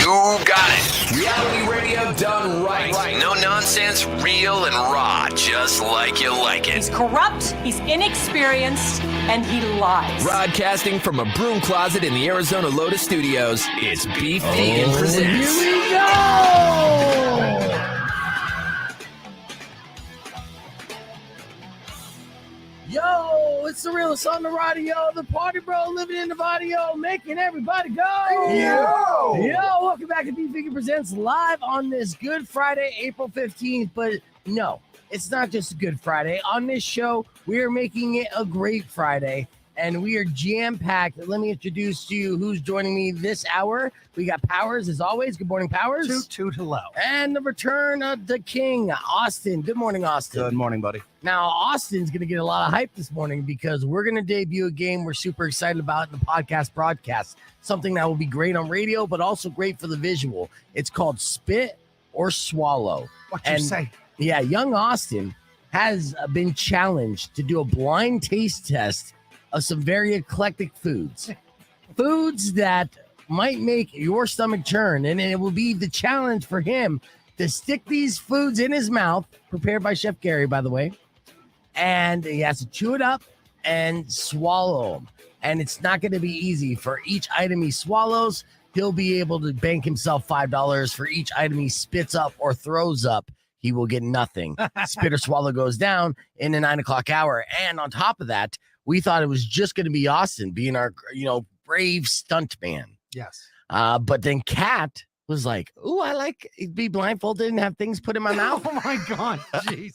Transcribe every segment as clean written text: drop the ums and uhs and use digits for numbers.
You got it. Reality radio done right. No nonsense, real and raw, just like you like it. He's corrupt, he's inexperienced, and he lies. Broadcasting from a broom closet in the Arizona Lotus Studios, it's Beef Vegan Presents. Here we go! Yo, it's the realest on the radio, the party bro living in the video, making everybody go. Yo, welcome back to Beef Vegan Presents live on this Good Friday, April 15th. But no, it's not just a Good Friday. On this show, we are making it a great Friday, and we are jam-packed. Let me introduce to you who's joining me this hour. We got Powers, as always. Good morning, Powers. Toot hello. And the return of the king, Austin. Good morning, Austin. Good morning, buddy. Now, Austin's going to get a lot of hype this morning because we're going to debut a game we're super excited about in the podcast broadcast. Something that will be great on radio, but also great for the visual. It's called Spit or Swallow. What you say? Yeah, young Austin has been challenged to do a blind taste test of some very eclectic foods. Foods that might make your stomach churn, and it will be the challenge for him to stick these foods in his mouth, prepared by Chef Gary, by the way, and he has to chew it up and swallow them. And it's not going to be easy. For each item he swallows, he'll be able to bank himself $5. For each item he spits up or throws up, he will get nothing. Spit or swallow goes down in the 9 o'clock hour. And on top of that, we thought it was just going to be Austin being our, brave stunt man. Yes. But then Kat was like, "Ooh, I like to be blindfolded and have things put in my mouth." Oh my God, jeez.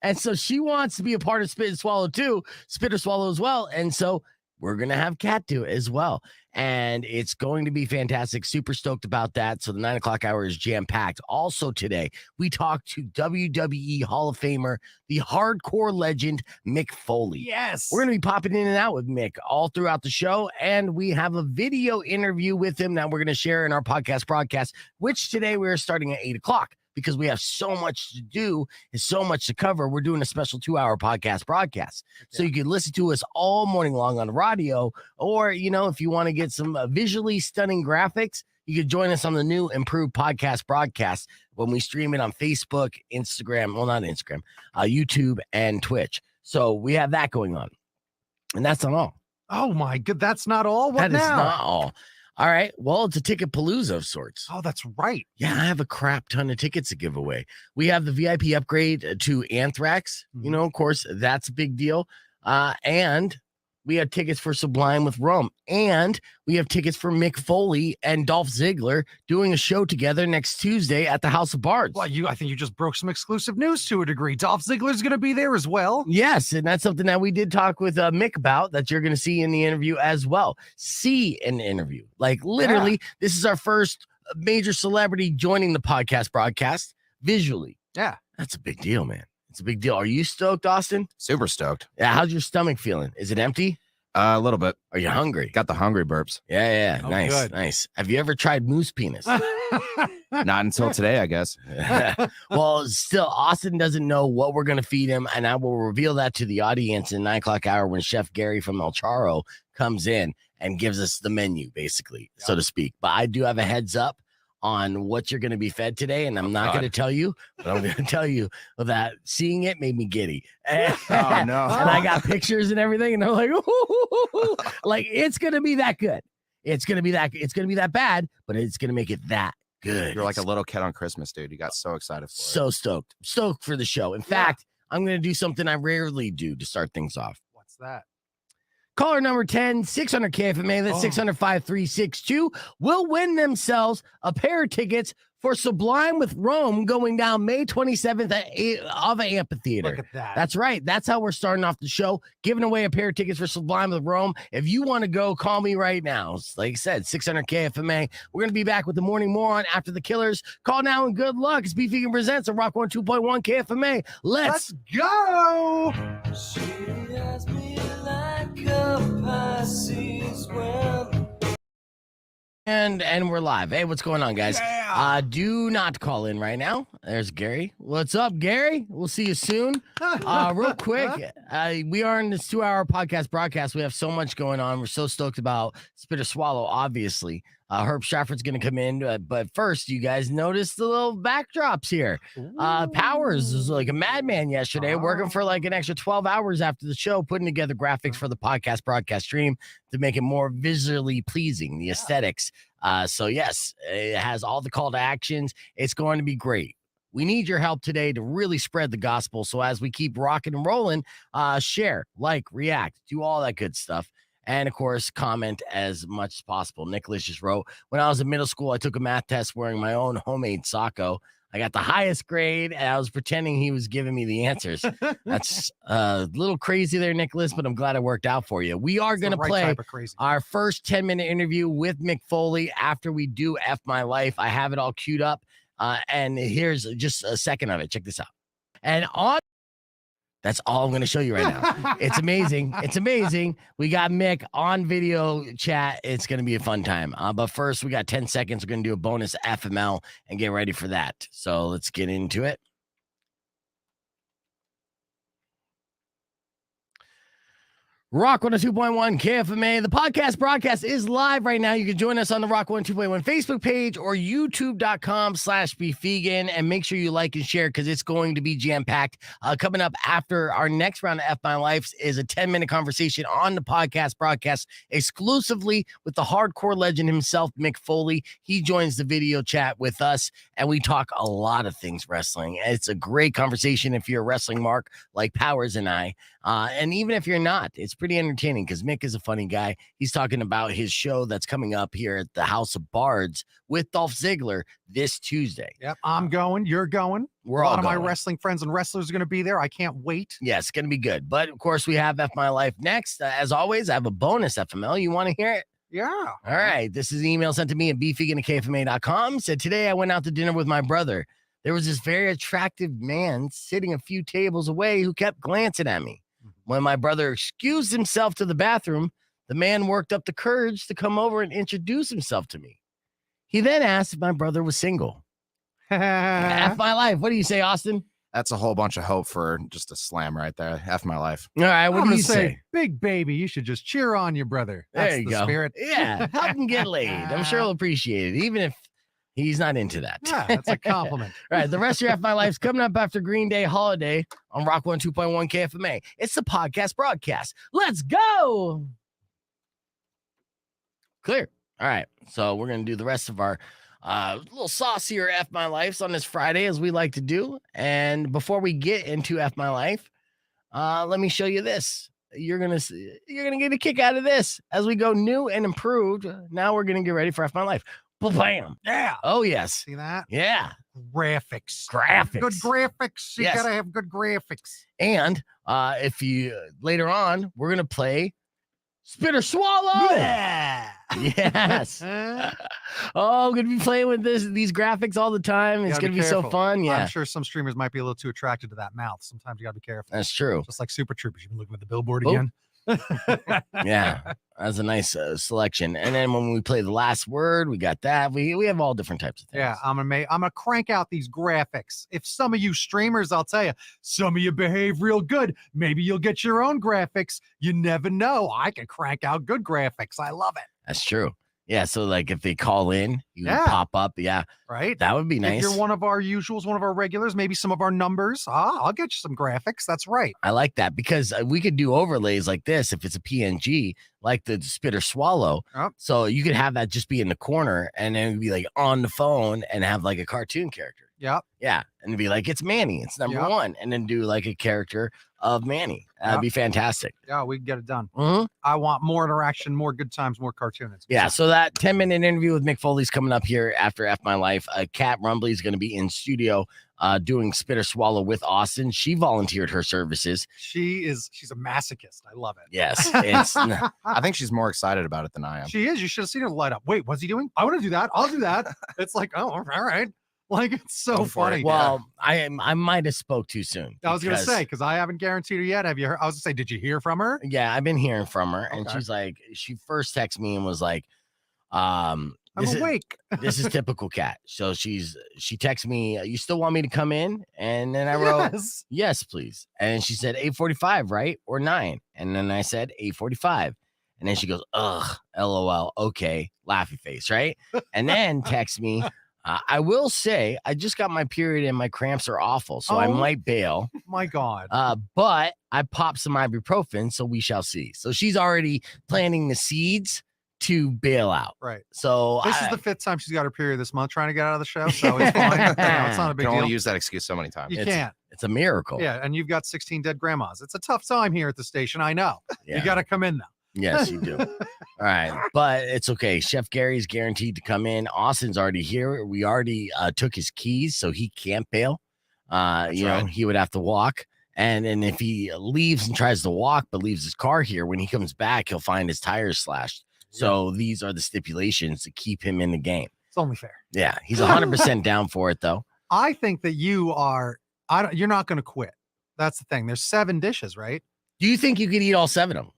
And so she wants to be a part of Spit and Swallow too, Spit or Swallow as well. And so we're going to have Kat do it as well. And it's going to be fantastic. Super stoked about that. So the 9 o'clock hour is jam-packed. Also today, we talked to WWE Hall of Famer, the hardcore legend, Mick Foley. Yes. We're going to be popping in and out with Mick all throughout the show. And we have a video interview with him that we're going to share in our podcast broadcast, which today we're starting at 8 o'clock. Because we have so much to do and so much to cover. We're doing a special 2-hour podcast broadcast. So you can listen to us all morning long on the radio. Or, if you want to get some visually stunning graphics, you can join us on the new improved podcast broadcast when we stream it on Facebook, Instagram, well, not Instagram, YouTube, and Twitch. So we have that going on. And that's not all. Oh my God, that's not all? What That now? is not all. All right. Well, it's a ticket palooza of sorts. Oh, that's right. Yeah, I have a crap ton of tickets to give away. We have the VIP upgrade to Anthrax. Of course, that's a big deal. And we have tickets for Sublime with Rome. And we have tickets for Mick Foley and Dolph Ziggler doing a show together next Tuesday at the House of Bards. Well, I think you just broke some exclusive news to a degree. Dolph Ziggler's going to be there as well. Yes, and that's something that we did talk with Mick about that you're going to see in the interview as well. See in the interview. Like literally, This is our first major celebrity joining the podcast broadcast visually. Yeah. That's a big deal, man. It's a big deal. Are you stoked, Austin? Super stoked. Yeah. How's your stomach feeling? Is it empty? A little bit. Are you hungry? Got the hungry burps. Yeah. Oh, Nice. good. Nice. Have you ever tried moose penis? Not until today, I guess. Well, still, Austin doesn't know what we're going to feed him, and I will reveal that to the audience in 9 o'clock hour when Chef Gary from El Charo comes in and gives us the menu, basically, so to speak. But I do have a heads up on what you're going to be fed today, and I'm not going to tell you, but I'm going to tell you that seeing it made me giddy. And, Oh, no. and I got pictures and everything, and I'm like, ooh, like it's going to be that good. It's going to be that bad, but it's going to make it that good. You're like a little kid on Christmas, dude. You got so excited for it. So stoked for the show. In fact, I'm going to do something I rarely do to start things off. What's that? Caller number 10, 600 KFMA, that's 600-5362, will win themselves a pair of tickets for Sublime with Rome going down May 27th at Ava Amphitheater. Look at that. That's right. That's how we're starting off the show, giving away a pair of tickets for Sublime with Rome. If you want to go, call me right now. Like I said, 600 KFMA. We're going to be back with the Morning Moron after the Killers. Call now and good luck. It's Beef Vegan Presents on Rock 102.1 KFMA. Let's go. She has me like a Pisces when and we're live. Hey, what's going on, guys? Do not call in right now. There's Gary. What's up, Gary? We'll see you soon. Real quick, we are in this 2-hour podcast broadcast. We have so much going on. We're so stoked about Spit or Swallow, obviously. Herb Stratford's going to come in. But first, you guys notice the little backdrops here. Powers was like a madman yesterday, working for like an extra 12 hours after the show, putting together graphics for the podcast broadcast stream to make it more visually pleasing, the aesthetics. So yes, it has all the call to actions. It's going to be great. We need your help today to really spread the gospel. So as we keep rocking and rolling, share, like, react, do all that good stuff. And of course, comment as much as possible. Nicholas just wrote, when I was in middle school, I took a math test wearing my own homemade sacco. I got the highest grade, and I was pretending he was giving me the answers. That's a little crazy there, Nicholas, but I'm glad it worked out for you. We are going to play our first 10-minute interview with Mick Foley after we do F My Life. I have it all queued up, and here's just a second of it. Check this out. And that's all I'm going to show you right now. It's amazing. It's amazing. We got Mick on video chat. It's going to be a fun time. But first, we got 10 seconds. We're going to do a bonus FML and get ready for that. So let's get into it. Rock 102.1 KFMA. The podcast broadcast is live right now. You can join us on the Rock 102.1 Facebook page or youtube.com/BeFegan. And make sure you like and share because it's going to be jam-packed. Coming up after our next round of F My Life is a 10-minute conversation on the podcast broadcast exclusively with the hardcore legend himself, Mick Foley. He joins the video chat with us, and we talk a lot of things wrestling. It's a great conversation if you're a wrestling mark like Powers and I. And even if you're not, it's pretty entertaining because Mick is a funny guy. He's talking about his show that's coming up here at the House of Bards with Dolph Ziggler this Tuesday. Yep, I'm going. You're going. We're a lot all of my going. Wrestling friends and wrestlers are going to be there. I can't wait. Yeah, it's going to be good. But of course, we have F My Life next. As always, I have a bonus FML. You want to hear it? Yeah. All right. This is an email sent to me at bfegan@kfma.com. Said, today I went out to dinner with my brother. There was this very attractive man sitting a few tables away who kept glancing at me. When my brother excused himself to the bathroom, the man worked up the courage to come over and introduce himself to me. He then asked if my brother was single. F My Life. What do you say, Austin? That's a whole bunch of hope for just a slam right there. F My Life. All right. What do you say? Big baby, you should just cheer on your brother. That's There you the go. Spirit. Yeah. Help him get laid. I'm sure he'll appreciate it, even if he's not into that. Yeah, that's a compliment. All right. The rest of your F My Life's coming up after Green Day holiday on Rock 102.1 KFMA. It's the podcast broadcast. Let's go. Clear. All right. So we're going to do the rest of our little saucier F My Lifes on this Friday, as we like to do. And before we get into F My Life, let me show you this. You're gonna get a kick out of this as we go new and improved. Now we're gonna get ready for F My Life. Bam! Yeah. Oh yes. See that? Yeah. Graphics. Graphics. Good graphics. You Yes. gotta have good graphics. And if you later on, we're gonna play Spit or Swallow. Yes. Oh, I'm gonna be playing with these graphics all the time. It's gonna be so fun. Yeah. I'm sure some streamers might be a little too attracted to that mouth. Sometimes you gotta be careful. That's true. Just like Super Troopers. You've been looking at the billboard Oh. again. Yeah, that's a nice selection. And then when we play the last word, we got that. We have all different types of things. Yeah, I'm gonna crank out these graphics. If some of you streamers, I'll tell you, some of you behave real good. Maybe you'll get your own graphics. You never know. I can crank out good graphics. I love it. That's true. Yeah, so like if they call in, you Yeah. pop up. Yeah, Right? that would be nice. If you're one of our usuals, one of our regulars, maybe some of our numbers, I'll get you some graphics. That's right. I like that because we could do overlays like this if it's a PNG, like the Spit or Swallow. Yep. So you could have that just be in the corner and then it'd be like on the phone and have like a cartoon character. Yep. Yeah. And it'd be like, it's Manny. It's number Yep. one. And then do like a character of Manny. That'd Yep. be fantastic. Yeah, we can get it done. Mhm. I want more interaction, more good times, more cartoons. Yeah, so that 10-minute interview with Mick Foley's coming up here after F My Life. Kat Rumbley is going to be in studio doing Spit or Swallow with Austin. She volunteered her services. She's a masochist. I love it. Yes, it's I think she's more excited about it than I am. She is. You should have seen her light up. Wait, what's he doing? I want to do that. I'll do that. It's like, oh, all right. Like, it's so Go for it. funny. well, I might have spoke too soon. I was gonna because- say, because I haven't guaranteed her yet. Have you heard? I was gonna say, did you hear from her? Yeah, I've been hearing from her, and Okay. she's like, she first texted me and was like, I'm awake. This is typical Cat. So she texts me, you still want me to come in? And then I wrote, yes, please. And she said 8:45, right? Or 9. And then I said 8:45. And then she goes, ugh, LOL. Okay. Laughy face, right? And then text me, I will say I just got my period and my cramps are awful. So I might bail. My God. But I popped some ibuprofen. So we shall see. So she's already planting the seeds to bail out. Right. So this is the 5th time she's got her period this month trying to get out of the show. So it's fine. It's not a big Can deal. only use that excuse so many times. You can't. It's a miracle. Yeah. And you've got 16 dead grandmas. It's a tough time here at the station. I know. Yeah. You got to come in though. Yes, you do. All right. But it's okay. Chef Gary's guaranteed to come in. Austin's already here. We already took his keys, so he can't bail. You know, he would have to walk. And if he leaves and tries to walk, but leaves his car here, when he comes back, he'll find his tires slashed. So these are the stipulations to keep him in the game. It's only fair. Yeah. He's 100% down for it, though. I think that you're not going to quit. That's the thing. There's 7 dishes, right? Do you think you could eat all 7 of them?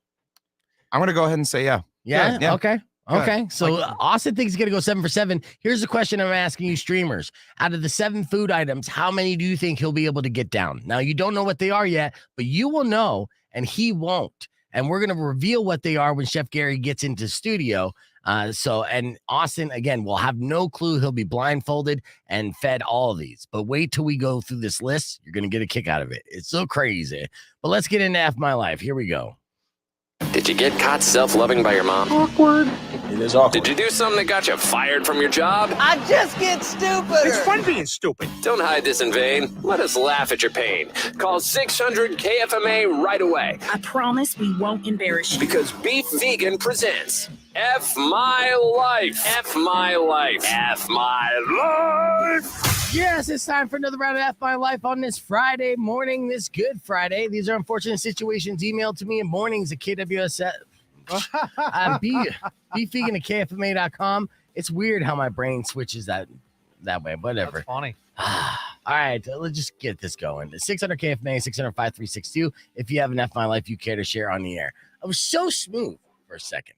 I'm going to go ahead and say yeah. Yeah. Yeah. Okay. Okay. So Like- Austin thinks he's going to go 7 for 7. Here's the question I'm asking you, streamers. Out of the 7 food items, how many do you think he'll be able to get down? Now, you don't know what they are yet, but you will know, and he won't. And we're going to reveal what they are when Chef Gary gets into studio. And Austin, again, will have no clue. He'll be blindfolded and fed all of these. But wait till we go through this list. You're going to get a kick out of it. It's so crazy. But let's get into F My Life. Here we go. Did you get caught self-loving by your mom? Awkward. It is awkward. Did you do something that got you fired from your job? I just get stupid. It's fun being stupid. Don't hide this in vain. Let us laugh at your pain. Call 600 KFMA right away. I promise we won't embarrass you. Because Beef Vegan presents F My Life. F My Life. F My Life. Yes, it's time for another round of F My Life on this Friday morning, this Good Friday. These are unfortunate situations emailed to me in mornings at KWS. Beefvegan at KFMA.com. It's weird how my brain switches that way. Whatever. That's funny. All right, let's just get this going. 600 KFMA, 600-5362. If you have an F My Life you care to share on the air. I was so smooth for a second.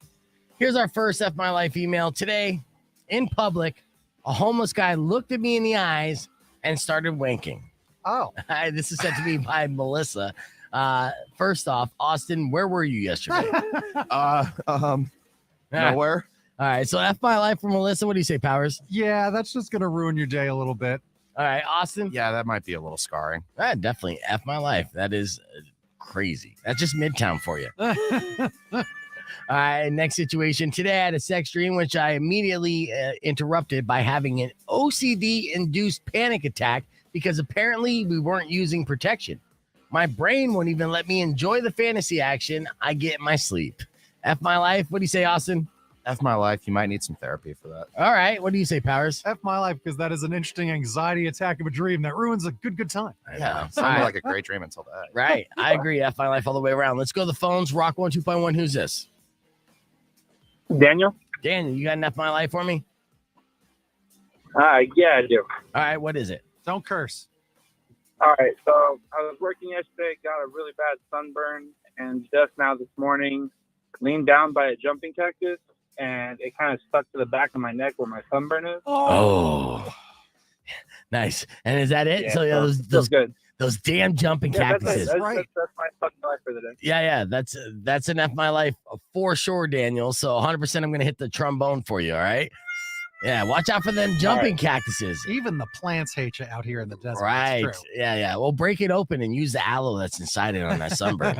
Here's our first F My Life email. Today, in public, a homeless guy looked at me in the eyes and started winking. Oh. This is sent to me by Melissa. First off, Austin, where were you yesterday? Nowhere. All right, so F My Life for Melissa. What do you say, Powers? Yeah, that's just going to ruin your day a little bit. All right, Austin? Yeah, that might be a little scarring. Definitely F My Life. That is crazy. That's just Midtown for you. All right, next situation. Today I had a sex dream, which I immediately interrupted by having an OCD-induced panic attack because apparently we weren't using protection. My brain won't even let me enjoy the fantasy action I get in my sleep. F My Life. What do you say, Austin? F My Life. You might need some therapy for that. All right. What do you say, Powers? F My Life, because that is an interesting anxiety attack of a dream that ruins a good time. I Yeah, know. sounded All like a great dream until that. Right. I agree. F My Life all the way around. Let's go to the phones. Rock 102.1. Who's this? Daniel? Daniel, you got an F My Life for me? Yeah, I do. All right. What is it? Don't curse. All right, so I was working yesterday, got a really bad sunburn, and just now this morning, leaned down by a jumping cactus, and it kind of stuck to the back of my neck where my sunburn is. Oh. Nice. And is that it? Yeah, So yeah, feels those good. those damn jumping Yeah, cactuses. that's my fucking life for the day. Yeah, that's an F My Life for sure, Daniel. So 100% I'm going to hit the trombone for you, all right? Yeah, watch out for them jumping cactuses. Even the plants hate you out here in the desert. Right. It's true. Yeah. Well, break it open and use the aloe that's inside it on that sunburn.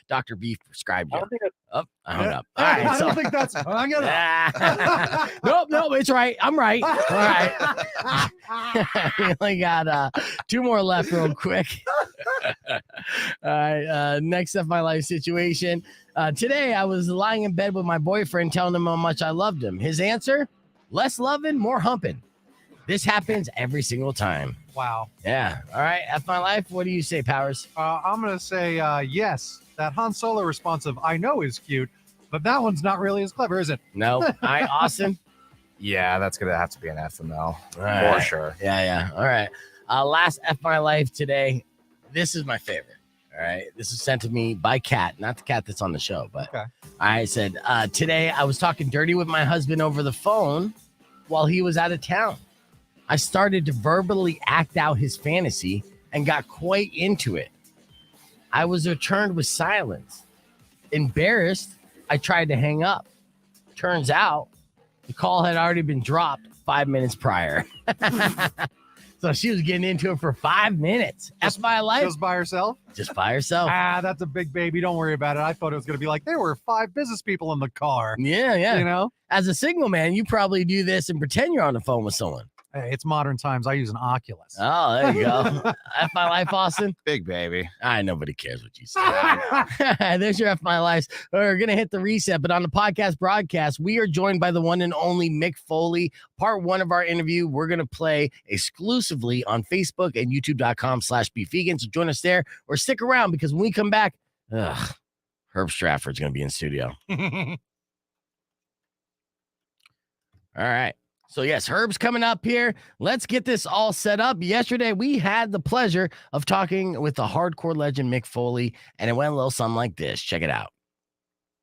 Dr. Beef prescribed I you. don't think it's Oh, I hung up. All right. I So, don't think that's. I'm gonna. nope, it's right. I'm right. All right. We only got 2 more left real quick. All right. Next F My Life situation. Today, I was lying in bed with my boyfriend telling him how much I loved him. His answer? Less loving, more humping. This happens every single time. Wow. Yeah. All right. F My Life. What do you say, Powers? I'm gonna say yes. That Han Solo response of "I know" is cute, but that one's not really as clever, is it? No. All right, Austin. Yeah, that's going to have to be an FML. All For right. sure. Yeah. All right. Last F My Life today. This is my favorite. All right. This is sent to me by Kat, not the cat that's on the show, but Okay. I said, today I was talking dirty with my husband over the phone while he was out of town. I started to verbally act out his fantasy and got quite into it. I was returned with silence. Embarrassed, I tried to hang up. Turns out the call had already been dropped 5 minutes prior. So she was getting into it for 5 minutes. That's my life. Just by herself? Just by herself. That's a big baby. Don't worry about it. I thought it was going to be like, there were 5 business people in the car. Yeah. You know? As a single man, you probably do this and pretend you're on the phone with someone. Hey, it's modern times. I use an Oculus. Oh, there you go. F My Life, Austin. Big baby. Nobody cares what you say. There's your F My Life. We're going to hit the reset, but on the podcast broadcast, we are joined by the one and only Mick Foley. Part 1 of our interview, we're going to play exclusively on Facebook and youtube.com/beefvegan. So join us there or stick around because when we come back, Herb Stratford's going to be in studio. All right. So, yes, Herb's coming up here. Let's get this all set up. Yesterday, we had the pleasure of talking with the hardcore legend Mick Foley, and it went a little something like this. Check it out.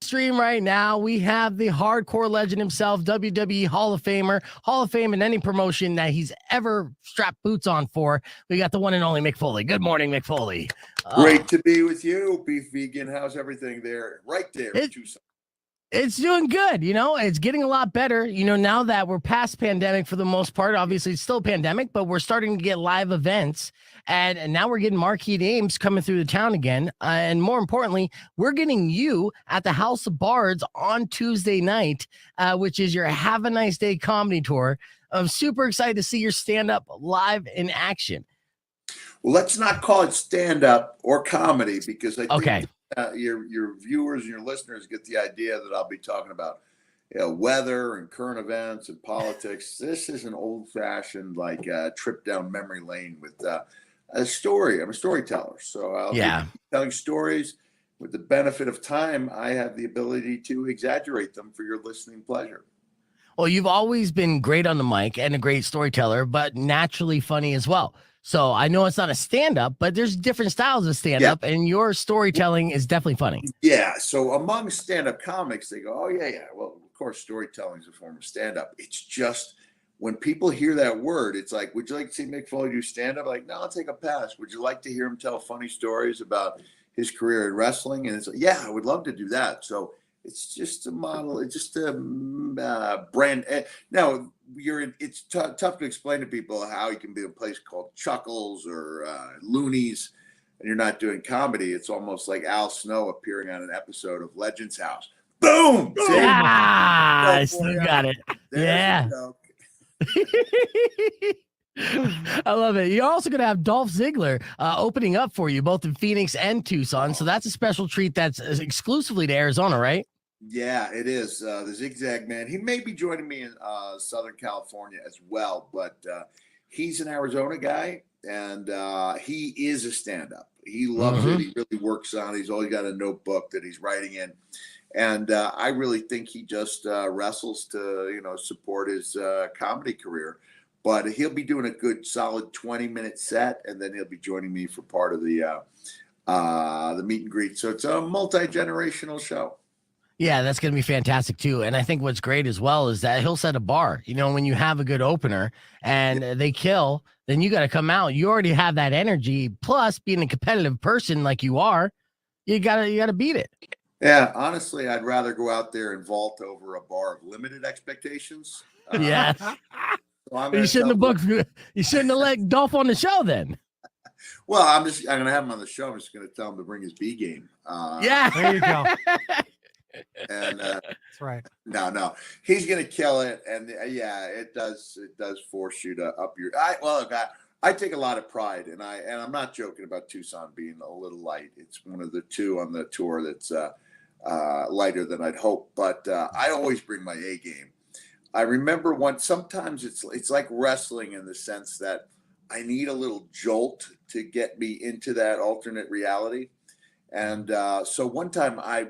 Stream right now, we have the hardcore legend himself, WWE Hall of Famer, Hall of Fame in any promotion that he's ever strapped boots on for. We got the one and only Mick Foley. Good morning, Mick Foley. Great to be with you, Beef Vegan. How's everything there? Right there. It's doing good. It's getting a lot better. Now that we're past pandemic for the most part, obviously it's still a pandemic, but we're starting to get live events. And now we're getting marquee names coming through the town again. And more importantly, we're getting you at the House of Bards on Tuesday night, which is your Have a Nice Day comedy tour. I'm super excited to see your stand-up live in action. Well, let's not call it stand-up or comedy because I think okay. Your viewers and your listeners get the idea that I'll be talking about weather and current events and politics. This is an old-fashioned trip down memory lane with a story. I'm a storyteller, so I'll be telling stories. With the benefit of time, I have the ability to exaggerate them for your listening pleasure. Well, you've always been great on the mic and a great storyteller, but naturally funny as well. So I know it's not a stand-up, but there's different styles of stand-up, and your storytelling is definitely funny. Yeah. So among stand-up comics, they go, oh, yeah. Well, of course, storytelling is a form of stand-up. It's just when people hear that word, it's like, would you like to see Mick Foley do stand-up? Like, no, I'll take a pass. Would you like to hear him tell funny stories about his career in wrestling? And it's like, yeah, I would love to do that. So it's just a model. It's just a brand. Now, it's tough to explain to people how you can be in a place called Chuckles or Loonies and you're not doing comedy. It's almost like Al Snow appearing on an episode of Legends House. Boom! See? I still got it. Yeah. I love it. You're also going to have Dolph Ziggler opening up for you both in Phoenix and Tucson. So that's a special treat that's exclusively to Arizona, right? Yeah, it is. The Zigzag Man. He may be joining me in Southern California as well, but he's an Arizona guy, and he is a stand-up. He loves it. He really works on it. He's always got a notebook that he's writing in. And I really think he just wrestles to, support his comedy career. But he'll be doing a good, solid 20-minute set, and then he'll be joining me for part of the meet and greet. So it's a multi-generational show. Yeah, that's going to be fantastic, too. And I think what's great as well is that he'll set a bar. When you have a good opener and they kill, then you got to come out. You already have that energy. Plus, being a competitive person like you are, you gotta beat it. Yeah, honestly, I'd rather go out there and vault over a bar of limited expectations. Yeah. So you shouldn't have let Dolph on the show then. Well, I'm going to have him on the show. I'm just going to tell him to bring his B game. There you go. And that's right. No, he's going to kill it. And it does force you to up your. I take a lot of pride, and I'm not joking about Tucson being a little light. It's one of the two on the tour that's lighter than I'd hope. But I always bring my A game. I remember sometimes it's like wrestling in the sense that I need a little jolt to get me into that alternate reality. And so one time I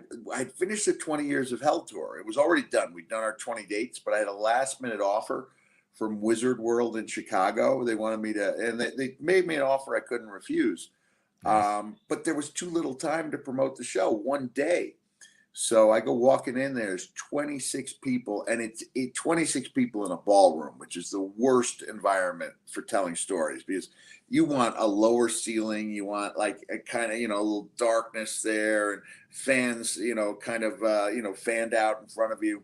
finished the 20 Years of Hell tour. It was already done. We'd done our 20 dates, but I had a last minute offer from Wizard World in Chicago. They wanted me to, and they made me an offer I couldn't refuse. But there was too little time to promote the show one day. So I go walking in, there's 26 people, and it's 26 people in a ballroom, which is the worst environment for telling stories because you want a lower ceiling, you want like a kind of, a little darkness there, and fans, kind of, fanned out in front of you.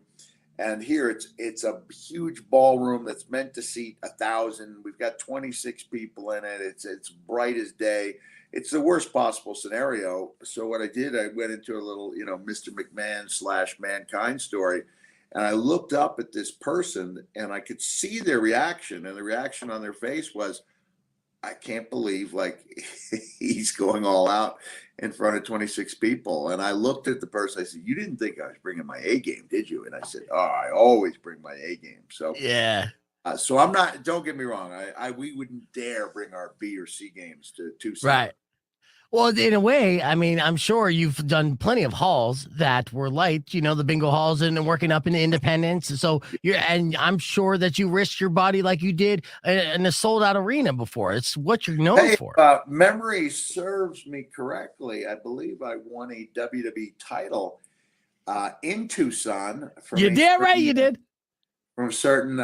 And here it's a huge ballroom that's meant to seat 1,000. We've got 26 people in it. It's bright as day. It's the worst possible scenario. So what I did, I went into a little, Mr. McMahon / Mankind story. And I looked up at this person and I could see their reaction. And the reaction on their face was, I can't believe like he's going all out in front of 26 people. And I looked at the person. I said, you didn't think I was bringing my A game, did you? And I said, oh, I always bring my A game. So yeah. So I'm not, don't get me wrong. We wouldn't dare bring our B or C games to Tucson. Right. Well, in a way, I mean, I'm sure you've done plenty of halls that were light, the bingo halls and working up in Independence. So and I'm sure that you risked your body like you did in a sold out arena before. It's what you're known for. Memory serves me correctly. I believe I won a WWE title in Tucson. You did right. You did. From a certain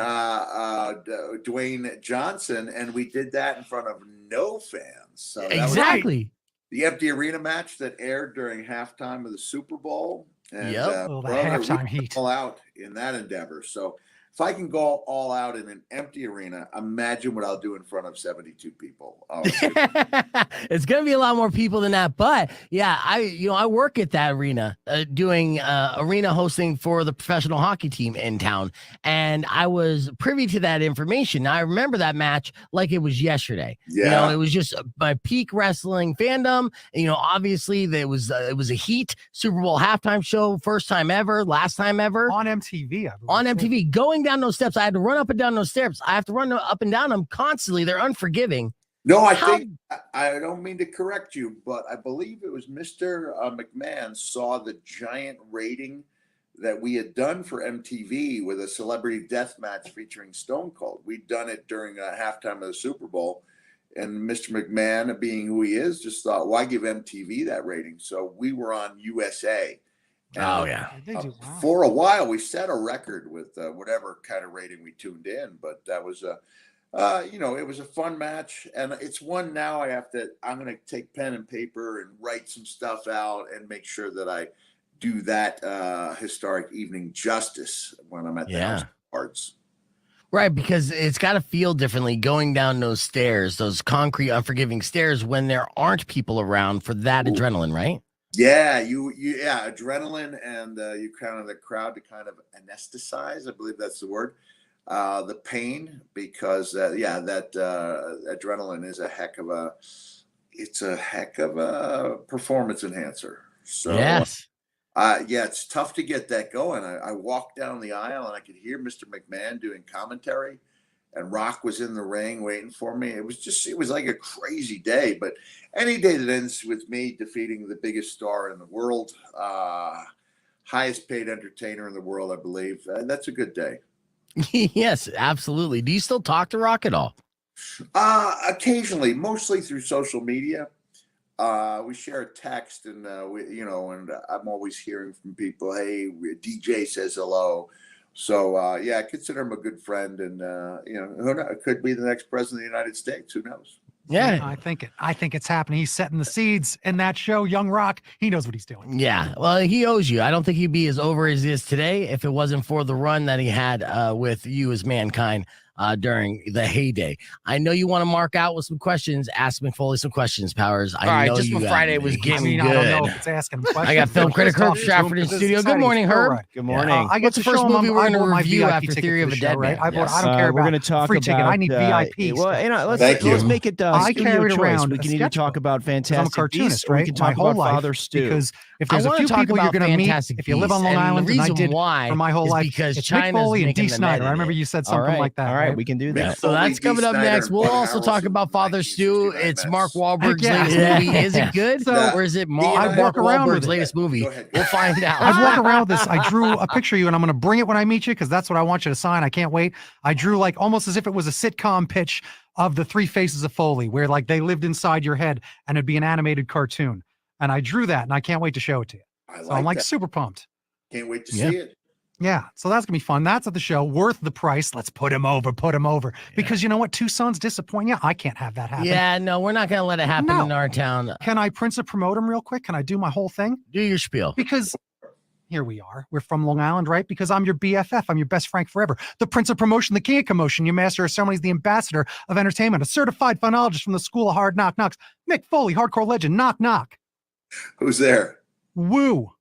Dwayne Johnson, and we did that in front of no fans. So exactly. The empty arena match that aired during halftime of the Super Bowl. And, the halftime heat. All out in that endeavor. So if I can go all out in an empty arena, imagine what I'll do in front of 72 people. It's going to be a lot more people than that. But yeah, I work at that arena doing arena hosting for the professional hockey team in town. And I was privy to that information. Now, I remember that match like it was yesterday. Yeah. It was just my peak wrestling fandom. Obviously it was a heat Super Bowl halftime show. First time ever, last time ever. On MTV, I believe. On MTV, going down those steps. I had to run up and down those steps. I have to run up and down them constantly. They're unforgiving. No, I think I don't mean to correct you, but I believe it was Mr. McMahon saw the giant rating that we had done for MTV with a celebrity death match featuring Stone Cold. We'd done it during a halftime of the Super Bowl, and Mr. McMahon, being who he is, just thought, why give MTV that rating? So we were on USA. Oh yeah. For a while, we set a record with whatever kind of rating we tuned in, but that was it was a fun match, and it's one now I'm going to take pen and paper and write some stuff out and make sure that I do that historic evening justice when I'm at the House of Cards. Right, because it's got to feel differently going down those stairs, those concrete, unforgiving stairs when there aren't people around for that adrenaline, right? Yeah, adrenaline, and you kind of the crowd to kind of anesthetize. I believe that's the word. The pain, because that adrenaline is a heck of a performance enhancer. So yes, it's tough to get that going. I walked down the aisle and I could hear Mr. McMahon doing commentary, and Rock was in the ring waiting for me. It was like a crazy day, but any day that ends with me defeating the biggest star in the world, highest paid entertainer in the world, I believe, that's a good day. Yes, absolutely. Do you still talk to Rock at all? Occasionally, mostly through social media. We share a text, and and I'm always hearing from people. Hey, DJ says hello. So I consider him a good friend, and who knows, it could be the next president of the United States. Who knows? Yeah, I think it's happening. He's setting the seeds in that show, Young Rock. He knows what he's doing. Yeah, well, he owes you. I don't think he'd be as over as he is today if it wasn't for the run that he had with you as Mankind during the heyday. I know you want to mark out with some questions. Ask McFoley some questions, Powers. All right, just when Friday was getting good. I don't know if it's asking him questions. I got film critic Herb Stratford in studio. Good morning, Herb. Good morning. I get What's to the first show movie him we're going to my review VIP after ticket Theory for of a the show, Dead right? Man? I don't care we're about going to talk free about, ticket. I need VIP. Let's make it I studio carried choice. around We can a either talk about Fantastic I'm a cartoonist, Beasts, or we right? can My talk whole about life, Father Stew. because if there's a few people you're going to meet, if you live on Long Island, and I did for my whole life, because it's Mick Foley and D. Snyder. I remember you said something like that. All right, we can do that. So that's coming up next. We'll also talk about Father Stew. It's Mark Wahlberg's latest movie. Is it good? Or is it Mark Wahlberg's latest movie? We'll find out. I walk around with this. I drew a picture of you, and I'm going to bring it when I meet you because that's what I want you to sign. I can't wait. I drew like almost as if it was a sitcom pitch of the Three Faces of Foley, where like they lived inside your head and it'd be an animated cartoon. And I drew that and I can't wait to show it to you. I'm like that. super pumped. Can't wait to see it. Yeah, so that's gonna be fun. That's at the show, worth the price. Let's put him over. Because you know what? Two Sons disappoint you. I can't have that happen. Yeah, no, we're not gonna let it happen in our town. Can I Prince of promote him real quick? Can I do my whole thing? Do your spiel. Because here we are. We're from Long Island, right? Because I'm your BFF. I'm your best Frank forever. The Prince of Promotion, the King of Commotion, your master of ceremonies, the ambassador of entertainment, a certified phonologist from the School of Hard Knocks. Mick Foley, hardcore legend. Knock, knock. Who's there? Woo.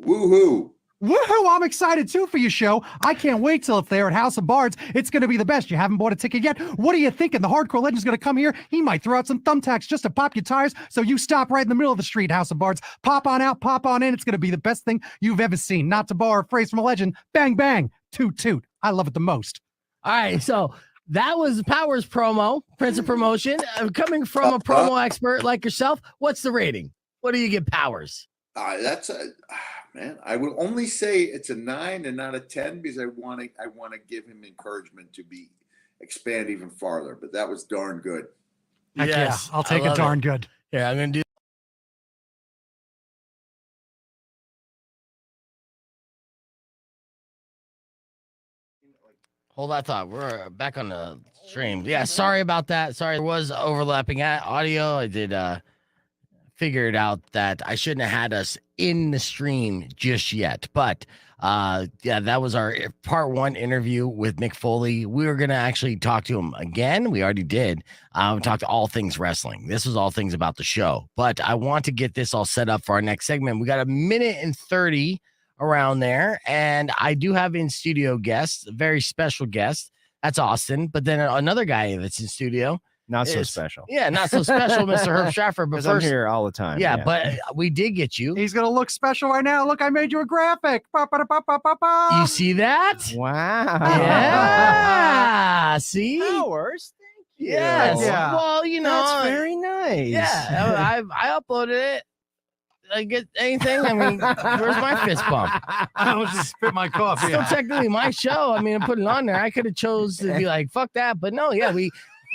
Woohoo. Woohoo! I'm excited too for your show. I can't wait till it's there at House of Bards. It's going to be the best. You haven't bought a ticket yet? What are you thinking? The hardcore legend's going to come here. He might throw out some thumbtacks just to pop your tires. So you stop right in the middle of the street, House of Bards. Pop on out, pop on in. It's going to be the best thing you've ever seen. Not to borrow a phrase from a legend. Bang, bang. Toot, toot. I love it the most. All right, so that was Powers promo, Prince of Promotion. Coming from a promo expert like yourself, what's the rating? What do you give Powers? That's a man. I will only say it's a 9 and not a 10 because I want to give him encouragement to expand even farther. But that was darn good. Heck yes, yeah, I'll take it darn good. Yeah, I'm gonna do. Hold that thought. We're back on the stream. Yeah, sorry about that. Sorry, there was overlapping audio. I did figured out that I shouldn't have had us in the stream just yet. But yeah, that was our part 1 interview with Mick Foley. We were going to actually talk to him again. We already did. We talked all things wrestling. This was all things about the show. But I want to get this all set up for our next segment. We got a minute and 30 around there. And I do have in studio guests, a very special guest. That's Austin. But then another guy that's in studio. Not so special. Yeah, not so special, Mr. Herb Stratford. But Because first, I'm here all the time. yeah, but we did get you. He's going to look special right now. Look, I made you a graphic. You see that? Wow. Yeah. See? Powers. Thank you. Yes. Yeah. Well, you know. That's very nice. Yeah. I uploaded it. I get anything? I mean, where's my fist bump? I almost just spit my coffee. Still technically my show. I mean, I put it on there. I could have chose to be like, fuck that. But no, yeah,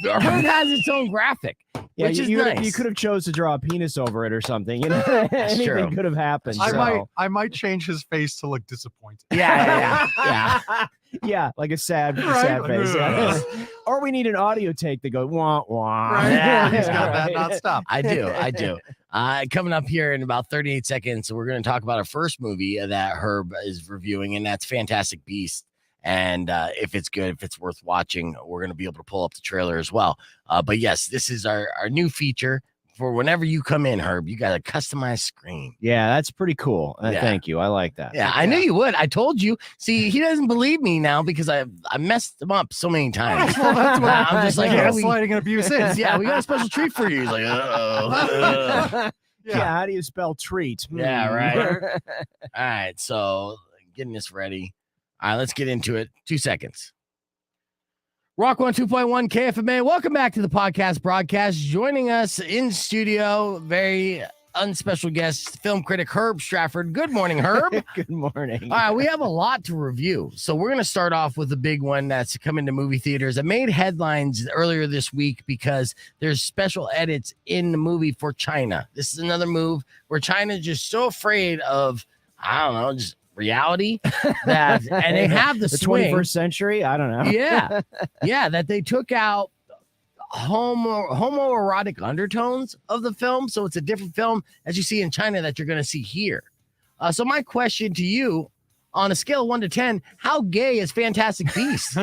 Herb has its own graphic, which is nice. You could have chose to draw a penis over it or something. You know, anything could have happened. I might change his face to look disappointed. Yeah. Yeah, like a sad Right? face. Yeah. Or we need an audio take that goes wah wah. Right? Yeah. He's got that nonstop. I do. Coming up here in about 38 seconds, we're going to talk about our first movie that Herb is reviewing, and that's Fantastic Beasts. And if it's good, if it's worth watching, we're going to be able to pull up the trailer as well. But yes, this is our new feature for whenever you come in, Herb. You got a customized screen. Yeah, that's pretty cool. Thank you. I like that. Yeah, I knew you would. I told you. See, he doesn't believe me now because I messed him up so many times. Well, that's what I'm just like, gaslighting and abuse is. yeah, we got a special treat for you. He's like, uh-oh. Yeah, how do you spell treat? Yeah, right. All right, so getting this ready. All right, let's get into it. 2 seconds. Rock 102.1 KFMA. Welcome back to the podcast broadcast. Joining us in studio, very unspecial guest, film critic Herb Stratford. Good morning, Herb. Good morning. All right, we have a lot to review. So we're going to start off with a big one that's coming to movie theaters. It made headlines earlier this week because there's special edits in the movie for China. This is another move where China's just so afraid of, I don't know, just reality that, and they have the swing. 21st century. I don't know. Yeah, that they took out homoerotic undertones of the film, so it's a different film as you see in China that you're going to see here. So my question to you, on a scale of 1 to 10, how gay is Fantastic Beasts?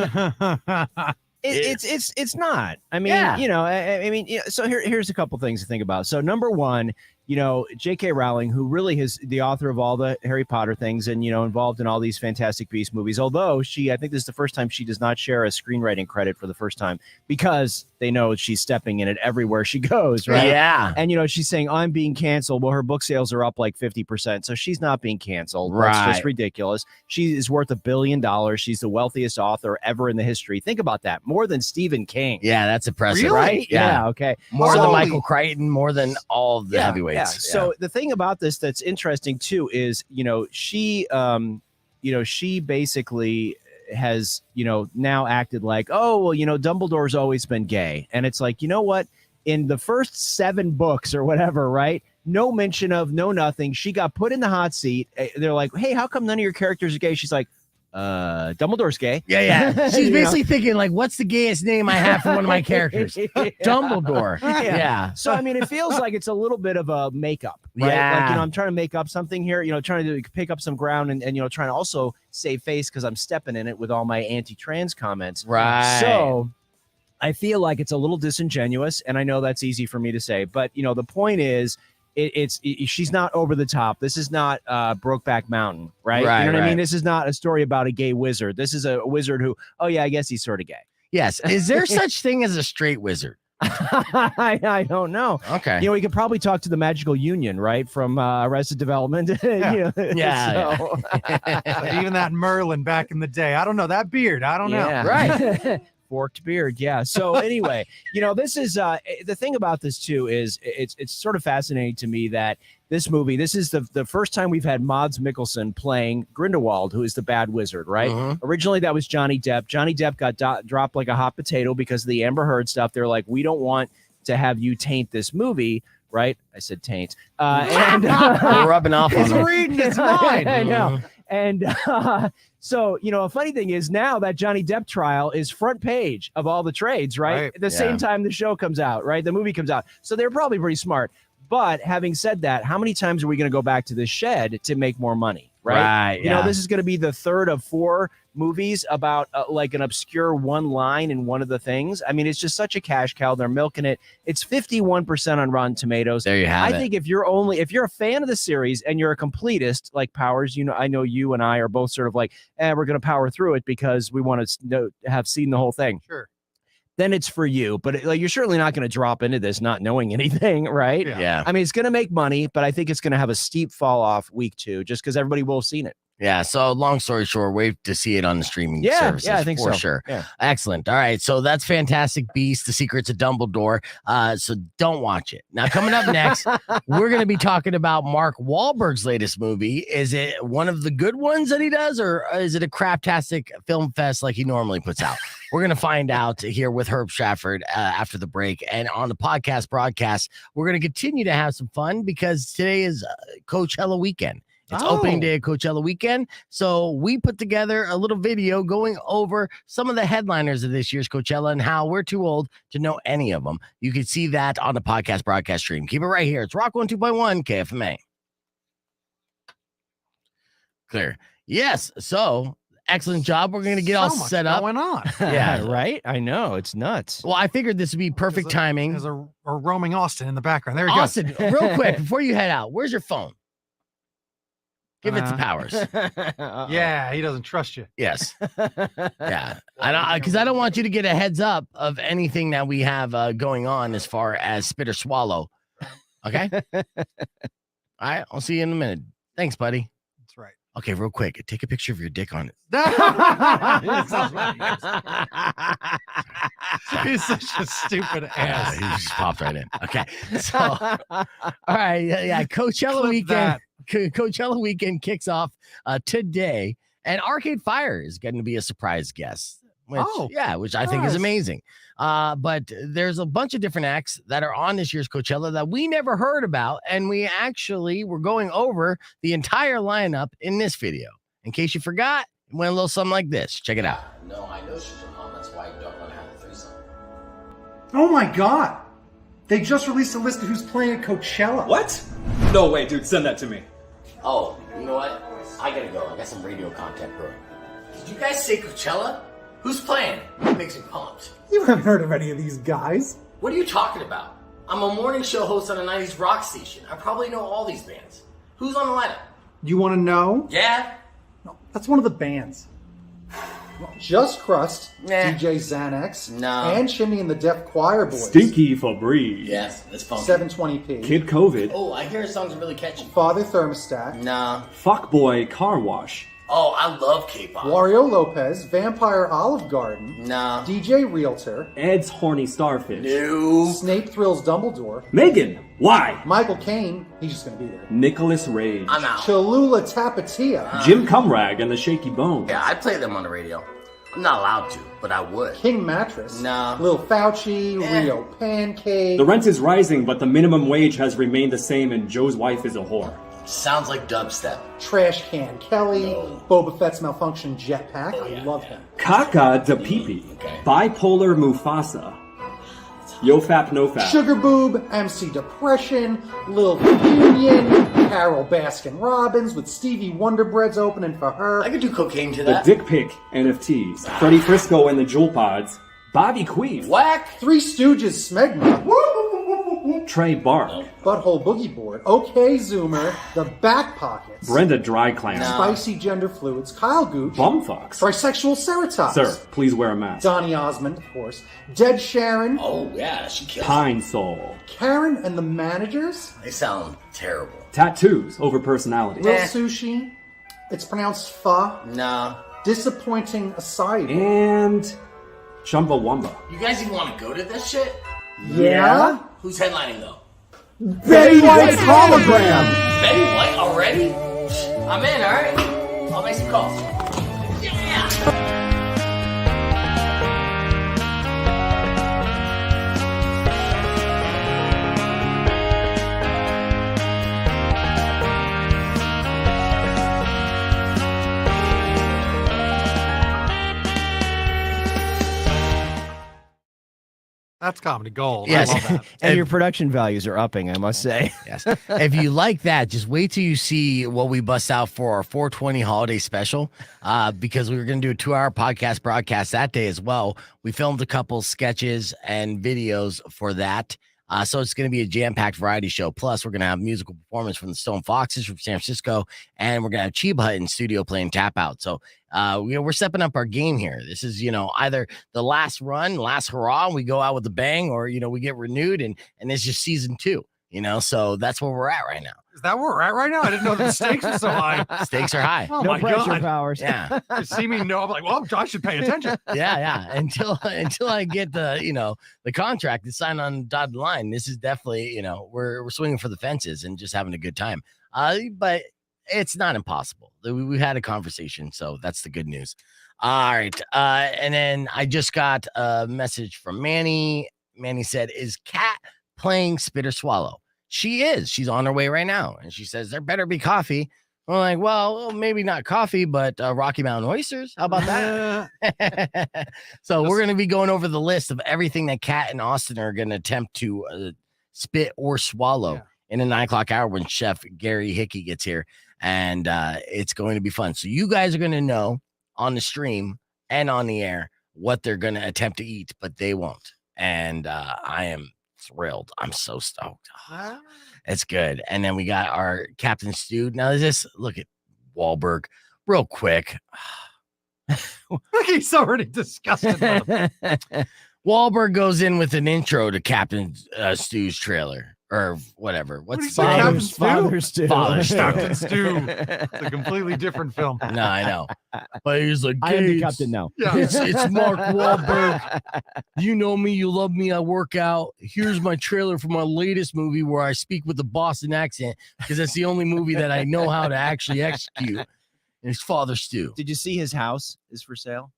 It's not. I mean, you know, I mean, so here's a couple things to think about. So number one, you know, J.K. Rowling, who really is the author of all the Harry Potter things and, you know, involved in all these Fantastic Beasts movies, although I think this is the first time she does not share a screenwriting credit for the first time because they know she's stepping in it everywhere she goes, right? Yeah. And, you know, she's saying, I'm being canceled. Well, her book sales are up like 50%. So she's not being canceled. Right. That's just ridiculous. She is worth $1 billion. She's the wealthiest author ever in the history. Think about that. More than Stephen King. Yeah, that's impressive. Really? Right? Yeah. Okay. More than Michael Crichton, more than all of the heavyweights. Yeah. So the thing about this that's interesting too is, you know, she basically has, now acted like, oh, well, Dumbledore's always been gay. And it's like, you know what? In the first 7 books or whatever, right? No mention of, no nothing. She got put in the hot seat. They're like, hey, how come none of your characters are gay? She's like, Dumbledore's gay. Yeah. She's basically thinking, like, what's the gayest name I have for one of my characters? Dumbledore. Yeah. So, I mean, it feels like it's a little bit of a makeup, right? Yeah. Like, I'm trying to make up something here, trying to pick up some ground and trying to also save face because I'm stepping in it with all my anti-trans comments. Right. So I feel like it's a little disingenuous, and I know that's easy for me to say, but, the point is, she's not over the top. This is not Brokeback Mountain, right? You know what I mean? This is not a story about a gay wizard. This is a wizard who, oh yeah, I guess he's sort of gay. Yes. Is there such thing as a straight wizard? I don't know. Okay. We could probably talk to the Magical Union, right, from Arrested Development. Yeah. Even that Merlin back in the day. I don't know. That beard. I don't know. Right. Forked beard. Yeah. So anyway, this is the thing about this too is it's sort of fascinating to me that this movie, this is the first time we've had Mads Mikkelsen playing Grindelwald, who is the bad wizard, right? Originally that was Johnny Depp. Johnny Depp got dropped like a hot potato because of the Amber Heard stuff. They're like, we don't want to have you taint this movie. Right? I said taint. And we're rubbing off on He's reading his mind. I know. And so, a funny thing is now that Johnny Depp trial is front page of all the trades, right? At the same time the show comes out, right? The movie comes out. So they're probably pretty smart. But having said that, how many times are we going to go back to this shed to make more money? Right. This is going to be the third of 4 movies about like an obscure one line in one of the things. I mean, it's just such a cash cow. They're milking it. It's 51% on Rotten Tomatoes. There you have it. I think if you're a fan of the series and you're a completely like Powers, I know you and I are both sort of like, we're going to power through it because we want to have seen the whole thing. Sure. Then it's for you. But you're certainly not going to drop into this not knowing anything, right? Yeah. I mean, it's going to make money, but I think it's going to have a steep fall off week 2 just because everybody will have seen it. Yeah. So long story short, wait to see it on the streaming services. Yeah, I think for so. sure. Yeah. Excellent. All right. So that's Fantastic Beasts, The Secrets of Dumbledore. So don't watch it. Now, coming up next, we're going to be talking about Mark Wahlberg's latest movie. Is it one of the good ones that he does, or is it a craptastic film fest like he normally puts out? We're going to find out here with Herb Stratford after the break. And on the podcast broadcast, we're going to continue to have some fun because today is Coachella weekend. It's opening day of Coachella weekend. So we put together a little video going over some of the headliners of this year's Coachella and how we're too old to know any of them. You can see that on the podcast broadcast stream. Keep it right here. It's Rock 102.1 KFMA. Clear. Yes. So excellent job. We're going to get all set up. Why not? Yeah, right? I know. It's nuts. Well, I figured this would be perfect timing. There's a roaming Austin in the background. There you Austin, real quick, before you head out, where's your phone? Give it to Powers. Yeah, he doesn't trust you. Yes. Yeah. Because I don't want you to get a heads up of anything that we have going on as far as spit or swallow. Okay? All right. I'll see you in a minute. Thanks, buddy. That's right. Okay, real quick. Take a picture of your dick on it. He's such a stupid ass. He just popped right in. Okay. So, all right. Yeah. Coachella Clip weekend. that. Coachella weekend kicks off today, and Arcade Fire is going to be a surprise guest. Which I think is amazing. But there's a bunch of different acts that are on this year's Coachella that we never heard about, and we actually were going over the entire lineup in this video. In case you forgot, it went a little something like this. Check it out. No, I know she's your mom. That's why you don't want to have a threesome. Oh my god! They just released a list of who's playing at Coachella. What? No way, dude. Send that to me. Oh, you know what? I gotta go. I got some radio content brewing. Did you guys say Coachella? Who's playing? It makes me pumped. You haven't heard of any of these guys. What are you talking about? I'm a morning show host on a 90s rock station. I probably know all these bands. Who's on the lineup? You want to know? Yeah? No, that's one of the bands. Just Crust, DJ Xanax, and Chimney and the Deaf Choir Boys. Stinky Febreze. Yes, that's funky. 720p. Kid COVID. Oh, I hear his songs are really catchy. Father Thermostat. Nah. Fuckboy Car Wash. Oh, I love K-pop. Wario Lopez, Vampire Olive Garden. Nah. DJ Realtor. Ed's Horny Starfish. No. Snape Thrills Dumbledore. Megan. Why? Michael Caine. He's just gonna be there. Nicholas Rage. I'm out. Cholula Tapatia. Jim Cumrag and the Shaky Bones. Yeah, I play them on the radio. I'm not allowed to, but I would. King Mattress. No. Lil Fauci, Rio Pancake. The rent is rising, but the minimum wage has remained the same, and Joe's wife is a whore. Sounds like dubstep. Trash Can Kelly. No. Boba Fett's malfunction jetpack. I love him. Kaka de Pee-Pee. Bipolar Mufasa. Yo Fap No Fap. Sugar Boob, MC Depression, Lil Union, Carol Baskin Robbins with Stevie Wonder Breads opening for her. I could do cocaine to The that. Dick Pic NFTs. Freddie Frisco and the Jewel Pods. Bobby Queef. Whack. Three Stooges Smegma. Trey Bark. Butthole Boogie Board. OK Zoomer. The Back Pockets. Brenda Dry Clam. Spicy Gender Fluids. Kyle Gooch. Bumfucks. Trisexual Ceratops. Sir, please wear a mask. Donny Osmond, of course. Dead Sharon. Oh, yeah, she killed Pine Soul. Karen and the Managers. They sound terrible. Tattoos over personality. Lil Sushi. It's pronounced Fa. Nah. Disappointing Aside. And Chumbawamba. You guys even want to go to this shit? Yeah? Who's headlining, though? Betty White's hologram. Betty White already? I'm in, alright? I'll make some calls. Yeah! That's comedy gold. Yes. I love that. And your production values are upping, I must say. Yes. If you like that, just wait till you see what we bust out for our 420 holiday special, because we were going to do a 2-hour podcast broadcast that day as well. We filmed a couple sketches and videos for that. So it's going to be a jam-packed variety show. Plus, we're going to have musical performance from the Stone Foxes from San Francisco, and we're going to have Chiba Hut in studio playing Tap Out. So, we're stepping up our game here. This is, either the last run, last hurrah, and we go out with a bang, or, we get renewed, and it's just season 2, so that's where we're at right now. Is that where we're at right now? I didn't know the stakes were so high. Stakes are high. Oh, No my pressure, God. Powers. Yeah. You see me know, I'm like, well, I should pay attention. Yeah. Until I get the contract to sign on the dotted line, this is definitely, we're swinging for the fences and just having a good time. But it's not impossible. We had a conversation, so that's the good news. All right. And then I just got a message from Manny. Manny said, "Is Kat playing Spit or Swallow?" She is. She's on her way right now. And she says, "There better be coffee." I'm like, well, maybe not coffee, but Rocky Mountain oysters. How about that? So we're going to be going over the list of everything that Kat and Austin are going to attempt to spit or swallow in the 9 o'clock hour when Chef Gary Hickey gets here. And it's going to be fun. So you guys are going to know on the stream and on the air what they're going to attempt to eat, but they won't. And I am thrilled. I'm so stoked. It's good. And then we got our Captain Stew. Now look at Wahlberg real quick. He's already disgusted. Wahlberg goes in with an intro to Captain Stew's trailer or whatever. What's Father's Stew? Father's Stew. Captain Stew. It's a completely different film. No, I know. But he's like, I am the captain now. Yeah. It's Mark Wahlberg. You know me. You love me. I work out. Here's my trailer for my latest movie where I speak with a Boston accent because that's the only movie that I know how to actually execute. And it's Father Stew. Did you see his house is for sale?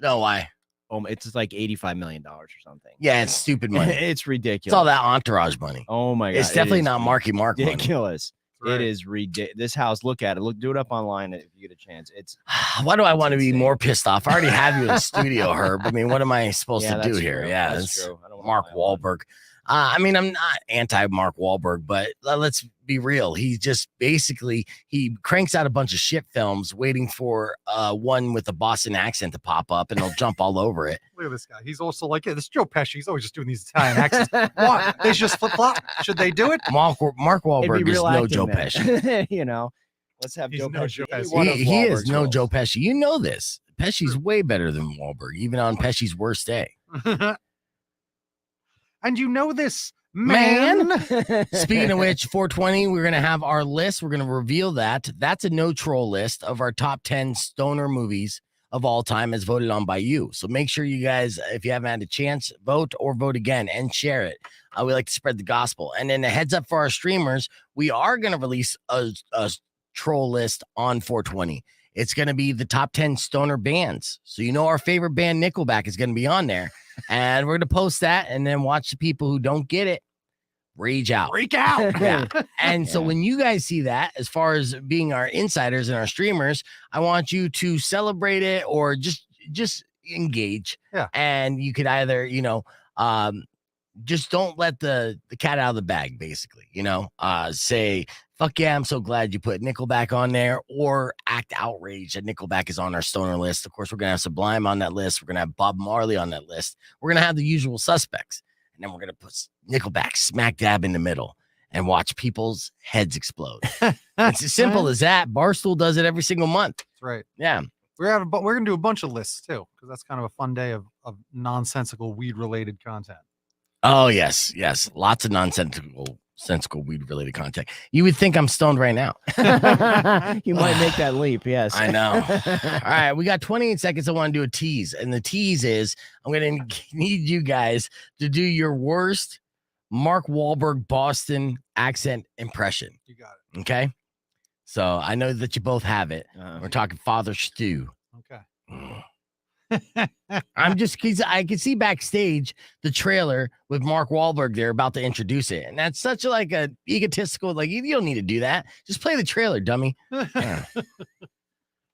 No, why? Oh, it's like $85 million or something. Yeah, it's stupid money. It's ridiculous. It's all that entourage money. Oh my God. It's definitely not Marky Mark money. Ridiculous. Right. It is ridiculous. This house, look at it. Do it up online if you get a chance. It's Why do I want to be more pissed off? I already have you in studio, Herb. I mean, what am I supposed to do that's here? true. Yeah, That's it's true. I don't wanna Mark lie about it. Wahlberg. I mean, I'm not anti-Mark Wahlberg, but let's be real. He just basically he cranks out a bunch of shit films waiting for one with a Boston accent to pop up, and he'll jump all over it. Look at this guy. He's also like, this Joe Pesci. He's always just doing these Italian accents. Why? They just flip-flop. Should they do it? Mark It'd Wahlberg be is real no acting Joe then. Pesci. Let's have He's Joe no Pesci. Joe Pesci. One of He is Wahlberg's no roles. Joe Pesci. You know this. Pesci's way better than Wahlberg, even on Pesci's worst day. And you know this, man. Speaking of which, 420, we're going to have our list. We're going to reveal that. That's a no troll list of our top 10 stoner movies of all time as voted on by you. So make sure you guys, if you haven't had a chance, vote or vote again and share it. We like to spread the gospel. And then a heads up for our streamers, we are going to release a troll list on 420. It's going to be the top 10 stoner bands. So you know our favorite band, Nickelback, is going to be on there. And we're going to post that and then watch the people who don't get it rage out. Freak out. Yeah. And so when you guys see that, as far as being our insiders and our streamers, I want you to celebrate it or just engage. Yeah. And you could either, just don't let the cat out of the bag, basically, say, fuck yeah, I'm so glad you put Nickelback on there, or act outraged that Nickelback is on our stoner list. Of course, we're going to have Sublime on that list. We're going to have Bob Marley on that list. We're going to have the usual suspects. And then we're going to put Nickelback smack dab in the middle and watch people's heads explode. It's as simple as that. Barstool does it every single month. That's right. Yeah. We're going to do a bunch of lists too, because that's kind of a fun day of nonsensical weed related content. Oh, yes. Lots of nonsensical weed related content. You would think I'm stoned right now. You might make that leap. Yes, I know. All right. We got 28 seconds. I want to do a tease. And the tease is I'm going to need you guys to do your worst Mark Wahlberg Boston accent impression. You got it. Okay. So I know that you both have it. We're talking Father Stew. Okay. I can see backstage the trailer with Mark Wahlberg there about to introduce it. And that's such like a egotistical, like you don't need to do that. Just play the trailer, dummy.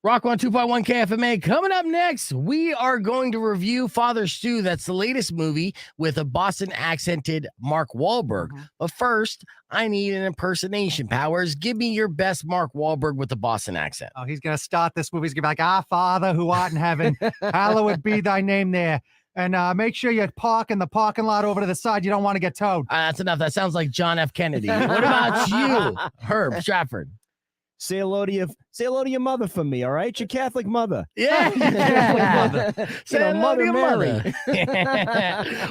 Rock 102.1 KFMA. Coming up next, we are going to review Father Stew. That's the latest movie with a Boston accented Mark Wahlberg. But first, I need an impersonation, Powers. Give me your best Mark Wahlberg with the Boston accent. Oh, he's going to start this movie. He's going to be like, Our Father who art in heaven, hallowed be thy name there. And make sure you park in the parking lot over to the side. You don't want to get towed. That's enough. That sounds like John F. Kennedy. What about you, Herb Stratford? Say hello to your mother for me, all right? Your Catholic mother. Yeah. Mother. Say Mother Mary.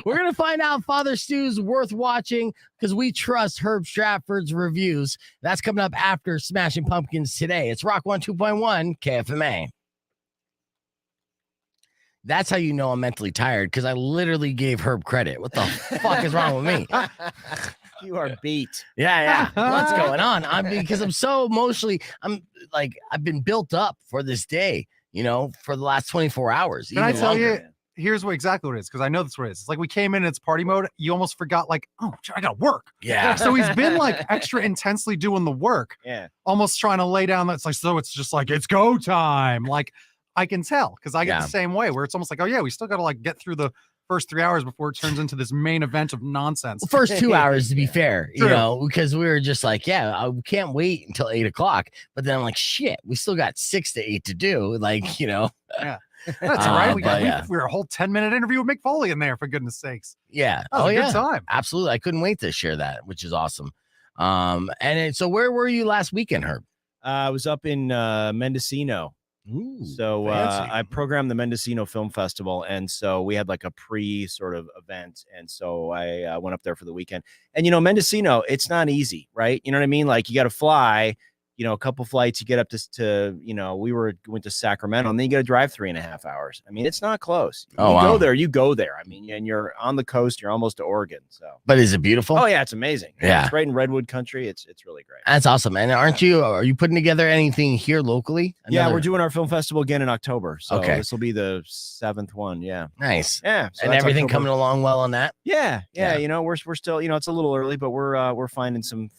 We're going to find out Father Stew's worth watching because we trust Herb Stratford's reviews. That's coming up after Smashing Pumpkins today. It's Rock 102.1 KFMA. That's how you know I'm mentally tired, because I literally gave Herb credit. What the fuck is wrong with me? You are beat. Yeah. What's going on? Because I'm so emotionally, I've been built up for this day, for the last 24 hours. Can I tell you, here's exactly what it is, because I know that's what it is. It's like we came in, it's party mode. You almost forgot, like, oh, I got to work. Yeah. So he's been like extra intensely doing the work. Yeah. Almost trying to lay down. That's like, so it's just like, it's go time. Like, I can tell, because I get the same way, where it's almost like, oh yeah, we still got to like get through the first 3 hours before it turns into this main event of nonsense. First 2 hours, to be fair, True. because we were just like, we can't wait until 8 o'clock. But then I'm like, shit, we still got 6 to 8 to do. Yeah. That's all right. We were a whole 10-minute interview with Mick Foley in there, for goodness sakes. Yeah. That was a good time. Absolutely. I couldn't wait to share that, which is awesome. So where were you last weekend, Herb? I was up in Mendocino. Ooh, so I programmed the Mendocino Film Festival, and so we had like a pre sort of event, and so I went up there for the weekend. And Mendocino, it's not easy, right? You know what I mean? Like, you got to fly, a couple flights, you get up to we went to Sacramento, and then you got to drive 3.5 hours. I mean, it's not close. You go there. I mean, and you're on the coast, you're almost to Oregon. So, but is it beautiful? Oh yeah, it's amazing. Yeah, it's right in Redwood country. It's really great. That's awesome. And are you putting together anything here locally? Yeah, we're doing our film festival again in October. So this will be the 7th one. Yeah. Nice. Yeah. So and everything October. Coming along well on that? Yeah. We're still, it's a little early, but we're finding some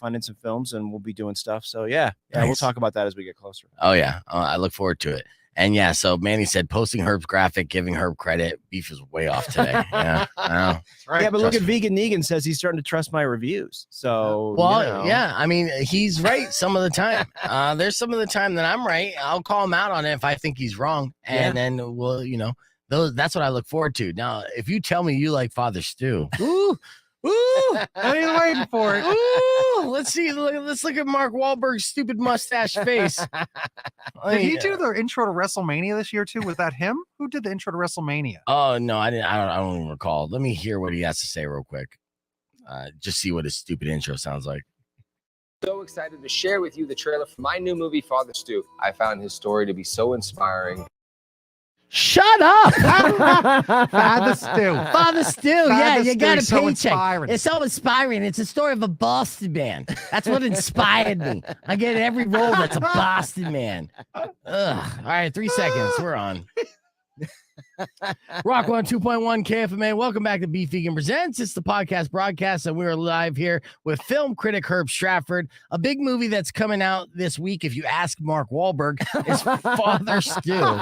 films, and we'll be doing stuff. So yeah. Nice. We'll talk about that as we get closer. Oh yeah. I look forward to it. And yeah, so Manny said posting Herb's graphic, giving Herb credit. Beef is way off today. Yeah, I know. Right. Yeah, but look at Vegan Negan says he's starting to trust my reviews. So yeah, I mean, he's right some of the time. There's some of the time that I'm right. I'll call him out on it if I think he's wrong, and then we'll, that's what I look forward to. Now, if you tell me you like Father Stew, ooh, what are you waiting for? Ooh, let's see. Let's look at Mark Wahlberg's stupid mustache face. Did he do the intro to WrestleMania this year too? Was that him? Who did the intro to WrestleMania? Oh no, I didn't. I don't even recall. Let me hear what he has to say real quick. Just see what his stupid intro sounds like. So excited to share with you the trailer for my new movie, Father Stew. I found his story to be so inspiring. Shut up. Father Stew. Father Stew. Yeah, you got a so paycheck. inspiring. It's so inspiring. It's a story of a Boston man. That's what inspired me. I get every role that's a Boston man. Ugh. All right, 3 seconds. We're on. Rock 102.1 KFMA. Welcome back to Beef Vegan Presents. It's the podcast broadcast, and we're live here with film critic Herb Stratford. A big movie that's coming out this week, if you ask Mark Wahlberg, is Father Stew.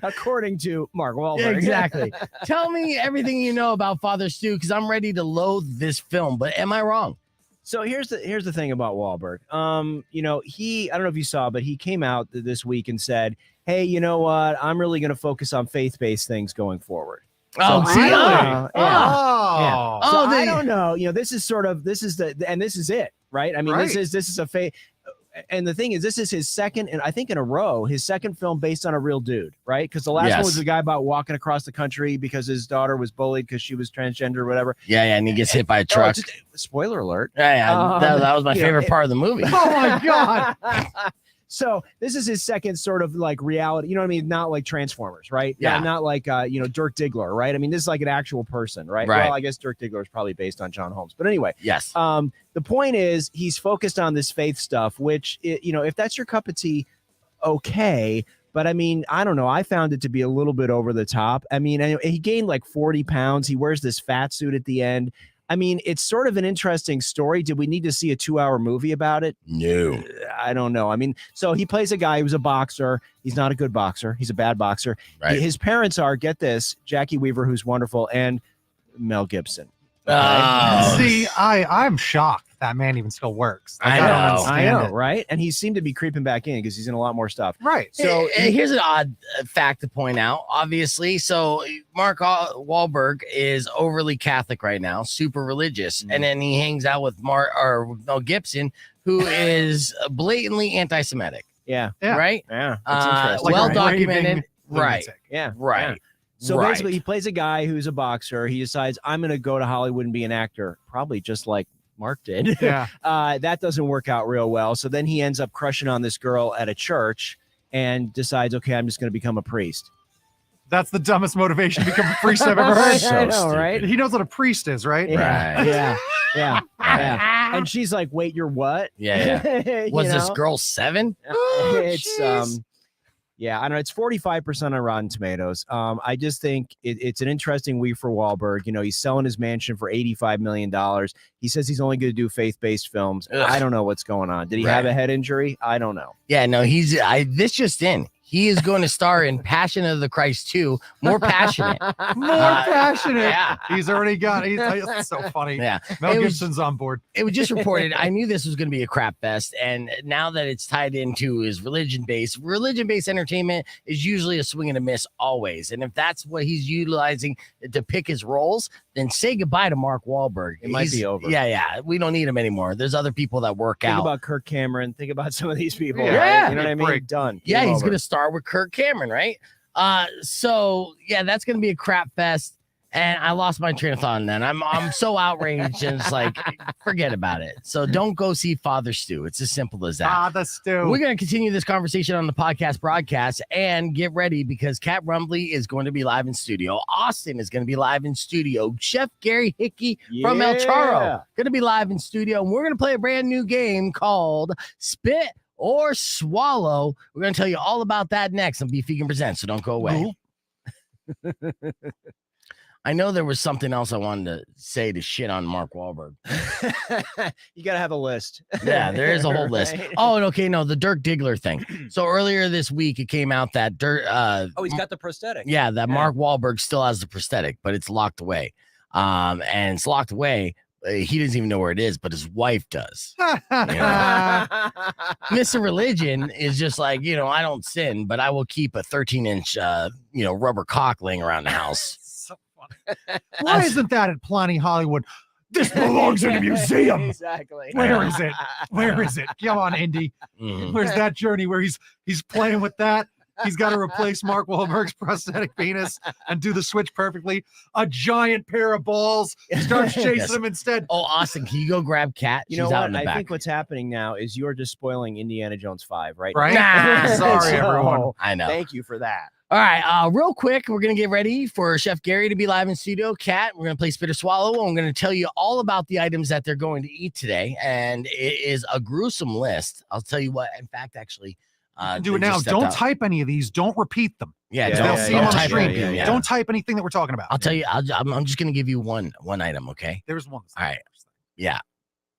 According to Mark Wahlberg. Yeah, exactly. Tell me everything you know about Father Stew, because I'm ready to loathe this film, but am I wrong? So here's the thing about Wahlberg. I don't know if you saw, but he came out this week and said, hey, you know what? I'm really going to focus on faith-based things going forward. Oh, so see? Yeah. So Oh, I don't know. This is it, right? I mean, Right. this is a faith. And the thing is, this is his second, and I think in a row, his second film based on a real dude, right? Because the last one was the guy about walking across the country because his daughter was bullied because she was transgender or whatever. Yeah, and he gets hit by a truck. Spoiler alert. Yeah, that was my favorite part of the movie. Oh my God. So this is his second sort of like reality, you know what I mean? Not like Transformers, right? Yeah. Not like, Dirk Diggler, right? I mean, this is like an actual person, right? Right. Well, I guess Dirk Diggler is probably based on John Holmes. But anyway, Yes. the point is he's focused on this faith stuff, which, if that's your cup of tea, okay. But I mean, I don't know. I found it to be a little bit over the top. I mean, he gained like 40 pounds. He wears this fat suit at the end. I mean, it's sort of an interesting story. Did we need to see a 2-hour movie about it? No. I don't know. I mean, so he plays a guy who's a boxer. He's not a good boxer. He's a bad boxer. Right. His parents are, get this, Jackie Weaver, who's wonderful, and Mel Gibson. Oh. See, I'm shocked that man even still works. I don't know. understand it. Right? And he seemed to be creeping back in because he's in a lot more stuff. Right. So Here's an odd fact to point out, obviously. So Mark Wahlberg is overly Catholic right now, super religious. And then he hangs out with Mel Gibson, who is blatantly anti-Semitic. Yeah. Right? Yeah. That's interesting. Well Like a documented. raving Right. lunatic. Yeah. Right. Yeah. So Right. basically, he plays a guy who's a boxer. He decides, I'm going to go to Hollywood and be an actor, probably just like Mark did. Yeah. That doesn't work out real well. So then he ends up crushing on this girl at a church and decides, okay, I'm just going to become a priest. That's the dumbest motivation to become a priest I've ever heard. I know, right? He knows what a priest is, right? Yeah. Right. Yeah. And she's like, wait, you're what? Yeah. Was this girl 7? It's yeah, I know it's 45% on Rotten Tomatoes. I just think it's an interesting week for Wahlberg. He's selling his mansion for $85 million. He says he's only going to do faith-based films. Ugh. I don't know what's going on. Did he have a head injury? I don't know. Yeah, no, this just in. He is going to star in Passion of the Christ 2. More passionate. More passionate. Yeah. He's already got it. It's so funny. Yeah. Mel It was- Gibson's on board. It was just reported. I knew this was going to be a crap fest. And now that it's tied into his religion-based entertainment is usually a swing and a miss always. And if that's what he's utilizing to pick his roles, then say goodbye to Mark Wahlberg. It might be over. Yeah. We don't need him anymore. There's other people that work Think out. about Kirk Cameron. Think about some of these people. Yeah. Right? You know what I mean? Break. Done. Yeah, Game he's over. going to start with Kirk Cameron, right? So yeah, that's going to be a crap fest. And I lost my train of thought. And then I'm so outraged, and it's like, forget about it. So don't go see Father Stew. It's as simple as that. Father Stew. We're going to continue this conversation on the podcast broadcast, and get ready because Cat Rumbly is going to be live in studio. Austin is going to be live in studio. Chef Gary Hickey from El Charo going to be live in studio. And we're going to play a brand new game called Spit or Swallow. We're going to tell you all about that next on Beef Vegan Presents, so don't go away. I know there was something else I wanted to say to shit on Mark Wahlberg. You got to have a list. Yeah, there is a whole list. Right? Oh, and okay, no, the Dirk Diggler thing. So earlier this week, it came out that He's got the prosthetic. yeah, that Mark Wahlberg still has the prosthetic, but it's locked away. And it's locked away. He doesn't even know where it is, but his wife does. Mr. Religion is just like, I don't sin, but I will keep a 13-inch, rubber cock laying around the house. So funny. Why isn't that at Planet Hollywood? This belongs in a museum. Exactly. Where is it? Where is it? Come on, Indy. Mhm. Where's that journey where he's playing with that? He's got to replace Mark Wahlberg's prosthetic penis and do the switch perfectly. A giant pair of balls starts chasing Yes. him instead. Oh, Austin, can you go grab Kat? You She's know out what? in the I back. think what's happening now is you're just spoiling Indiana Jones 5, right? Right? Nah. Sorry, So, everyone. I know. Thank you for that. All right, real quick, we're going to get ready for Chef Gary to be live in studio. Kat, we're going to play Spit or Swallow. I'm going to tell you all about the items that they're going to eat today, and it is a gruesome list. I'll tell you what, in fact, actually. Do it now. Don't type any of these. Don't repeat them. They'll see them on stream. Don't type anything that we're talking about. I'll tell you, I'm just going to give you one item, okay? There's one. All right. Yeah.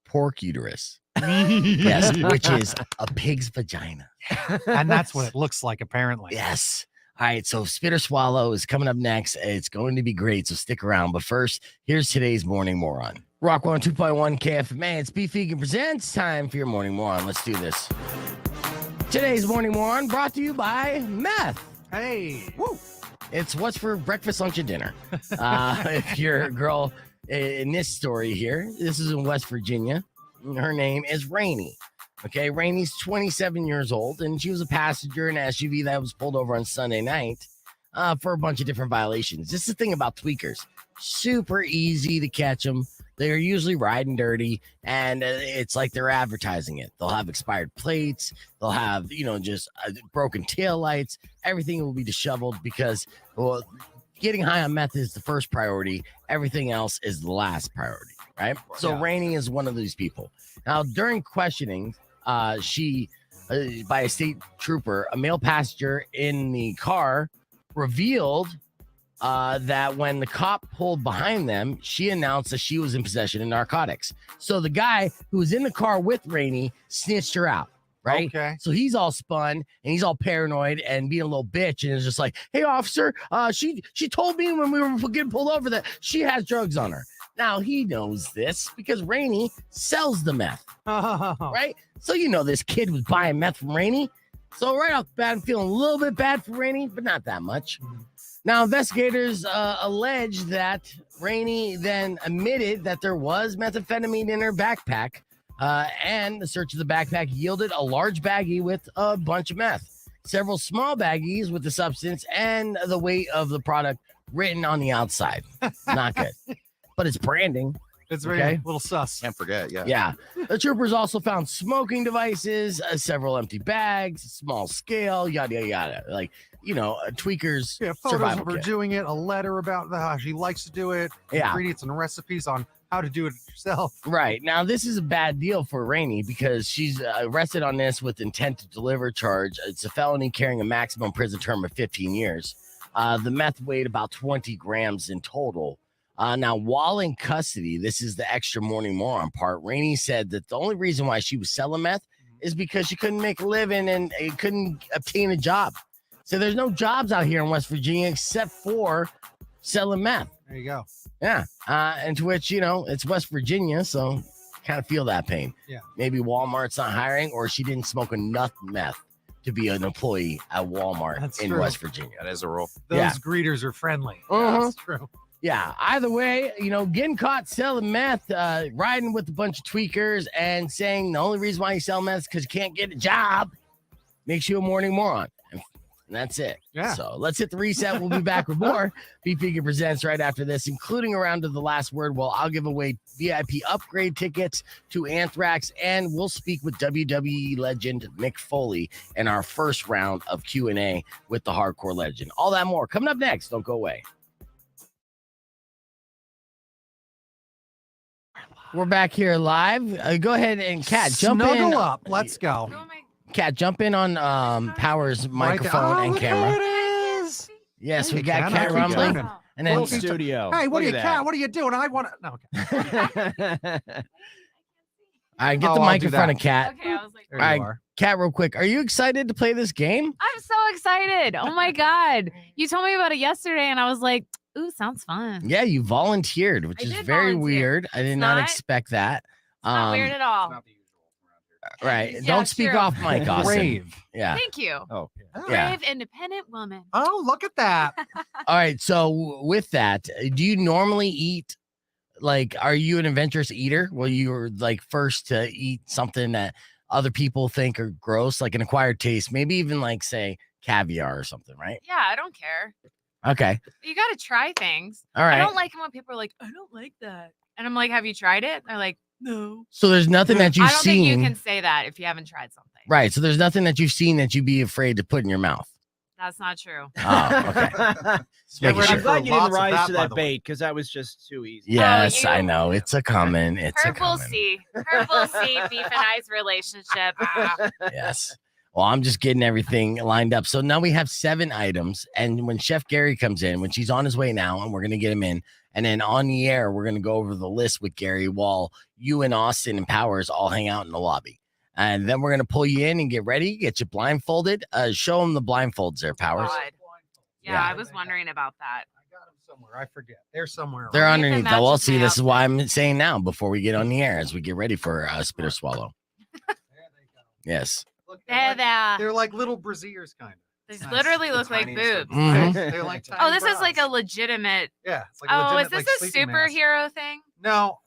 Pork uterus. Yes, which is a pig's vagina. And that's what it looks like, apparently. Yes. All right, so Spit or Swallow is coming up next. It's going to be great, so stick around. But first, here's today's Morning Moron. Rock 102.1 KFMA. It's Beef Vegan Presents. Time for your Morning Moron. Let's do this. Today's Morning Moron brought to you by meth. Hey. Woo. It's what's for breakfast, lunch, and dinner. If you're a girl in this story here, this is in West Virginia. Her name is Rainey. Okay, Rainey's 27 years old, and she was a passenger in an SUV that was pulled over on Sunday night for a bunch of different violations. This is the thing about tweakers. Super easy to catch them. They're usually riding dirty, and it's like they're advertising it. They'll have expired plates. They'll have, just broken taillights. Everything will be disheveled because, well, getting high on meth is the first priority. Everything else is the last priority, right? So Rainey is one of these people. Now, during questioning, she, by a state trooper, a male passenger in the car revealed that when the cop pulled behind them, she announced that she was in possession of narcotics. So the guy who was in the car with Rainey snitched her out, right? Okay. So he's all spun and he's all paranoid and being a little bitch and is just like, hey, officer, she told me when we were getting pulled over that she has drugs on her. Now, he knows this because Rainey sells the meth, right? So, this kid was buying meth from Rainey. So right off the bat, I'm feeling a little bit bad for Rainey, but not that much. Now, investigators allege that Rainey then admitted that there was methamphetamine in her backpack, and the search of the backpack yielded a large baggie with a bunch of meth, several small baggies with the substance, and the weight of the product written on the outside. Not good. But it's branding. It's very okay? little sus. Can't forget, yeah. Yeah. The troopers also found smoking devices, several empty bags, small scale, yada, yada, yada. Like, tweakers. Yeah, photos of her doing it, a letter about how she likes to do it, ingredients and recipes on how to do it yourself. Right. Now, this is a bad deal for Rainey because she's arrested on this with intent to deliver charge. It's a felony carrying a maximum prison term of 15 years. The meth weighed about 20 grams in total. Now, while in custody, this is the extra Morning Moron part. Rainey said that the only reason why she was selling meth is because she couldn't make a living and couldn't obtain a job. So there's no jobs out here in West Virginia except for selling meth. There you go. Yeah. And to which, it's West Virginia, so kind of feel that pain. Yeah. Maybe Walmart's not hiring or she didn't smoke enough meth to be an employee at Walmart in West Virginia. That is a rule. Those greeters are friendly. That's true. Yeah, either way, getting caught selling meth, riding with a bunch of tweakers and saying the only reason why you sell meth is because you can't get a job makes you a Morning Moron. And that's it. Yeah. So let's hit the reset. We'll be back with more Beef Vegan Presents right after this, including a round of the last word. Well, I'll give away VIP upgrade tickets to Anthrax, and we'll speak with WWE legend Mick Foley in our first round of Q&A with the hardcore legend. All that more coming up next. Don't go away. We're back here live. Go ahead and Kat, jump in. Snuggle up. Let's go. Kat, jump in on Power's microphone and camera. There it is. Yes, we Hey, got Kat, Kat keep rumbling. turning. And then studio. Hey, what are you, Look at Kat? What are you doing? I want to. No, okay. All right, get the I'll mic do in front that. of Kat. Okay, I was like, All right, Kat, real quick. Are you excited to play this game? I'm so excited. Oh my God. You told me about it yesterday and I was like, ooh, sounds fun. Yeah, you volunteered, which is did very volunteer. weird. I did not not- expect that. Not weird at all. Right. Yeah, Don't speak true. off mic, Austin. Brave. Yeah. Thank you. Oh, Brave, yeah. independent woman. Oh, look at that. All right. So with that, do you normally eat? Like, are you an adventurous eater? Well, you were like first to eat something that other people think are gross, like an acquired taste, maybe even like say caviar or something, right? Yeah, I don't care. Okay. You got to try things. All right. I don't like it when people are like, I don't like that. And I'm like, have you tried it? They're like, no. So there's nothing that you've I don't seen. think you can say that if you haven't tried something. Right. So there's nothing that you've seen that you'd be afraid to put in your mouth. That's not true. Oh, okay. I'm glad you didn't rise to that bait because that was just too easy. Yes, I know. It's a common. It's a Herb will common. see. Herb will see beef and I's relationship. Ah. Yes. Well, I'm just getting everything lined up. So now we have 7 items. And when Chef Gary comes in, when she's on his way now, and we're going to get him in. And then on the air, we're going to go over the list with Gary while you and Austin and Powers all hang out in the lobby. And then we're going to pull you in and get ready, get you blindfolded. Show them the blindfolds there, Powers. God. Yeah, I was wondering about that. Somewhere I forget. They're somewhere. They're around. underneath. Though. Well, see, this is why I'm saying now before we get on the air as we get ready for Spit or Swallow. Yes. They're like little brassieres, kind of. These literally look like boobs. Mhm. They're like tiny Oh, this is bras. like a legitimate. Yeah. It's like a Oh, is legitimate, this like, a sleeping mask. superhero thing? No,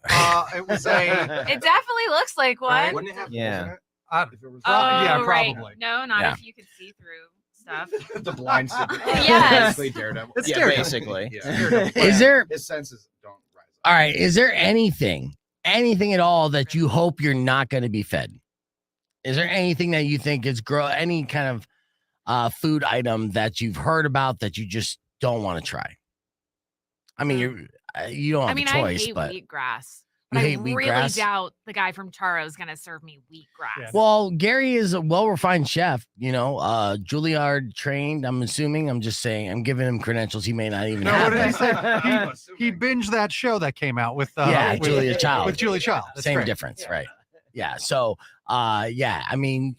it was a. It definitely looks like one. Wouldn't it have? Yeah. Oh, yeah, right. probably. No, not Yeah. if you could see through stuff. The blind signal. Yes. Basically Daredevil. It's Yeah, Daredevil. basically. Is there His senses don't rise up. all right? Is there anything at all that you hope you're not going to be fed? Is there anything that you think is any kind of food item that you've heard about that you just don't want to try? I mean, you don't have a choice, I hate but wheatgrass. You But I hate really wheatgrass? doubt the guy from Charo is going to serve me wheatgrass. well, Gary is a well-refined chef. You know, Juilliard trained. I'm assuming. I'm just saying. I'm giving him credentials he may not even No, have. what did he say? He binged that show that came out with with Julia Child. With Julia Child. That's Same great. difference, right? Yeah. So, yeah. I mean,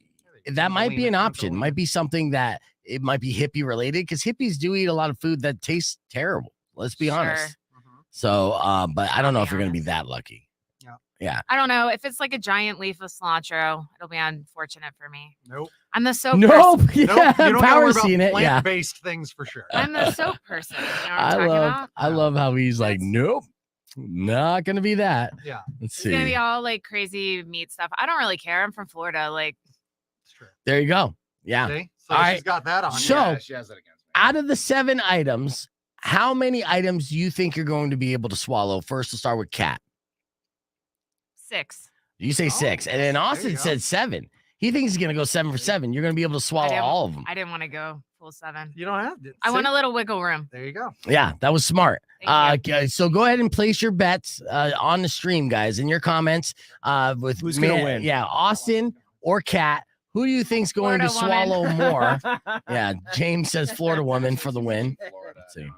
that might be an option. Might be something that it might be hippie related because hippies do eat a lot of food that tastes terrible. Let's be honest. So, but I don't know if you're going to be that lucky. Yeah. I don't know. If it's like a giant leaf of cilantro, it'll be unfortunate for me. Nope. I'm the soap Nope. person. Yeah. Nope. You don't gotta worry Power's about seen it. Yeah. plant-based things for sure. I'm the soap person. You know what I'm talking about? I love how he's like, nope, not going to be that. Yeah. Let's It's going to see. be all like crazy meat stuff. I don't really care. I'm from Florida. Like, There you go. Yeah. See? So All she's right. got that on. So, Yeah, she has it against me. out of the 7 items, how many items do you think you're going to be able to swallow? First, we'll start with Kat. 6. You say 6, and then Austin said 7. He thinks he's going to go 7 for 7. You're going to be able to swallow all of them. I didn't want to go full 7. You don't have to. I want a little wiggle room. There you go. Yeah, that was smart. Okay, so go ahead and place your bets on the stream, guys, in your comments. With Who's gonna win? Yeah, Austin or Kat. Who do you think's going to Florida swallow woman. more? Yeah, James says Florida woman for the win. Let's see.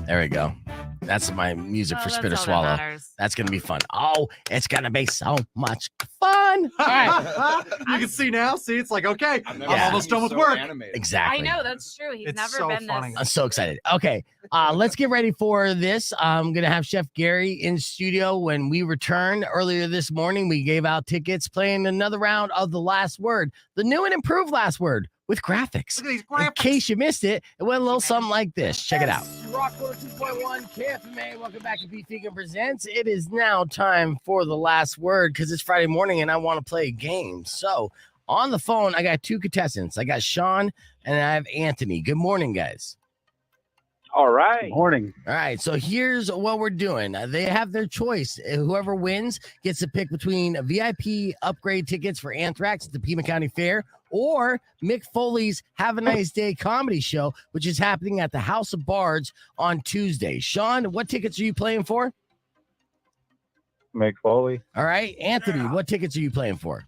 There we go. That's my music for Spit or that's all that Swallow. matters. That's going to be fun. Oh, it's going to be so much fun. All right. You can see now. See, it's like, okay, I'm Yeah. almost done with work. Exactly. I know. That's true. He's It's never so been funny. this. I'm so excited. Okay, let's get ready for this. I'm gonna have Chef Gary in studio when we return. Earlier this morning, we gave out tickets playing another round of The Last Word, the new and improved Last Word with graphics. Look at these In graphics. case you missed it, it went a little something like this. Check it out. Rock 2.1 KFMA. Welcome back to Beef Vegan Presents. It is now time for The Last Word because it's Friday morning and I want to play a game. So on the phone, I got 2 contestants. I got Sean and I have Anthony. Good morning, guys. All right. Morning. All right, so here's what we're doing. They have their choice. Whoever wins gets to pick between VIP upgrade tickets for Anthrax at the Pima County Fair or Mick Foley's Have a Nice Day comedy show, which is happening at the House of Bards on Tuesday. Sean, what tickets are you playing for? Mick Foley. All right, Anthony, what tickets are you playing for?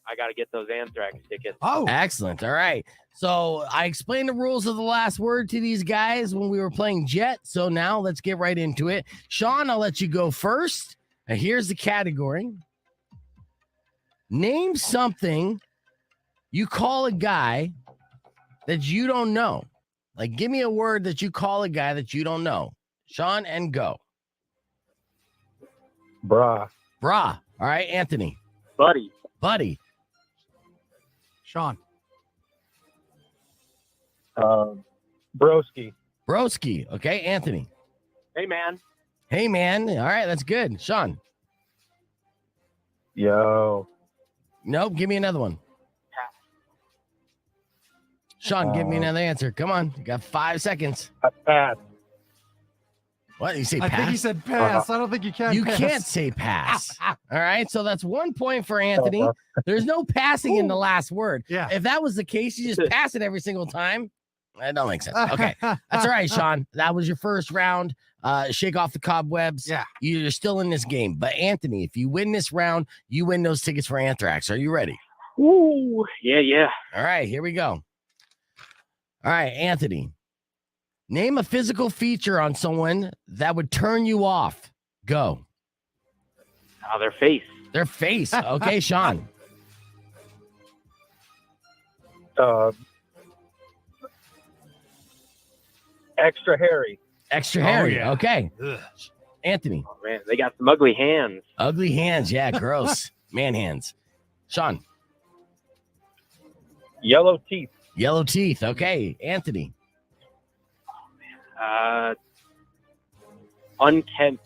I got to get those Anthrax tickets. Oh, excellent. All right. So I explained the rules of The Last Word to these guys when we were playing Jet. So now let's get right into it. Sean, I'll let you go first. Now, here's the category. Name something you call a guy that you don't know. Like, give me a word that you call a guy that you don't know. Sean, and go. Bra. Bra. All right, Anthony. Buddy. Buddy. Sean. Broski. Broski. Okay, Anthony. Hey, man. Hey, man. All right, that's good. Sean. Yo. Nope. Give me another one. Sean, give me another answer. Come on. You got 5 seconds. Pass. What, you say I pass? think he said pass. I don't think you can. You pass. can't say pass. All right, so that's 1 point for Anthony. There's no passing in the last word. Yeah. If that was the case, you just pass it every single time. That don't make sense. Okay, that's all right, Sean. That was your first round. Shake off the cobwebs. Yeah. You're still in this game. But Anthony, if you win this round, you win those tickets for Anthrax. Are you ready? Ooh, yeah. All right, here we go. All right, Anthony. Name a physical feature on someone that would turn you off. Go. Their face. Their face. Okay, Sean. Extra hairy. Extra hairy. yeah. Okay. Anthony. Oh, man, they got some ugly hands. Ugly hands. Yeah, gross. Man hands. Sean. Yellow teeth. Yellow teeth. Okay. Anthony. Unkempt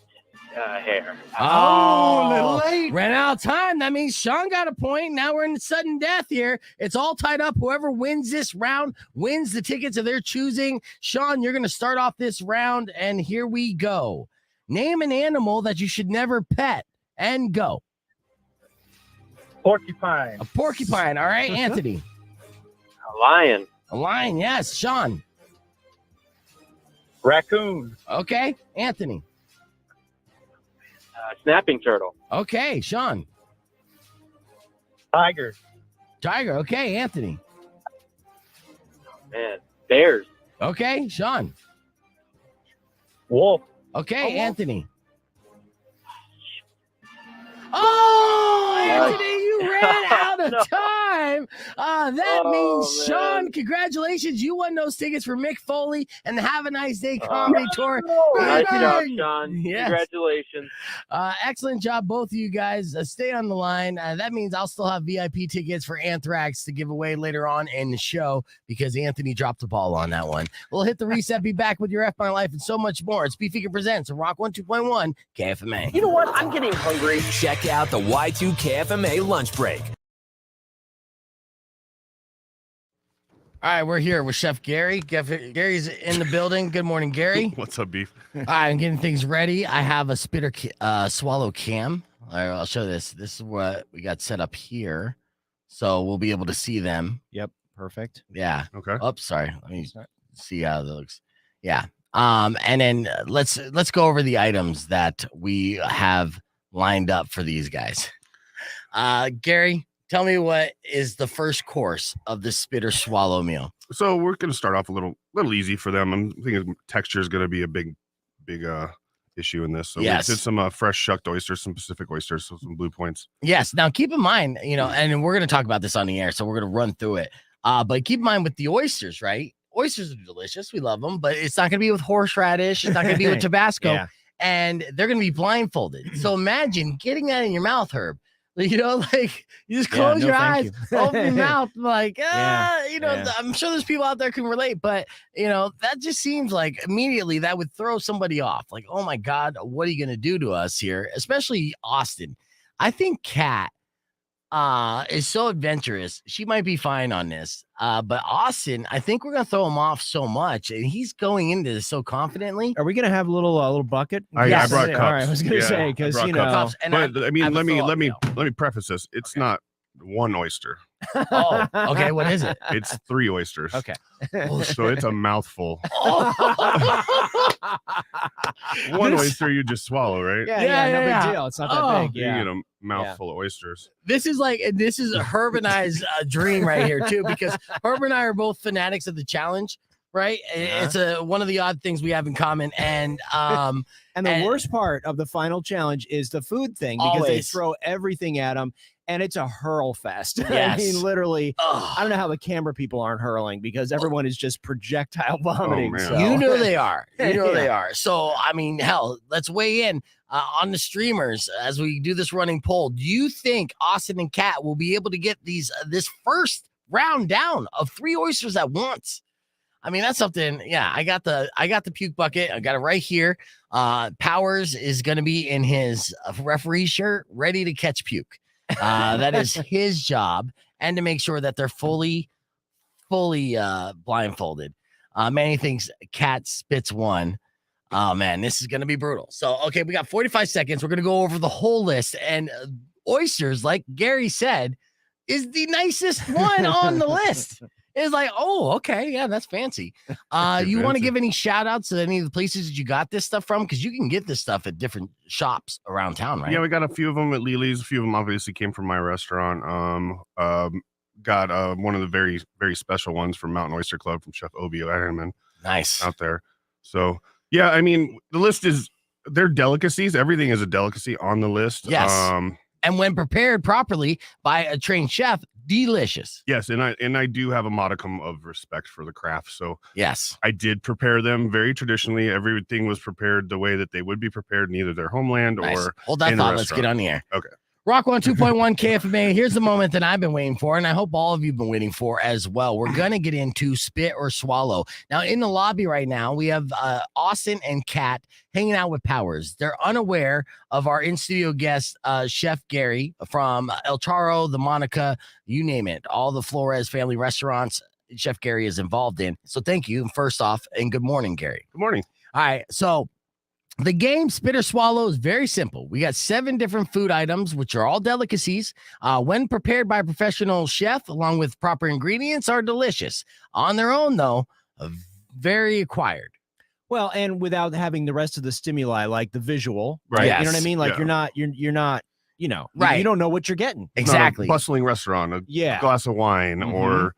hair. Oh, a little late. Ran out of time. That means Sean got a point. Now we're in sudden death here. It's all tied up. Whoever wins this round wins the tickets of their choosing. Sean, you're going to start off this round, and here we go. Name an animal that you should never pet, and go. Porcupine. A porcupine. All right, Anthony. A lion. A lion. Yes, Sean. Raccoon. Okay, Anthony. Snapping turtle. Okay, Sean. Tiger. Tiger. Okay, Anthony. Man, bears. Okay, Sean. Wolf. Okay, Anthony. Oh, Anthony, you ran out of time. That means, Sean, congratulations. You won those tickets for Mick Foley and the Have a Nice Day comedy tour. Nice job, Sean. Yes. Congratulations. Excellent job, both of you guys. Stay on the line. That means I'll still have VIP tickets for Anthrax to give away later on in the show because Anthony dropped the ball on that one. We'll hit the reset, be back with your F My Life and so much more. It's Beefeaker Presents Rock 102.1 KFMA. You know what? I'm getting hungry. Check out the Y2 KFMA lunch break. All right, we're here with Chef Gary. Gary's in the building. Good morning, Gary. What's up, Beef? All right, I'm getting things ready. I have a spitter swallow cam. All right, I'll show this. This is what we got set up here. So we'll be able to see them. Yep, perfect. Yeah. Okay. Oops, sorry. Let me see how that looks. Yeah. And then let's go over the items that we have lined up for these guys. Gary, tell me what is the first course of the spitter swallow meal. So we're going to start off a little easy for them. I'm thinking texture is going to be a big issue in this. So yes. We did some fresh shucked oysters, some Pacific oysters, so some blue points. Yes. Now keep in mind, and we're going to talk about this on the air, so we're going to run through it. But keep in mind with the oysters, right? Oysters are delicious. We love them, but it's not going to be with horseradish. It's not going to be with Tabasco. Yeah. And they're going to be blindfolded. So imagine getting that in your mouth, Herb. Like you just close your eyes, open your mouth, like, I'm sure there's people out there can relate, but that just seems like immediately that would throw somebody off. Like, oh my God, what are you going to do to us here? Especially Austin. I think Kat is so adventurous. She might be fine on this. But Austin, I think we're going to throw him off so much, and he's going into this so confidently. Are we going to have a little bucket? I brought cups. All right, I was going to say because cups. But let me preface this. It's not one oyster. Oh, okay. What is it? It's 3 oysters. Okay. So it's a mouthful. One oyster you just swallow, right? Yeah, no big deal. It's not that big. You get a mouthful of oysters. This is Herb and I's dream right here too, because Herb and I are both fanatics of the challenge. Right, it's one of the odd things we have in common, and the worst part of the final challenge is the food thing because they throw everything at them, and it's a hurl fest. Yes. I mean, literally, I don't know how the camera people aren't hurling because everyone is just projectile vomiting. Oh, so. You know they are. They are. So I mean, hell, let's weigh in on the streamers as we do this running poll. Do you think Austin and Kat will be able to get this first round down of 3 oysters at once? I mean, that's something. Yeah, I got the puke bucket. I got it right here. Powers is going to be in his referee shirt, ready to catch puke. That is his job, and to make sure that they're fully blindfolded. Manny thinks Cat spits one. Oh man, this is gonna be brutal. So, okay, we got 45 seconds. We're gonna go over the whole list, and oysters, like Gary said, is the nicest one on the list. It's like, oh, okay, yeah, that's fancy. You want to give any shout outs to any of the places that you got this stuff from? Because you can get this stuff at different shops around town, right? Yeah, we got a few of them at Lily's. A few of them obviously came from my restaurant. Got one of the very, very special ones from Mountain Oyster Club from Chef Obi Ironman. Nice out there. So yeah, I mean, the list is, they're delicacies. Everything is a delicacy on the list. Yes. And when prepared properly by a trained chef, delicious. Yes, and I do have a modicum of respect for the craft. So yes, I did prepare them very traditionally. Everything was prepared the way that they would be prepared in either their homeland or hold that thought. Let's get on the air. Okay. Rock 102.1 KFMA. Here's the moment that I've been waiting for, and I hope all of you have been waiting for as well. We're going to get into spit or swallow. Now, in the lobby right now, we have Austin and Kat hanging out with Powers. They're unaware of our in-studio guest, Chef Gary from El Charro, the Monica, you name it, all the Flores family restaurants Chef Gary is involved in. So thank you, first off, and good morning, Gary. Good morning. All right, so the game Spit or Swallow is very simple. We got 7 different food items, which are all delicacies. When prepared by a professional chef, along with proper ingredients, are delicious. On their own, though, very acquired. Well, and without having the rest of the stimuli, like the visual, right? You know what I mean? Like Yeah. you're not, right? You don't know what you're getting. It's not a bustling restaurant, a glass of wine, or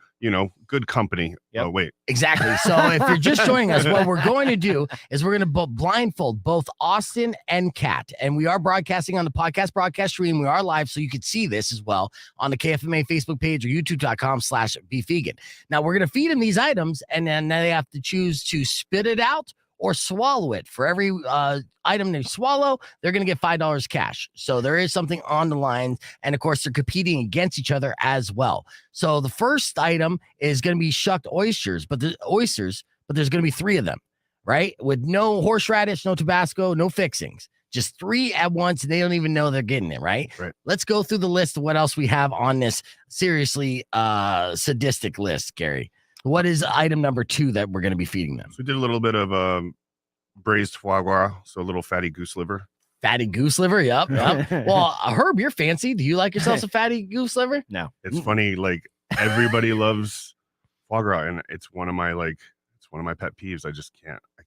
good company. Yep. Oh, wait. Exactly. So if you're just joining us, what we're going to do is we're going to blindfold both Austin and Kat. And we are broadcasting on the podcast broadcast stream. We are live, so you can see this as well on the KFMA Facebook page or youtube.com/beefvegan. Now, we're going to feed them these items, and then they have to choose to spit it out or swallow it. For every item they swallow, they're going to get $5 cash. So there is something on the line. And of course, they're competing against each other as well. So the first item is going to be shucked oysters, but there's going to be 3 of them, right? With no horseradish, no Tabasco, no fixings. Just 3 at once. And they don't even know they're getting it, right? Right. Let's go through the list of what else we have on this seriously sadistic list, Gary. What is item number 2 that we're going to be feeding them? So we did a little bit of braised foie gras, so a little fatty goose liver. Fatty goose liver, yep. Well, Herb, you're fancy. Do you like yourself some fatty goose liver? No. It's funny, like everybody loves foie gras, and it's one of my pet peeves. I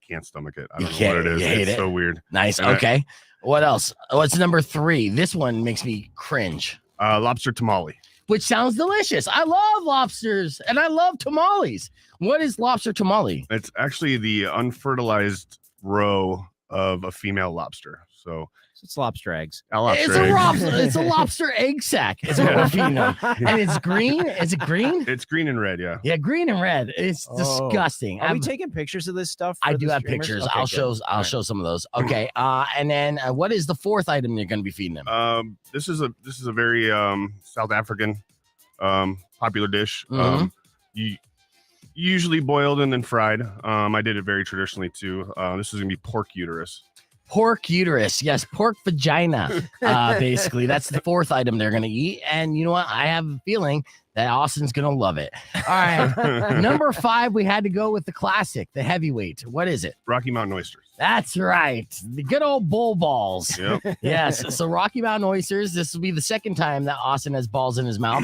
can't stomach it. I don't know what it is. It's so weird. Nice. And Okay. What else? What's number 3? This one makes me cringe. Lobster tamale. Which sounds delicious. I love lobsters and I love tamales. What is lobster tamale? It's actually the unfertilized roe of a female lobster. So it's lobster eggs. It's a lobster egg sack. It's what we're feeding them. And it's green. Is it green? It's green and red, yeah. Yeah, green and red. It's disgusting. Are we taking pictures of this stuff? I do have pictures. Okay, I'll show some of those. Okay. And then what is the 4th item you're going to be feeding them? This is a very South African popular dish. You usually boiled and then fried. I did it very traditionally too. This is gonna be pork uterus. Pork uterus, yes, pork vagina. Basically, that's the 4th item they're gonna eat. And you know what? I have a feeling that Austin's gonna love it. All right, number 5, we had to go with the classic, the heavyweight. What is it? Rocky Mountain oysters. That's right, the good old bull balls. Yep. Yes. So Rocky Mountain oysters. This will be the 2nd time that Austin has balls in his mouth.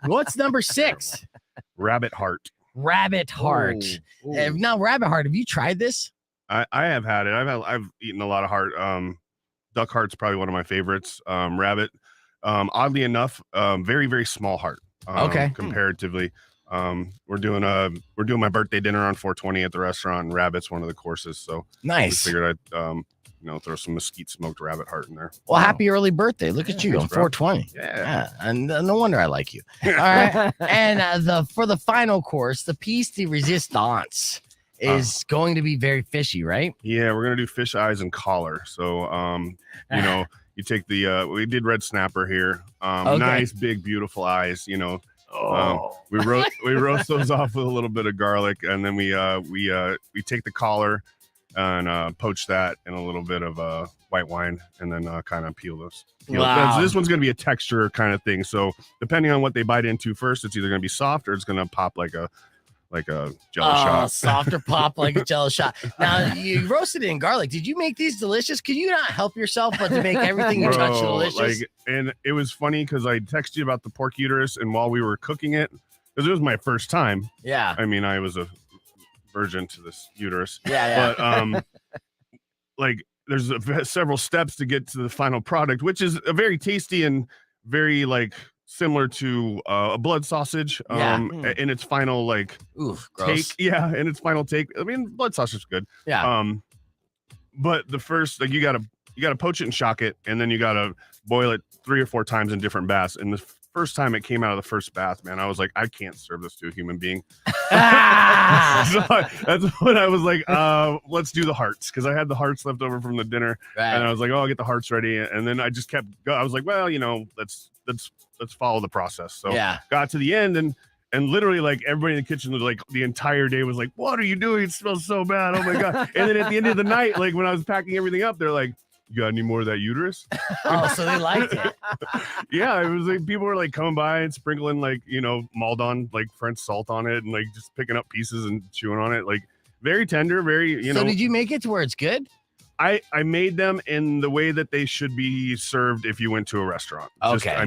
What's number 6? Rabbit heart. Rabbit heart. Ooh. Now, rabbit heart. Have you tried this? I have had it. I've eaten a lot of heart. Duck heart's probably one of my favorites. Rabbit, oddly enough, very, very small heart. Okay. Comparatively, we're doing my birthday dinner on 420 at the restaurant, and rabbit's one of the courses. So nice. I figured I'd throw some mesquite smoked rabbit heart in there. Well, happy early birthday. Look at you on 420. Yeah. And no wonder I like you. All right. And for the final course, the piece de resistance is going to be very fishy, right? Yeah, we're gonna do fish eyes and collar. So you take the we did red snapper here. Nice big beautiful eyes, we roast those off with a little bit of garlic, and then we take the collar and poach that in a little bit of white wine, and then kind of peel those. Wow. So this one's going to be a texture kind of thing. So depending on what they bite into first, it's either going to be soft or it's going to pop like a like a Jello shot. Softer pop like a Jello shot. Now you roasted it in garlic. Did you make these delicious? Could you not help yourself but to make everything you touch delicious? And it was funny because I texted you about the pork uterus, and while we were cooking it, because it was my first time. Yeah. I mean, I was a virgin to this uterus. Yeah. But like, there's several steps to get to the final product, which is a very tasty and very like similar to a blood sausage. In its final like gross. take. Yeah, in its final take. I mean, blood sausage is good. Yeah. But the first, like, you gotta poach it and shock it, and then you gotta boil it 3 or 4 times in different baths. And the first time it came out of the first bath, man, I was like, I can't serve this to a human being. So that's when I was like, let's do the hearts, because I had the hearts left over from the dinner, and I was like, oh, I'll get the hearts ready. And then I just kept going. I was like, well, let's follow the process. So got to the end, and literally, like, everybody in the kitchen was like, the entire day was like, what are you doing? It smells so bad. Oh my God. And then at the end of the night, like, when I was packing everything up, they're like, you got any more of that uterus? Oh, so they liked it. Yeah, it was like people were like coming by and sprinkling like, Maldon, like French salt on it, and like just picking up pieces and chewing on it. Like, very tender, very, So did you make it to where it's good? I made them in the way that they should be served if you went to a restaurant. Okay. I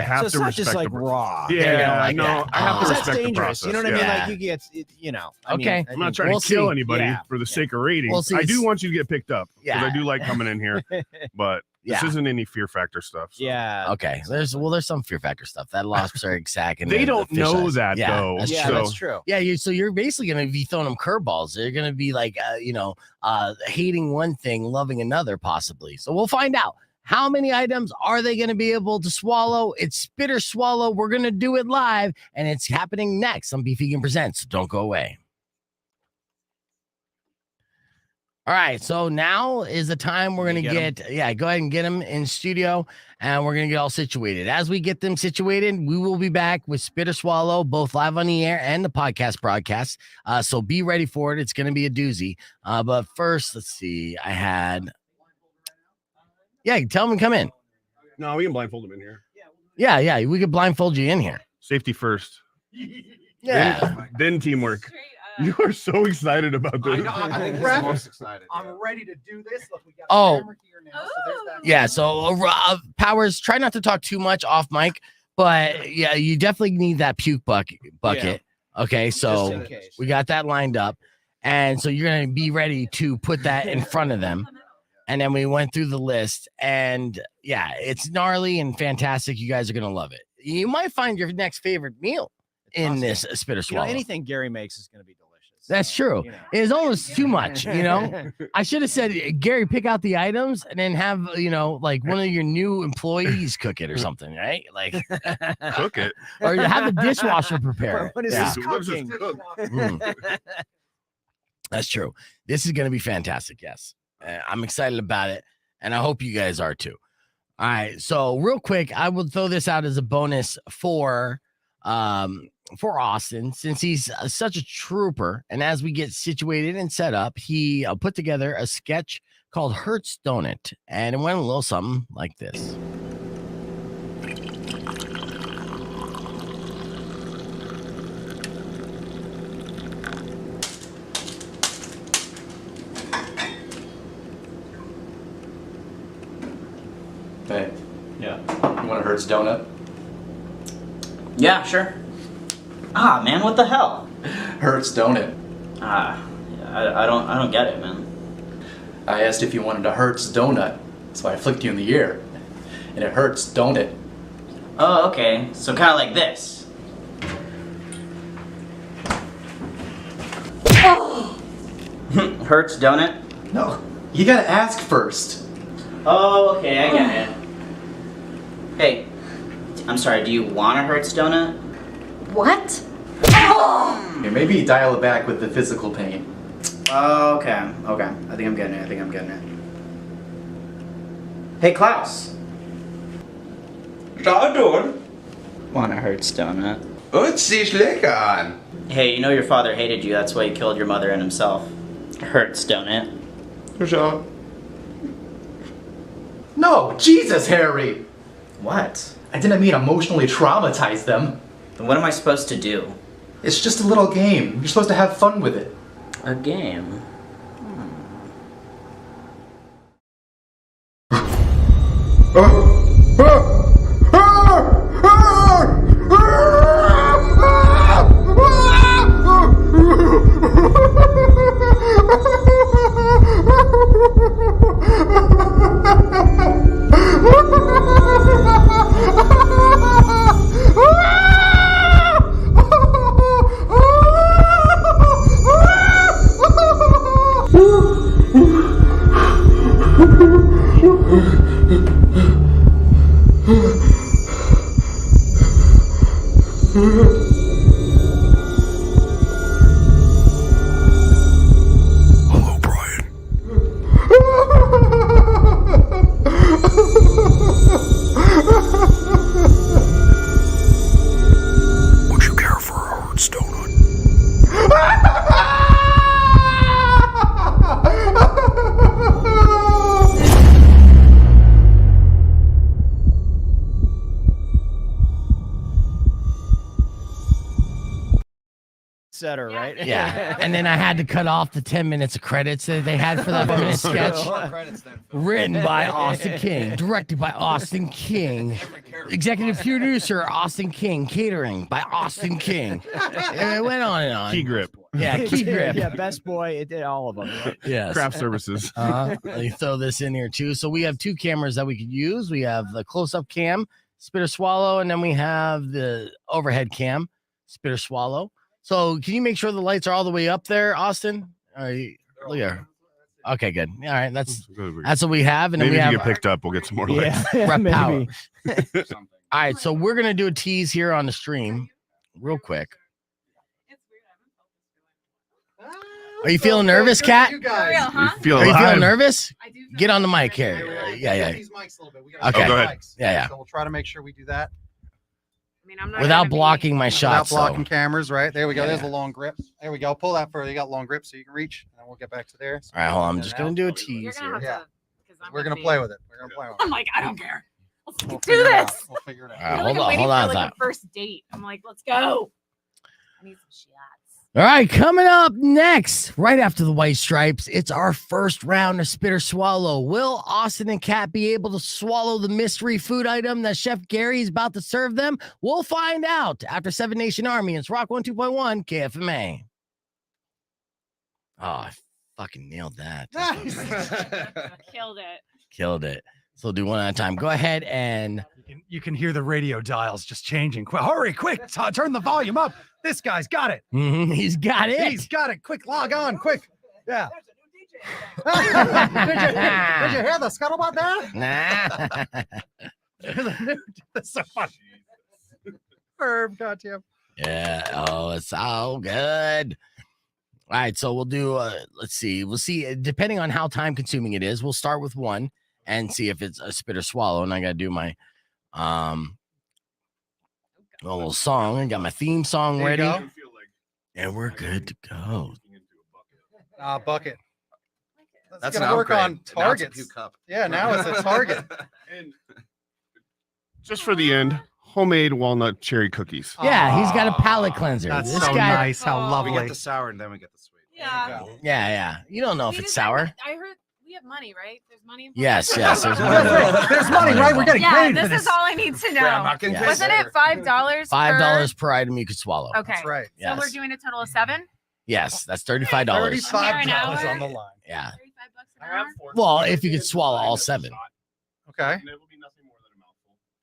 have So it's to not respect just like the raw. Yeah, like no, that. I have to That's respect the dangerous. process. You know what I mean? Yeah. Like, you get, Okay. I'm not trying to kill anybody for the sake of rating. We'll see. I do want you to get picked up, because Yeah. I do like coming in here, but this isn't any Fear Factor stuff. So. Yeah. Okay. There's some Fear Factor stuff. That lobster sack and They the don't fish know eyes. that, though. That's Yeah, true. that's true. Yeah, so you're basically going to be throwing them curveballs. They're going to be like, hating one thing, loving another, possibly. So we'll find out. How many items are they going to be able to swallow? It's Spit or Swallow. We're going to do it live, and it's happening next on Beef Vegan Presents. Don't go away. All right, so now is the time we're going to go ahead and get them in studio, and we're going to get all situated. As we get them situated, we will be back with Spit or Swallow, both live on the air and the podcast broadcast. So be ready for it. It's going to be a doozy. But first, let's see. Tell them to come in. No, we can blindfold them in here. Yeah, we could blindfold you in here. Safety first. Yeah. Then teamwork. You are so excited about this. I think Brad, I'm most excited. I'm ready to do this. Look, we got Oh. the camera here now. So there's that. Yeah, so Powers, try not to talk too much off mic, but yeah, you definitely need that puke bucket. Okay, Just so in case. we got that lined up, and so you're gonna be ready to put that in front of them. And then we went through the list, and yeah, it's gnarly and fantastic. You guys are gonna love it. You might find your next favorite meal in this Spit or Swallow. Anything Gary makes is going to be delicious. That's true. It's almost too much, I should have said, Gary, pick out the items and then have, like one of your new employees cook it or something, right? Like Cook it. Or have the dishwasher prepare it. What is Yeah. this cooking? That's true. This is going to be fantastic. Yes. I'm excited about it. And I hope you guys are too. All right. So real quick, I will throw this out as a bonus for Austin, since he's such a trooper. And as we get situated and set up, he put together a sketch called Hertz Donut, and it went a little something like this. Hey. Yeah. You want a Hertz donut? Yeah, sure. Ah, man, what the hell? Hertz donut. I don't get it, man. I asked if you wanted a Hertz donut, so I flicked you in the ear. And it hurts, don't it? Oh, okay. So kind of like this. Hertz donut? No, you gotta ask first. Oh, okay, I get it. Hey, I'm sorry, do you want a Hertz donut? What? Here, maybe dial it back with the physical pain. Okay. I think I'm getting it. Hey, Klaus. Want a Hertz donut? Und sich lecker an. Hey, you know your father hated you, that's why he killed your mother and himself. Hertz donut. Sure. No, Jesus, Harry! What? I didn't mean emotionally traumatize them. Then what am I supposed to do? It's just a little game. You're supposed to have fun with it. A game? Center, right? Yeah. And then I had to cut off the 10 minutes of credits that they had for that minute sketch. Written by Austin King, directed by Austin King, executive producer Austin King, catering by Austin King. And it went on and on. Key grip. Yeah, key grip. Yeah, best boy. It did all of them. Right? Yes. Craft services. Let me throw this in here too. So we have two cameras that we could use. We have the close-up cam, spit or swallow, and then we have the overhead cam, spit or swallow. So can you make sure the lights are all the way up there, Austin? Look here. Okay, good. All right, that's what we have. And maybe then we if have you get picked up, we'll get some more lights. rep maybe. power. All right, so we're gonna do a tease here on the stream, real quick. Are you feeling nervous, Kat? For real, huh? Are you feeling nervous? Get on the mic here. Yeah. These mics a little bit. We gotta Okay. get Go the ahead. mics. Yeah. So we'll try to make sure we do that. I mean, I'm not Without gonna blocking my Without shots. blocking though. cameras, right? There we go. Yeah, There's yeah. the long grip. There we go. Pull that further. You got long grip so you can reach. And then we'll get back to there. All right, hold on. I'm just gonna do a You're tease gonna here. have Yeah. to, because I'm We're gonna be- play with it. We're gonna play with it. I'm like, I don't care. Let's We'll do figure it out. this. We'll figure it out. All right, I feel like hold I'm on. waiting Hold for on. like a first date. I'm like, let's go. I need some shots. All right, coming up next, right after the White Stripes, it's our first round of Spit or Swallow. Will Austin and Kat be able to swallow the mystery food item that Chef Gary is about to serve them? We'll find out after 7 Nation Army. It's Rock 102.1 KFMA. Oh, I fucking nailed that. Killed it. Killed it. So we'll do one at a time. Go ahead and You can hear the radio dials just changing. Hurry, quick. Turn the volume up. This guy's got it. he's got it. He's got it. Quick, log on. Quick. Yeah. did you hear the scuttlebutt there? Nah. That's so funny. Herb, goddamn. Yeah. Oh, it's all good. All right. So we'll do, let's see. We'll see. Depending on how time consuming it is, we'll start with one and see if it's a spit or swallow. And I got to do my, little song. I got my theme song There you ready. go. And we're good to go. Bucket. That's gonna an work upgrade. on Now it's a targets. puke cup. Yeah, now it's a target. And just for the end, homemade walnut cherry cookies. Yeah. He's got a palate cleanser. That's This so guy, nice. How We lovely. get the sour and then we get the sweet. Yeah. Yeah. You don't know if it's sour. I heard we have money, right? There's money. involved? Yes. There's There's money, right? We're getting Yeah, paid for this this. is all I need to know. I'm not getting Yeah. paid. Wasn't it $5? $5 per item you could swallow. Okay. That's right. So we're Yes. doing a total of 7. Yes, that's $35. $35 on the line. Yeah. $35 an hour. Well, if you could swallow all 7. Okay.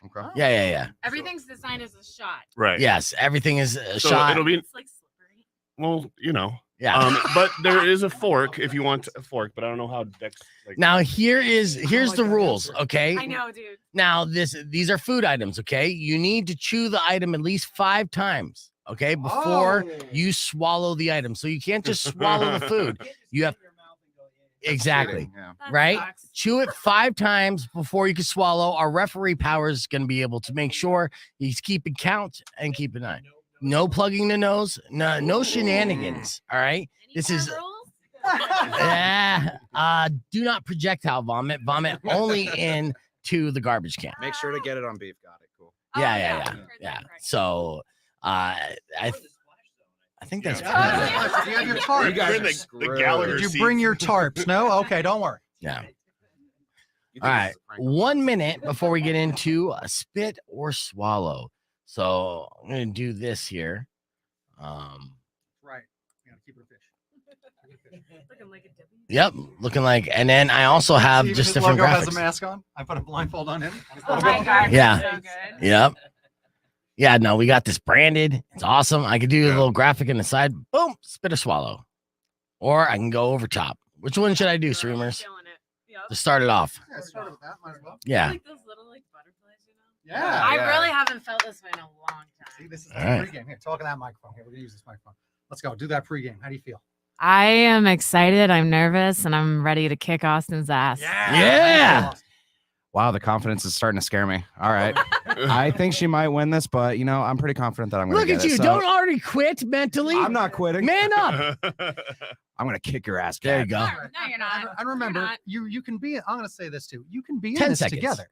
Okay. Yeah. Everything's designed as a shot. Right. Yes, everything is a So shot. it'll be, It's like slippery. well, you know. Yeah. But there is a fork if you want a fork, but I don't know how Dex. Like, Now here's the rules, okay? I know, dude. Now these are food items, okay? You need to chew the item at least 5 times, okay, before you swallow the item. So you can't just swallow the food. You have exactly. Yeah. That Right? sucks. Chew it 5 times before you can swallow. Our referee power is going to be able to make sure he's keeping count and keep an eye. No plugging the nose. No shenanigans. All right. This is do not projectile vomit. Vomit only into the garbage can. Make sure to get it on beef. Got it. Cool. Yeah. So I think that's Did you have your tarps? You guys are the Gallagher Did you bring your tarps? No? Okay, don't worry. Yeah. All right. 1 minute before we get into a spit or swallow. So I'm going to do this here. Right. You gotta keep it a fish. Looking like a W. Yep. Looking like, and then I also have See, just his different logo graphics. has a mask on. I put a blindfold on him. Oh my God. Yeah. So good. Yep. Yeah, no, we got this branded. It's awesome. I could do a little graphic on the side. Boom, spit or swallow. Or I can go over top. Which one should I do, streamers? To start it off. Yeah, start with that. Might as well. Yeah. Like those little like butterflies, you know? Yeah. I really haven't felt this way in a long time. See, this is the All right. pregame. Here, talk in that microphone. Here, we're gonna use this microphone. Let's go. Do that pregame. How do you feel? I am excited. I'm nervous, and I'm ready to kick Austin's ass. Yeah. Wow, the confidence is starting to scare me. All right. I think she might win this, but I'm pretty confident that I'm going to Look get at it. you. So Don't already quit mentally. I'm not quitting. Man up. I'm going to kick your ass. There you Kat. go. No, you're not. And remember, You're not. you can be. I'm gonna say this too. You can be in 10 this seconds. together.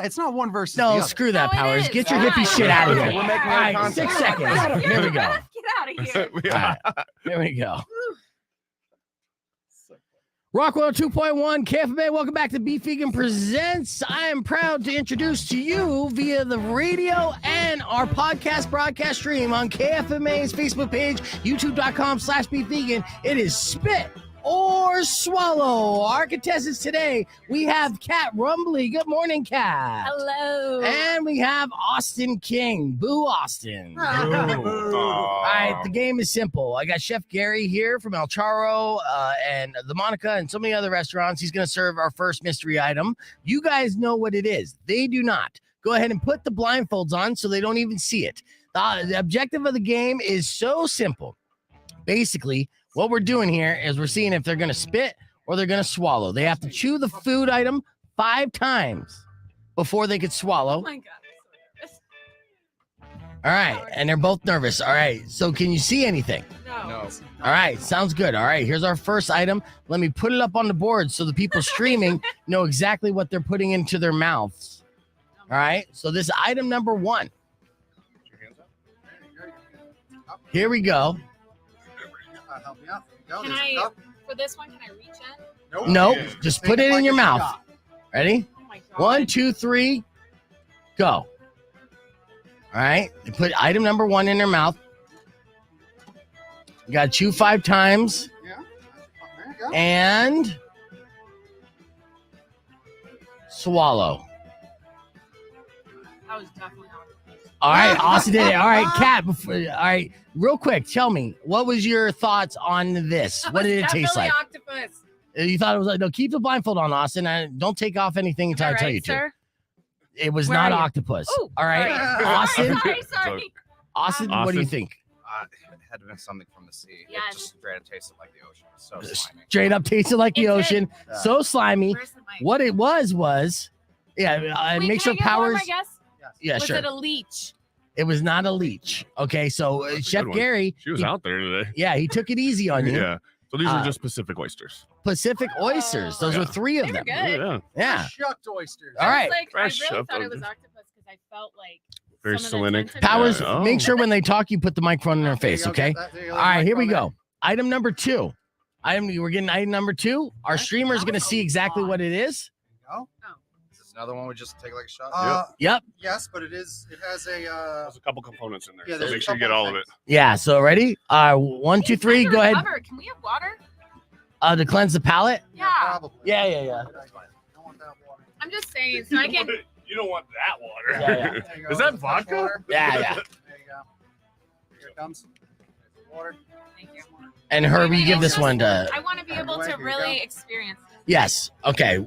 It's not one versus the No, other. screw that, No, it Powers. is. Get your Come hippie on. shit out of Okay, here. we're making All eye right, contact. 6 seconds. Here we go. Get out of here. All right, here we go. Rockwell 2.1 KFMA, welcome back to Beef Vegan Presents. I am proud to introduce to you via the radio and our podcast broadcast stream on KFMA's Facebook page, youtube.com/beefvegan. It is Spit or Swallow. Our contestants today, we have Kat Rumbly. Good morning, Kat. Hello. And we have Austin King. Boo, Austin. All right, the game is simple. I got Chef Gary here from El Charro and the Monica and so many other restaurants. He's going to serve our first mystery item. You guys know what it is. They do not. Go ahead and put the blindfolds on so they don't even see it. The objective of the game is so simple. Basically, what we're doing here is we're seeing if they're going to spit or they're going to swallow. They have to chew the food item 5 times before they could swallow. Oh my God. All right, and they're both nervous. All right, so can you see anything? No. All right, sounds good. All right, here's our first item. Let me put it up on the board so the people streaming know exactly what they're putting into their mouths. All right, so this is item number 1. Here we go. Help me out. Go. Can There's a I, cup. for this one, can I reach in? Nope, just Make put it like in your a mouth. shot. Ready? Oh my God. 1, 2, 3, go. All right, they put item number 1 in their mouth. You got to chew 5 times Yeah. There you go. and swallow. That was definitely not. All right, Austin did it. All right, Kat. All right, real quick, tell me, what was your thoughts on this? What did it taste like? Octopus. You thought it was like, no, keep the blindfold on, Austin. And don't take off anything until I tell you to. Sir? It was Where not are you? octopus. Ooh, All right, sorry. Austin. Sorry. Austin, what do you think? It had been something from the sea. Yeah. It just straight up tasted like the ocean. It was so slimy. Straight up tasted like the It did. ocean. So slimy. Where's the mic? What it was, yeah, Wait, make can sure I get more, Powers. I guess? Yeah, Was sure. it a leech? It was not a leech. Okay, so That's a Chef good one. Gary, She was out there today. yeah, he took it easy on you. Yeah. So these Uh, are just Pacific oysters. Pacific oysters. Those were 3 of They were them. good. Yeah. Yeah. Shucked oysters. All right. I Fresh really up thought it on was this. octopus because I felt like Very some of the salinic. tentacles- Powers, Oh. make sure when they talk, you put the microphone in their There you face, go, okay? there you go, All right, here we microphone go. Item number 2. We're getting item number 2. Our streamer is going to see exactly what it is. Go. Is this another one we just take like a shot? Yep. Yes, but it has a. There's a couple components in there. Yeah, so there's make a sure you get couple all of it. Yeah, so ready? 1, 2, 3, Time to go ahead. recover. Can we have water? To cleanse the palate? Yeah. Probably. Yeah. Don't want that water. I'm just saying, so I can. You don't want that water. Yeah. There you go. Is that Fresh vodka? water. Yeah. There you go. Here it comes. There's the water. Thank you. And Herbie, you give this one to. I want to be able to Here you really go. experience this. Yes. Okay.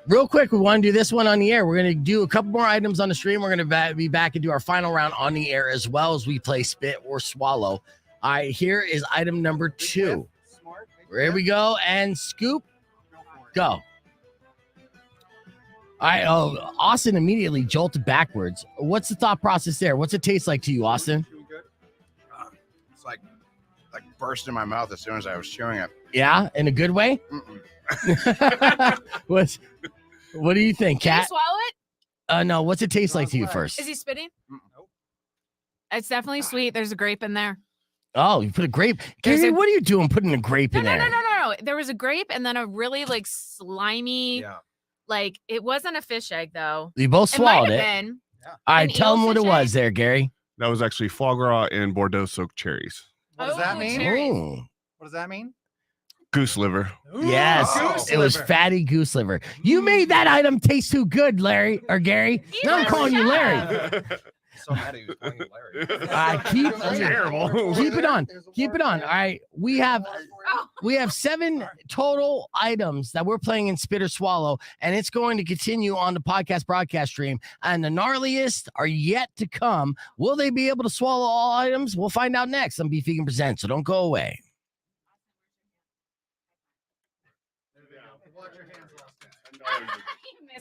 Real quick, we want to do this one on the air. We're going to do a couple more items on the stream. We're going to be back and do our final round on the air as well as we play Spit or Swallow. All right, here is item number 2. Smart. Here we go. And scoop. Go. All right. Oh, Austin immediately jolted backwards. What's the thought process there? What's it taste like to you, Austin? It's like burst in my mouth as soon as I was chewing it. Yeah, in a good way? What do you think, Can you Kat? swallow it? No, what's it taste like to you first? Is he spitting? It's definitely sweet. There's a grape in there. Oh, you put a grape. Gary, what are you doing putting a grape in there? No. There was a grape and then a really like slimy, like it wasn't a fish egg though. You both swallowed it. Been All right, tell them what it was there, Gary. That was actually foie gras and Bordeaux soaked cherries. What does that mean? Oh. What does that mean? Goose liver. Yes, Goose it was liver. fatty goose liver. You made that item taste too good, Larry or Gary. Now I'm calling you Larry. So mad he was calling you Larry. Keep it on. Keep it on. All right, we have 7 total items that we're playing in Spit or Swallow, and it's going to continue on the podcast broadcast stream. And the gnarliest are yet to come. Will they be able to swallow all items? We'll find out next on Beef Vegan Presents. So don't go away.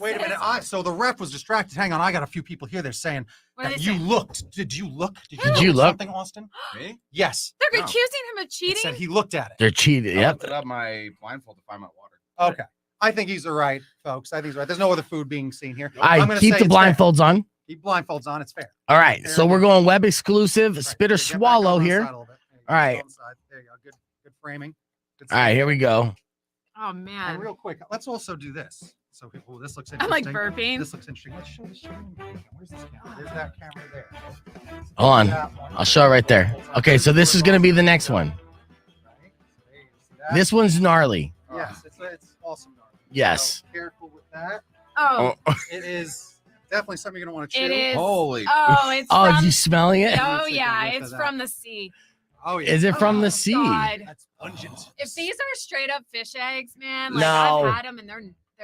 Wait a minute. So the ref was distracted. Hang on. I got a few people here. They're saying What are that they you saying? looked. Did you look? Did Did you at look? something, Austin? Me? Yes. They're accusing him of It cheating. said he looked at it. They're cheated. I Yep. lifted up my blindfold to find my water. Okay. I think he's right, folks. I think he's right. There's no other food being seen here. All right, gonna keep say the it's fair. blindfolds on. Keep blindfolds on. It's fair. All right, so we're going web exclusive Spit or Swallow here. All right. There you go. Good framing. Good All right, here we go. Oh man. And real quick, let's also do this. So this looks I'm like interesting. burping. This looks interesting. Let's show this. Where's this camera? There's that camera there. Hold on. I'll show it right there. Okay, so this is going to be the next one. This one's gnarly. Yes, it's awesome. Yes. So careful with that. Oh. It is definitely something you're gonna want to chew. It is. Holy. Oh, it's Oh, from, you smelling it? Oh yeah, whiff of it's that. from the sea. Oh yeah. Is it from the sea? God. That's pungent. If these are straight up fish eggs, man, like No. I've had them and they're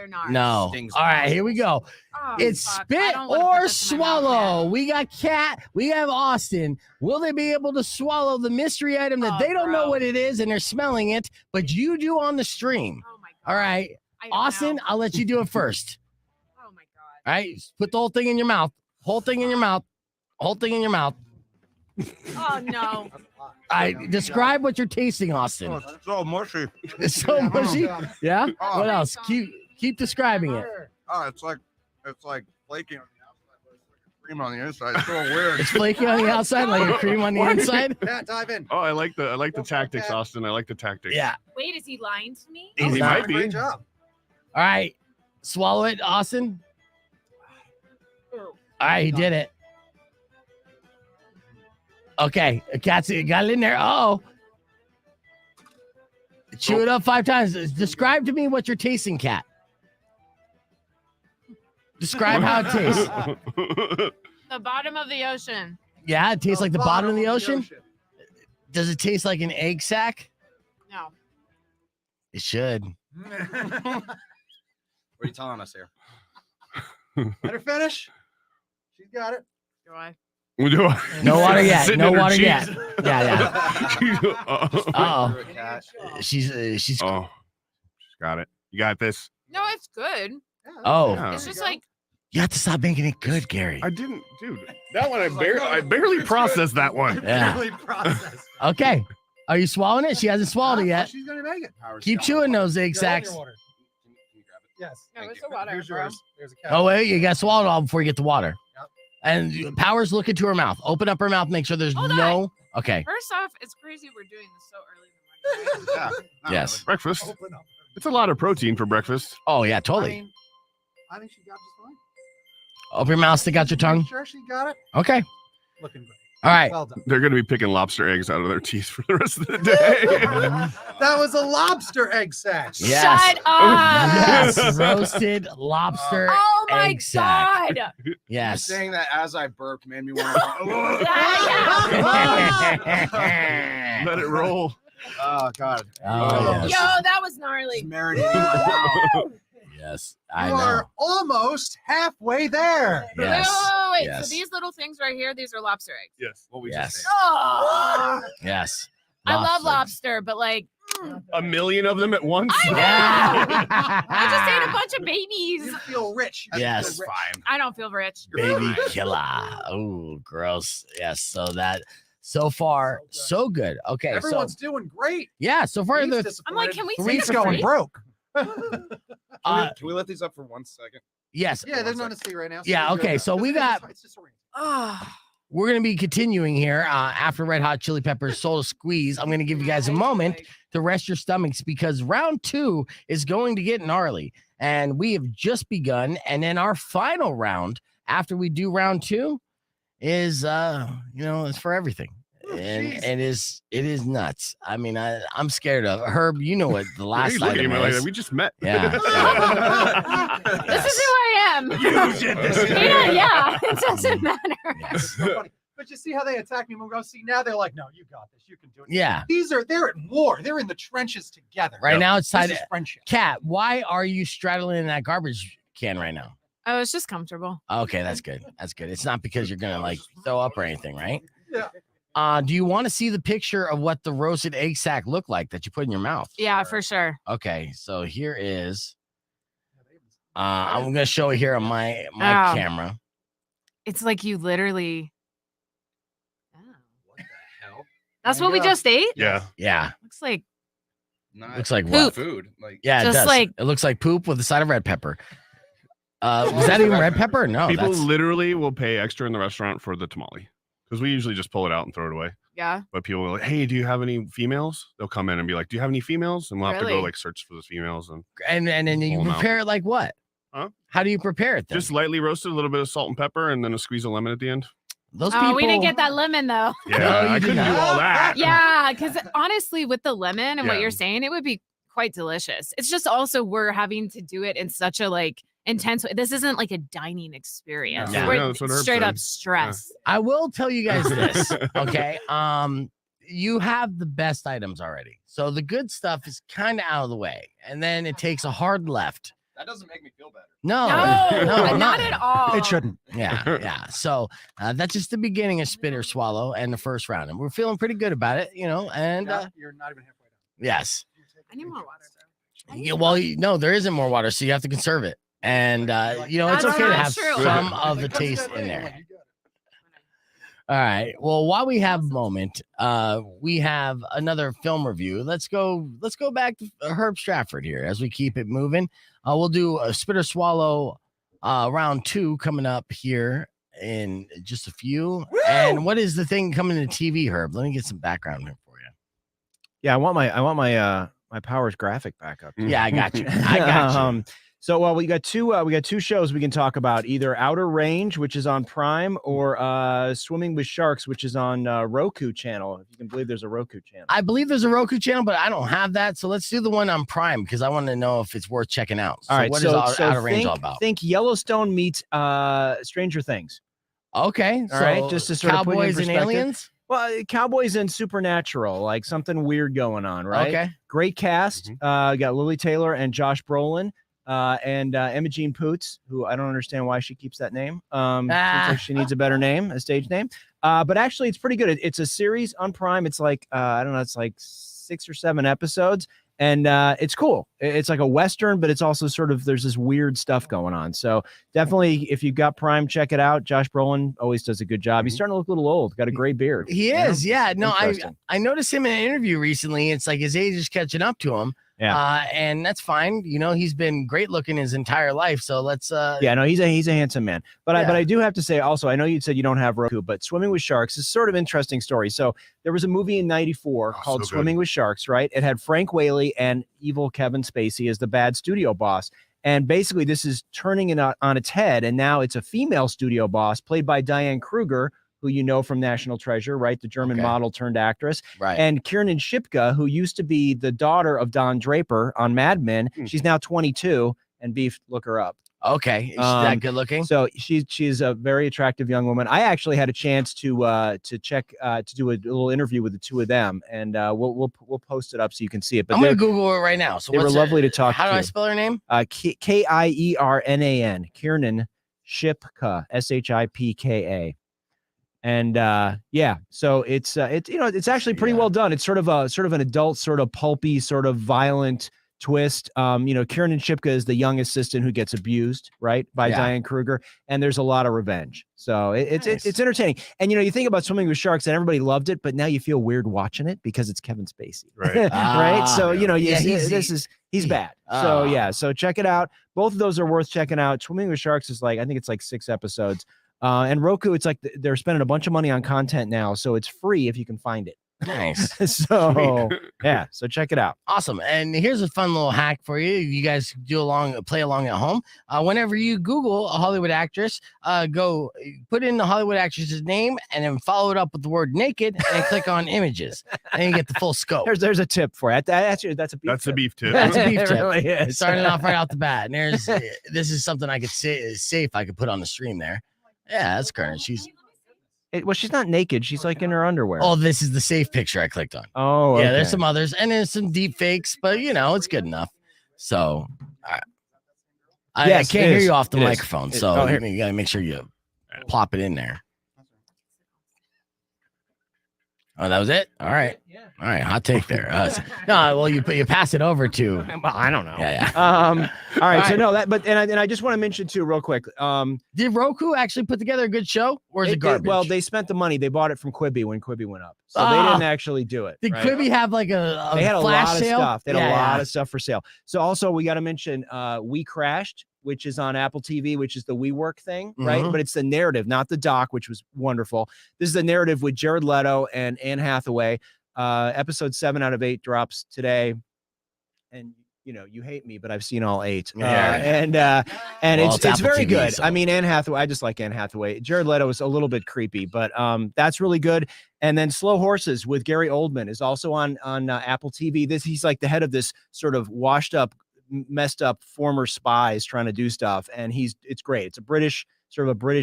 not. No. All right, here we go. Oh, It's fuck. I spit don't wanna put or this in my mouth, swallow. We got Kat. We have Austin. Will they be able to swallow the mystery item that they don't know what it is and they're smelling it, but you do on the stream? Oh my God. All right. I don't Austin, know. I'll let you do it first. Oh my God. All right. Put the whole thing in your mouth. Whole thing in your mouth. Whole thing in your mouth. Oh no. All right. Describe what you're tasting, Austin. Oh, it's so mushy. It's so mushy. Yeah. Oh. What else? Keep describing it. Oh, it's like flaky on the outside, but it's like cream on the inside. It's so weird. It's flaky on the outside, like a cream on the inside. Pat, dive in. Oh, I like the tactics, Austin. I like the tactics. Yeah. Wait, is he lying to me? He's He not. might be. Great job. All right. Swallow it, Austin. All right, he did it. Okay, got it in there. Oh, chew it up 5 times. Describe to me what you're tasting, Kat. Describe how it tastes. The bottom of the ocean. Yeah, it tastes like the bottom of the ocean. Does it taste like an egg sack? No. It should. What are you telling us here? Let her finish. She's got it. Do I? No water yet. Sitting No in her water cheese. yet. Yeah. Uh-oh. She's She's got it. You got this. No, it's good. Oh. Yeah. It's just like You have to stop making it good, Gary. I didn't, dude. That one I barely processed that one. Yeah. Really processed. Okay. Are you swallowing it? She hasn't swallowed it yet. She's gonna make it. Keep chewing those egg sacks. Yes. no, it's the water. Here's bro. yours. There's a cat. Oh, wait. You got to swallow it all before you get the water. And Power's looking to her mouth. Open up her mouth. Make sure there's Hold no. Okay. First off, it's crazy we're doing this so early in the morning. Yeah. Yes. Breakfast. Open up. It's a lot of protein for breakfast. Oh, yeah, totally. I think she got just fine. Open your mouth. Stick out your tongue. Sure, she got it. Okay. Looking great. All right. Well done. They're going to be picking lobster eggs out of their teeth for the rest of the day. That was a lobster egg sack. Yes. Shut up. Yes. Roasted lobster Oh my egg sack. God. Yes. Saying that as I burped made me want to. Let it roll. Oh God. Oh, yes. Yo, that was gnarly. Marinating my mouth. Yes. I You know. are almost halfway there. Yes. Wait, Yes. so these little things right here, these are lobster eggs. Yes. What we Yes. just said. Oh, Yes. I love lobster, but like, A million of them at once. I just ate a bunch of babies. You feel rich. Yes. Fine. I don't feel rich. Baby killer. Oh, gross. Yes. So far, so good. Okay. Everyone's So, doing great. yeah. So far, He's the disappointed. I'm like, can we Three take He's a going break? broke. uh, Can we let these up for 1 second? yes. Yeah, there's nothing to see right now. Yeah, okay, so we got- It's just orange. Oh, we're going to be continuing here after Red Hot Chili Peppers Soul Squeeze. I'm going to give you guys a moment to rest your stomachs because round 2 is going to get gnarly. And we have just begun. And then our final round after we do round 2 is, it's for everything. And it is nuts. I mean, I'm scared of Herb. You know what the last item is. Like, we just met. Yeah. This is who I am. You did this. Yeah, it doesn't matter. But you see how they attack me when we go see now? They're like, no, you got this. You can do it. Yeah. They're at war. They're in the trenches together. Right now, it's This is friendship. Kat, why are you straddling in that garbage can right now? Oh, it's just comfortable. Okay, that's good. That's good. It's not because you're gonna like throw up or anything, right? Yeah. Do you want to see the picture of what the roasted egg sack looked like that you put in your mouth? Yeah, for sure. Okay, so here is. I'm gonna show it here on my camera. It's like you literally. What the hell? That's what we just ate. Yeah. Yeah. Looks like. Looks like poop. what? Food. Like Yeah, it Just does. like- It looks like poop with a side of red pepper. Was that even red pepper? No. People that's... literally will pay extra in the restaurant for the tamale because we usually just pull it out and throw it away. Yeah. But people will like, hey, do you have any females? They'll come in and be like, do you have any females? And we'll have to go Really? like search for those females and And then you pull 'em out. prepare it like what? Huh? How do you prepare it then? Just lightly roasted, a little bit of salt and pepper, and then a squeeze of lemon at the end. Those Oh, people. we didn't get that lemon though. Yeah, you I did couldn't do not. all that. Yeah, because honestly, with the lemon and what Yeah. you're saying, it would be quite delicious. It's just also we're having to do it in such a like intense way. This isn't like a dining experience. Yeah. We're Yeah, that's what Herb straight said. up stress. I will tell you guys this, okay? You have the best items already. So the good stuff is kind of out of the way. And then it takes a hard left. that doesn't make me feel better. No, Not at all. It shouldn't. Yeah. So that's just the beginning of Spit or Swallow and the first round. And we're feeling pretty good about it, and You're not even halfway down. yes. I need more water. Yeah, well, no, there isn't more water, so you have to conserve it. And it's That's okay to not have true. some of the taste in there. All right. Well, while we have a moment, we have another film review. Let's go back to Herb Stratford here as we keep it moving. We'll do a Spit or Swallow round 2 coming up here in just a few. Woo! And what is the thing coming to TV, Herb? Let me get some background here for you. Yeah, I want my Powers graphic back up. Yeah, I got you. I got you. So we got two shows we can talk about, either Outer Range, which is on Prime, or Swimming with Sharks, which is on Roku channel. If you can believe there's a Roku channel. I believe there's a Roku channel, but I don't have that. So let's do the one on Prime because I want to know if it's worth checking out. So All right, what so, is Outer Range all about? Think Yellowstone meets Stranger Things. Okay. All right, just to sort of put it in Cowboys and perspective. aliens? Well, cowboys and supernatural, like something weird going on, right? Okay. Great cast. Got Lily Taylor and Josh Brolin. And Imogene Poots, who I don't understand why she keeps that name. Seems like she needs a better name, a stage name. But actually, it's pretty good. It's a series on Prime. It's like I don't know, it's like 6 or 7 episodes, and it's cool. It's like a Western, but it's also sort of there's this weird stuff going on. So definitely, if you've got Prime, check it out. Josh Brolin always does a good job. He's starting to look a little old. Got a gray beard. He is, yeah. No, Interesting. I noticed him in an interview recently. It's like his age is catching up to him. Yeah. And that's fine. He's been great looking his entire life. So let's Yeah, no, he's a handsome man. But Yeah. I do have to say also, I know you said you don't have Roku, but Swimming with Sharks is sort of interesting story. So there was a movie in '94 called so good. Swimming with Sharks, right? It had Frank Whaley and evil Kevin Spacey as the bad studio boss. And basically this is turning it on its head, and now it's a female studio boss played by Diane Kruger, who you know from National Treasure, right? The German model turned actress. Right. And Kiernan Shipka, who used to be the daughter of Don Draper on Mad Men. She's now 22 and beefed. Look her up. Okay. Is she that good looking? So she's a very attractive young woman. I actually had a chance to check to do a little interview with the two of them, and we'll post it up so you can see it. But I'm gonna Google it right now. So they were what's lovely to talk How to. do I spell her name? Kiernan, Kiernan Shipka, Shipka. And so it's actually pretty well done. It's sort of an adult, sort of pulpy, sort of violent twist. Kiernan Shipka is the young assistant who gets abused, right, by Diane Kruger, and there's a lot of revenge. So it's entertaining. And you think about Swimming with Sharks, and everybody loved it, but now you feel weird watching it because it's Kevin Spacey, right? Right. So he's bad. So check it out. Both of those are worth checking out. Swimming with Sharks is I think it's like 6 episodes. And Roku, it's like they're spending a bunch of money on content now, so it's free if you can find it. Nice. So yeah, so check it out. Awesome. And here's a fun little hack for you. You guys play along at home. Whenever you Google a Hollywood actress, go put in the Hollywood actress's name and then follow it up with the word naked and click on images. And you get the full scope. There's a tip for it. That's a beef That's tip. a beef tip. That's a beef It tip. really is. Starting off right out the bat. And this is something I could say is safe. I could put on the stream there. Yeah, that's current. Well, she's not naked. She's like in her underwear. Oh, this is the safe picture I clicked on. Oh, yeah. okay. There's some others, and there's some deep fakes, but it's good enough. So, I Yes, can't it hear is. you off the It is. microphone, so Oh, here. you gotta make sure you plop it in there. Oh, that was it. All right. All right. Hot take there. No, well, you pass it over to. Well, I don't know. Yeah. All right. So right. no, I just want to mention too, real quick. Did Roku actually put together a good show, or is it garbage? Well, they spent the money. They bought it from Quibi when Quibi went up, so they didn't actually do it. Did right? Quibi have like a They had a flash lot sale? of stuff. They had Yeah, a lot yeah. of stuff for sale. So also we got to mention We Crashed, which is on Apple TV, which is the WeWork thing, right? Mhm. But it's the narrative, not the doc, which was wonderful. This is the narrative with Jared Leto and Anne Hathaway. Episode 7 out of 8 drops today, and you hate me, but I've seen all 8. And Well, it's Apple very TV, good. so. I mean, Anne Hathaway. I just like Anne Hathaway. Jared Leto is a little bit creepy, but that's really good. And then Slow Horses with Gary Oldman is also on Apple TV. He's like the head of this sort of washed up, messed up former spies trying to do stuff, and it's great. It's a British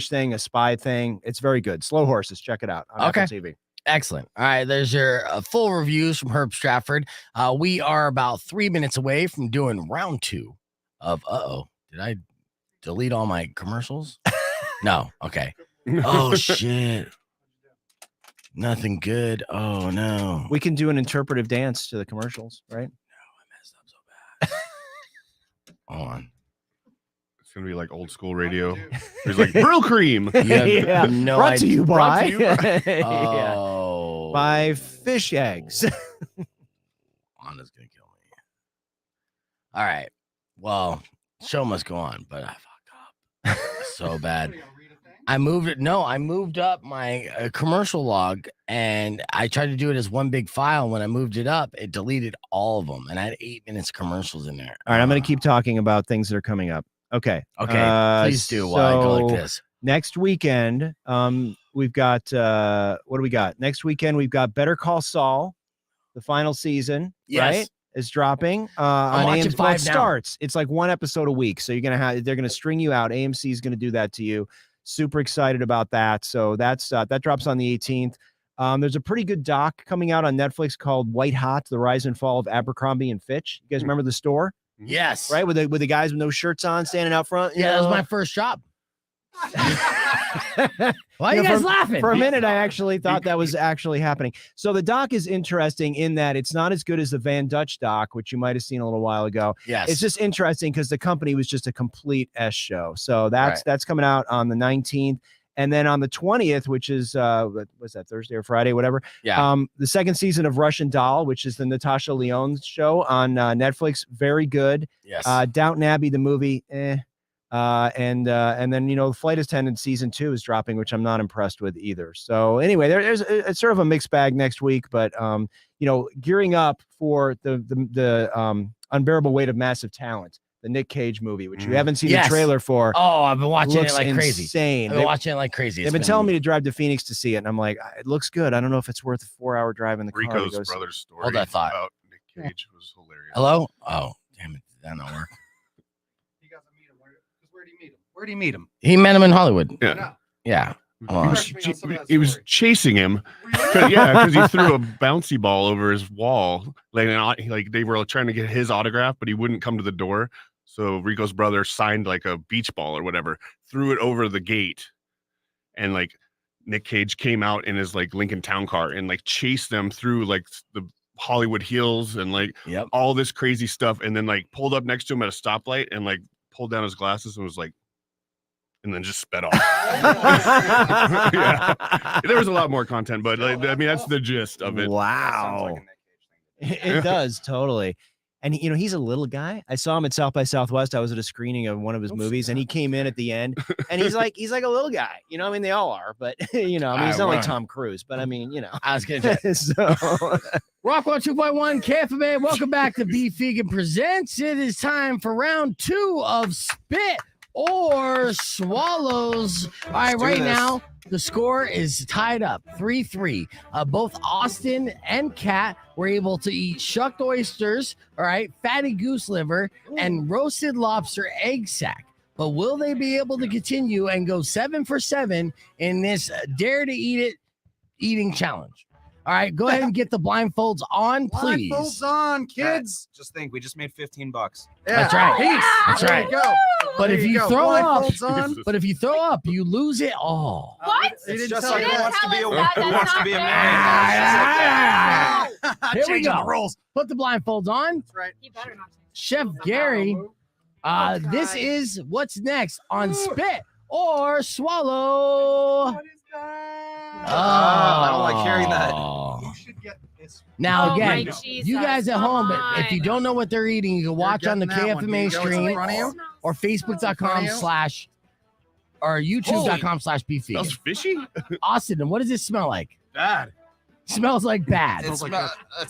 thing, a spy thing. It's very good. Slow Horses, check it out on Apple TV. Excellent. All right, there's your full reviews from Herb Stratford. We are about 3 minutes away from doing round 2 of did I delete all my commercials? No. Okay. Oh shit. Nothing good. Oh no. We can do an interpretive dance to the commercials, right? Hold on. It's gonna be like old school radio. There's like Brill Cream. Yeah. No Brought to idea. you Brought by to you by- Yeah. Oh. By fish eggs. Anna's gonna kill me. All right. Well, show must go on, but I fucked up so bad. I moved up my commercial log, and I tried to do it as one big file. When I moved it up, it deleted all of them, and I had 8 minutes of commercials in there. All right, I'm going to keep talking about things that are coming up. Okay. Please do while I go like this. Next weekend, we've got what do we got? Next weekend, we've got Better Call Saul, the final season, Yes. right? Is dropping I'm on watching AMC. Well, it 5 now. starts. It's like one episode a week. So they're gonna string you out. AMC is gonna do that to you. Super excited about that. So that drops on the 18th. There's a pretty good doc coming out on Netflix called White Hot: The Rise and Fall of Abercrombie and Fitch. You guys remember the store? Yes. Right, with the guys with no shirts on standing out front. Yeah, that was my first job. Why are you guys laughing? For a minute, I actually thought that was actually happening. So the doc is interesting in that it's not as good as the Van Dutch doc, which you might have seen a little while ago. Yes. It's just interesting because the company was just a complete S show. So that's coming out on the 19th. And then on the 20th, which is was that Thursday or Friday, whatever. Yeah. The second season of Russian Doll, which is the Natasha Lyonne show on Netflix, very good. Yes. Downton Abbey, the movie, and then Flight Attendant season 2 is dropping, which I'm not impressed with either. So anyway, there's it's sort of a mixed bag next week, but gearing up for the Unbearable Weight of Massive Talent, the Nick Cage movie, which you haven't seen the trailer for. Oh, I've been watching it Looks like crazy. insane. I've been watching it like crazy. They've been telling me to drive to Phoenix to see it, and I'm like, it looks good. I don't know if it's worth a 4-hour drive in the car. to Rico's go see brother's it. story Hold that thought. about Nick Cage was hilarious. Hello? Oh, damn it. Did that not work? Where did he meet him? He met him in Hollywood. Yeah. Yeah. Hold on. He was chasing him. Because he threw a bouncy ball over his wall. Like they were trying to get his autograph, but he wouldn't come to the door. So Rico's brother signed like a beach ball or whatever, threw it over the gate, and like Nick Cage came out in his like Lincoln Town Car and like chased them through like the Hollywood Hills and like all this crazy stuff, and then like pulled up next to him at a stoplight and like pulled down his glasses and was like, and then just sped off. Yeah. There was a lot more content, but like, I mean that's the gist of it. Wow. It does totally. And he's a little guy. I saw him at South by Southwest. I was at a screening of one of his movies, and he came in at the end, and he's like a little guy. I mean, they all are, but he's not like Tom Cruise. But I mean, I was gonna say. So Rock 102.1 KFMA. Welcome back to Beef Vegan Presents. It is time for round 2 of Spit or Swallows. All right, right now the score is tied up 3-3. Both Austin and Kat were able to eat shucked oysters, all right, fatty goose liver, and roasted lobster egg sack. But will they be able to continue and go 7 for 7 in this Dare to Eat It eating challenge? All right, go ahead and get the blindfolds on, please. Blindfolds on, kids. Just think, we just made $15. Yeah. That's right. Peace. That's There right. you go. But There if you you go. throw up, Blindfolds on. but if you throw up, you lose it all. What? It's just You like didn't who wants to tell be a us that. who That's wants to not be a fair. man. Here we Changing go. the rules. Put the blindfolds on. That's right. You better not. Chef Gary, God. this is what's next on Spit or Swallow. What is that? I don't like hearing that. You should get this. Now, Oh, again, my Jesus, you guys at home, if you come don't know what they're eating, you can watch on the getting that one. KFMA You go, it's in stream front of you? or facebook.com/ or youtube.com/beefvegan. Smells fishy. Austin, and what does it smell like? Bad. Smells like bad. It's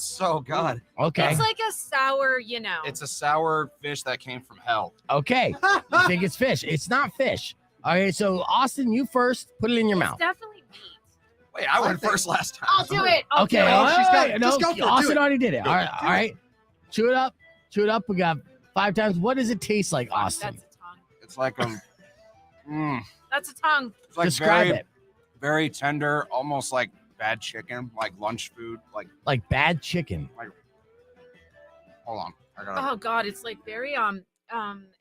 so good. Okay. It's like a sour, It's a sour fish that came from hell. Okay. You think it's fish. It's not fish. Okay, so Austin, you first. Put it in your It's mouth. definitely meat. Wait, I went first last time. I'll do it. I'll Okay. do it. all she's got right, it. no, Just go for it. Do Austin it. already did it. Go. All right. Do All it. right. Chew it up. Chew it up. We got 5 times. What does it taste like, Austin? That's a tongue. It's like That's a tongue. it's like Describe very, it. very tender, almost like bad chicken, like lunch food. Like bad chicken. Hold on, I got Oh God, it's like very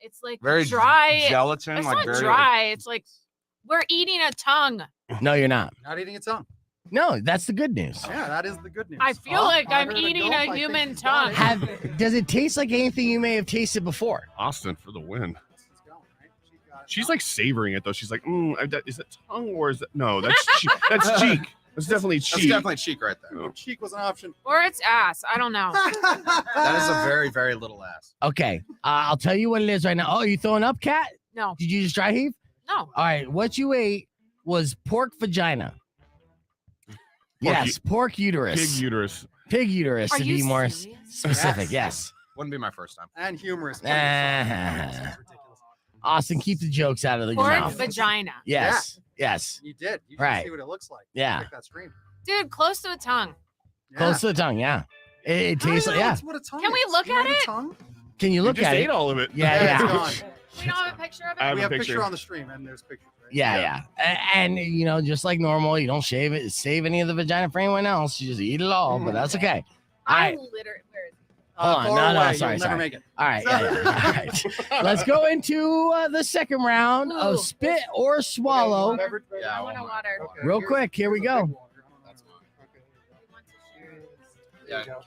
it's like very dry. gelatin, It's like not very dry. It's like we're eating a tongue. No, you're not. Not eating its tongue. No, that's the good news. Yeah, that is the good news. I feel like I'm Harder to eating go, I a think human he's got tongue. it. Does it taste like anything you may have tasted before? Austin for the win. She's going, right? She got it. She's like savoring it though. She's like, is it tongue or is it? No, that's that's cheek. That's definitely cheek. That's definitely cheek right there. Oh. Cheek was an option. Or it's ass. I don't know. That is a very, very little ass. Okay. I'll tell you what it is right now. Oh, you throwing up, Kat? No. Did you just dry heave? No. All right. What you ate was pork vagina. Yes, pork uterus. Pig uterus. Pig uterus, Are to you be more serious? specific. Yes. Wouldn't be my first time. And humorous. Ah. Austin, keep the jokes out of the Pork mouth. vagina. Yes. Yes. You did. You should Right. see what it looks like. Yeah. Check that stream. Dude, close to a tongue. Yeah. Close to the tongue. Yeah. It tastes like, yeah. That's what a tongue Can we is. look You at know what a it? tongue? Can you look just at ate it? all of it. Yeah, It's yeah. gone. We don't have a picture of it? I have We a have a picture. picture on the stream, and there's pictures. Right? Yeah, yeah. And, you know, just like normal, you don't save any of the vagina for anyone else. You just eat it all, but that's okay. All right. Literally, where is it? Hold on. Far No, away. sorry, You'll sorry. never make it. All right. Yeah, yeah. All right. Let's go into the second round of Spit or Swallow. I want a water. Okay, Real here's- quick, here we here's a go. big water. I don't know. Okay, here you go. Yeah, go.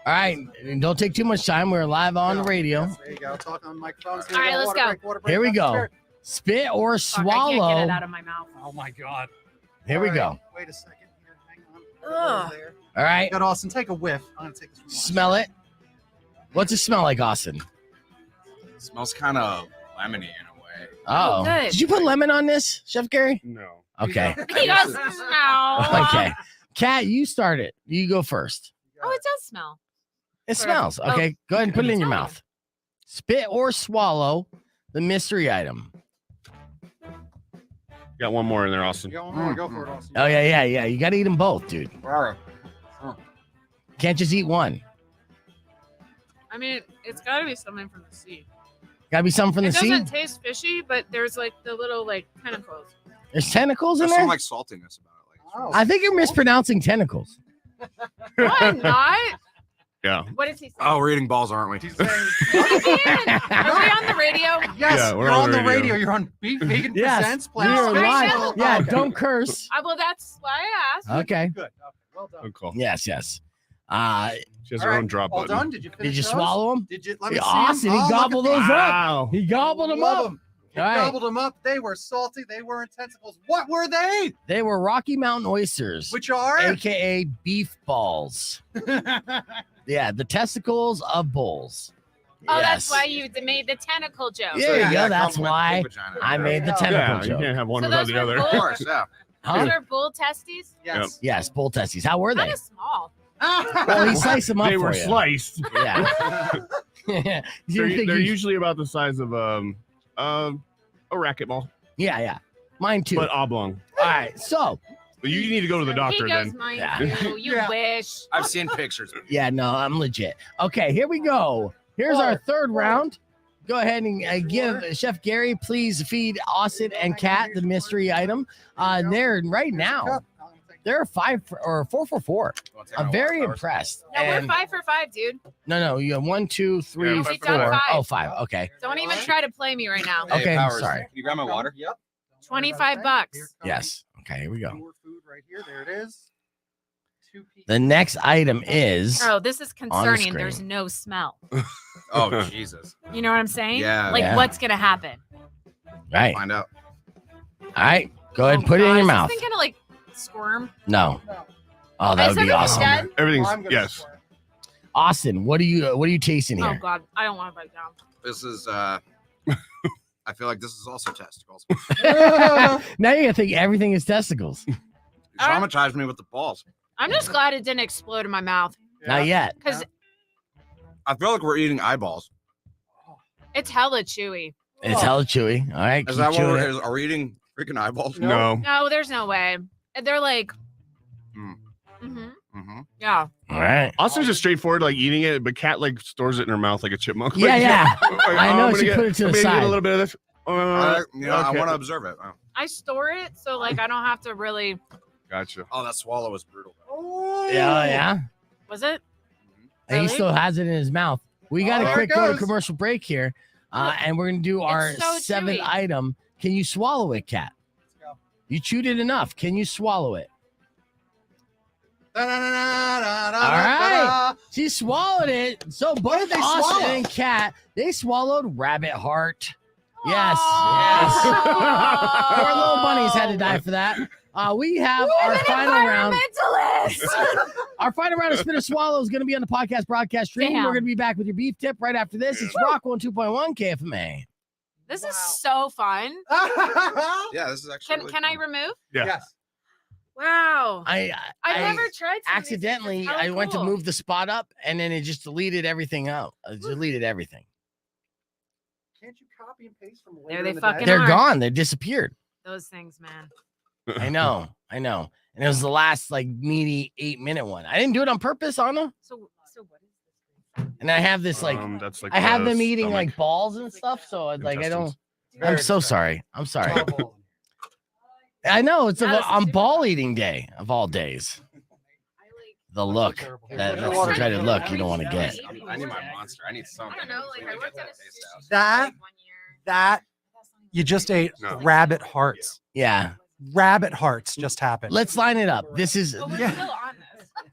All right. And don't take too much time. We're live on the radio. Yes, there you go. Talk on microphones. All right, let's go. Here we go. Spit or Fuck, I can't get it swallow. out of my mouth. Oh my God. Here we go. Wait a second here. Hang on. Ugh. There. All right. Good, Austin. Take a whiff. I'm gonna take this one. Smell it. What's it smell like, Austin? It smells kind of lemony in a way. Oh. good. Did you put lemon on this, Chef Gary? No. Okay. He does smell. Okay. Kat, you start it. You go first. Oh, it does smell. It Sort of. smells. Okay. Go ahead and put it in your Tell me. mouth. Spit or swallow the mystery item. Got one more in there, Austin. Go on, go for it, Austin. Oh, yeah. You got to eat them both, dude. Can't just eat one. I mean, it's got to be something from the sea. Got to be something from the It sea. doesn't taste fishy, but there's like the little like tentacles. There's tentacles in There's there? some like saltiness about it. Oh, I think you're mispronouncing tentacles. No, I'm not. Yeah. What is he saying? Oh, we're eating balls, aren't we? He's saying, Are we on the radio? yes, Yeah, you're on the radio. You're on Beef Vegan Yes, Presents. we are Planet live. Channel. Yeah, Okay. don't curse. Well, that's why I asked. Okay. Good. Okay. Well done. Good call. Yes. She has All her right, own drop all button. done? Did you finish Did you those? swallow them? Did you? Let me see Austin, them. he Oh, gobbled look those at that. up. He gobbled them Love up. 'em. All right. Gobbled them up. They were salty. They weren't tentacles. What were they? They were Rocky Mountain oysters, Which are? aka beef balls. Yeah, the testicles of bulls. Oh, Yes. that's why you made the tentacle joke. There you go. That's why I made the tentacle You joke. can't have one So without those the were other. bull- Of course, yeah. Huh? Those are bull testes? Yes. Yes, bull testes. How were they? Kind of small. Well, he sliced them up They for were you. sliced. Yeah. They're usually about the size of a racquetball. Yeah. Mine too. But oblong. All right, so. But you need to go to the doctor He goes then. mine Yeah. too. You wish. I've seen pictures. Yeah, no, I'm legit. Okay, here we go. Here's our third round. Go ahead and give Chef Gary, please feed Austin and Kat the mystery item. They're right now. They're 4 for 4. I'm very impressed. No, we're And- 5 for 5, dude. No, you have 1, 2, 3, Yeah, 4. we've done 5. Oh, 5. Okay. Don't even try to play me right now. Okay, I'm sorry. Can you grab my water? Yep. $25. Yes. Okay, here we go. Your food right here. There it is. 2 pieces. The next item is. Oh, this is on the concerning. There's screen. no smell. Oh, Jesus. You know what I'm saying? Yeah. Like, Yeah. what's going to happen? Right. Find out. All right. Go ahead and put it in your Is mouth. this thing going to, like, squirm? No. Oh, that Is would be everything awesome. dead? Everything's yes. Austin, what are you tasting Oh, here? God. I don't want to bite down. This is I feel like this is also testicles. Now you're gonna think everything is testicles. You traumatized me with the balls. I'm just glad it didn't explode in my mouth. Not yet. Because I feel like we're eating eyeballs. it's hella chewy. It's hella chewy. All right. Is keep that what chewing we're, it. are we eating freaking eyeballs? No. No, there's no way. They're like, yeah. All right. Austin's just straightforward, like eating it, but Kat like stores it in her mouth like a chipmunk. Yeah, Like, yeah. like, I know, I'm gonna she get- put it to I'm the gonna get side. a little bit of this. I Okay. want to observe it. Oh, I store it so like I don't have to really. Gotcha. oh, that swallow was brutal. Yeah. Was it? And he Really? still has it in his mouth. We got there a it quick go to goes. commercial break here, and we're gonna do our so 7th chewy. item. Can you swallow it, Kat? You chewed it enough. Can you swallow it? All right. She swallowed it. So both did they Austin swallow? and Kat, they swallowed rabbit heart. Yes. Aw. Yes. Poor little bunnies had to die for that. We have our final round. Our final round of Spin or Swallow is going to be on the podcast broadcast stream. Damn. We're going to be back with your beef tip right after this. It's Rock 102.1 KFMA. This is so fun. Yeah, this is actually. really Can I fun. remove? Yeah. Yes. Wow. I I've never tried. some of these. accidentally How I went to cool. move the spot up and then it just deleted everything out. It deleted everything. Can't you copy and paste from There later they in the fucking day? They're are. gone. They disappeared. Those things, man. I know. And it was the last like meaty 8-minute one. I didn't do it on purpose, Anna. So what is this? And I have this like that's like I have the them eating stomach. like balls and stuff. So like I don't. Intestines. I'm so sorry. I'm sorry. I know it's on ball eating day of all days. The look, that's the dreaded look you don't want to get. I need my monster. I need something. I don't know. Like I worked at a sushi That you just ate rabbit hearts. Yeah, Rabbit hearts just happened. let's line it up. This is Still on this.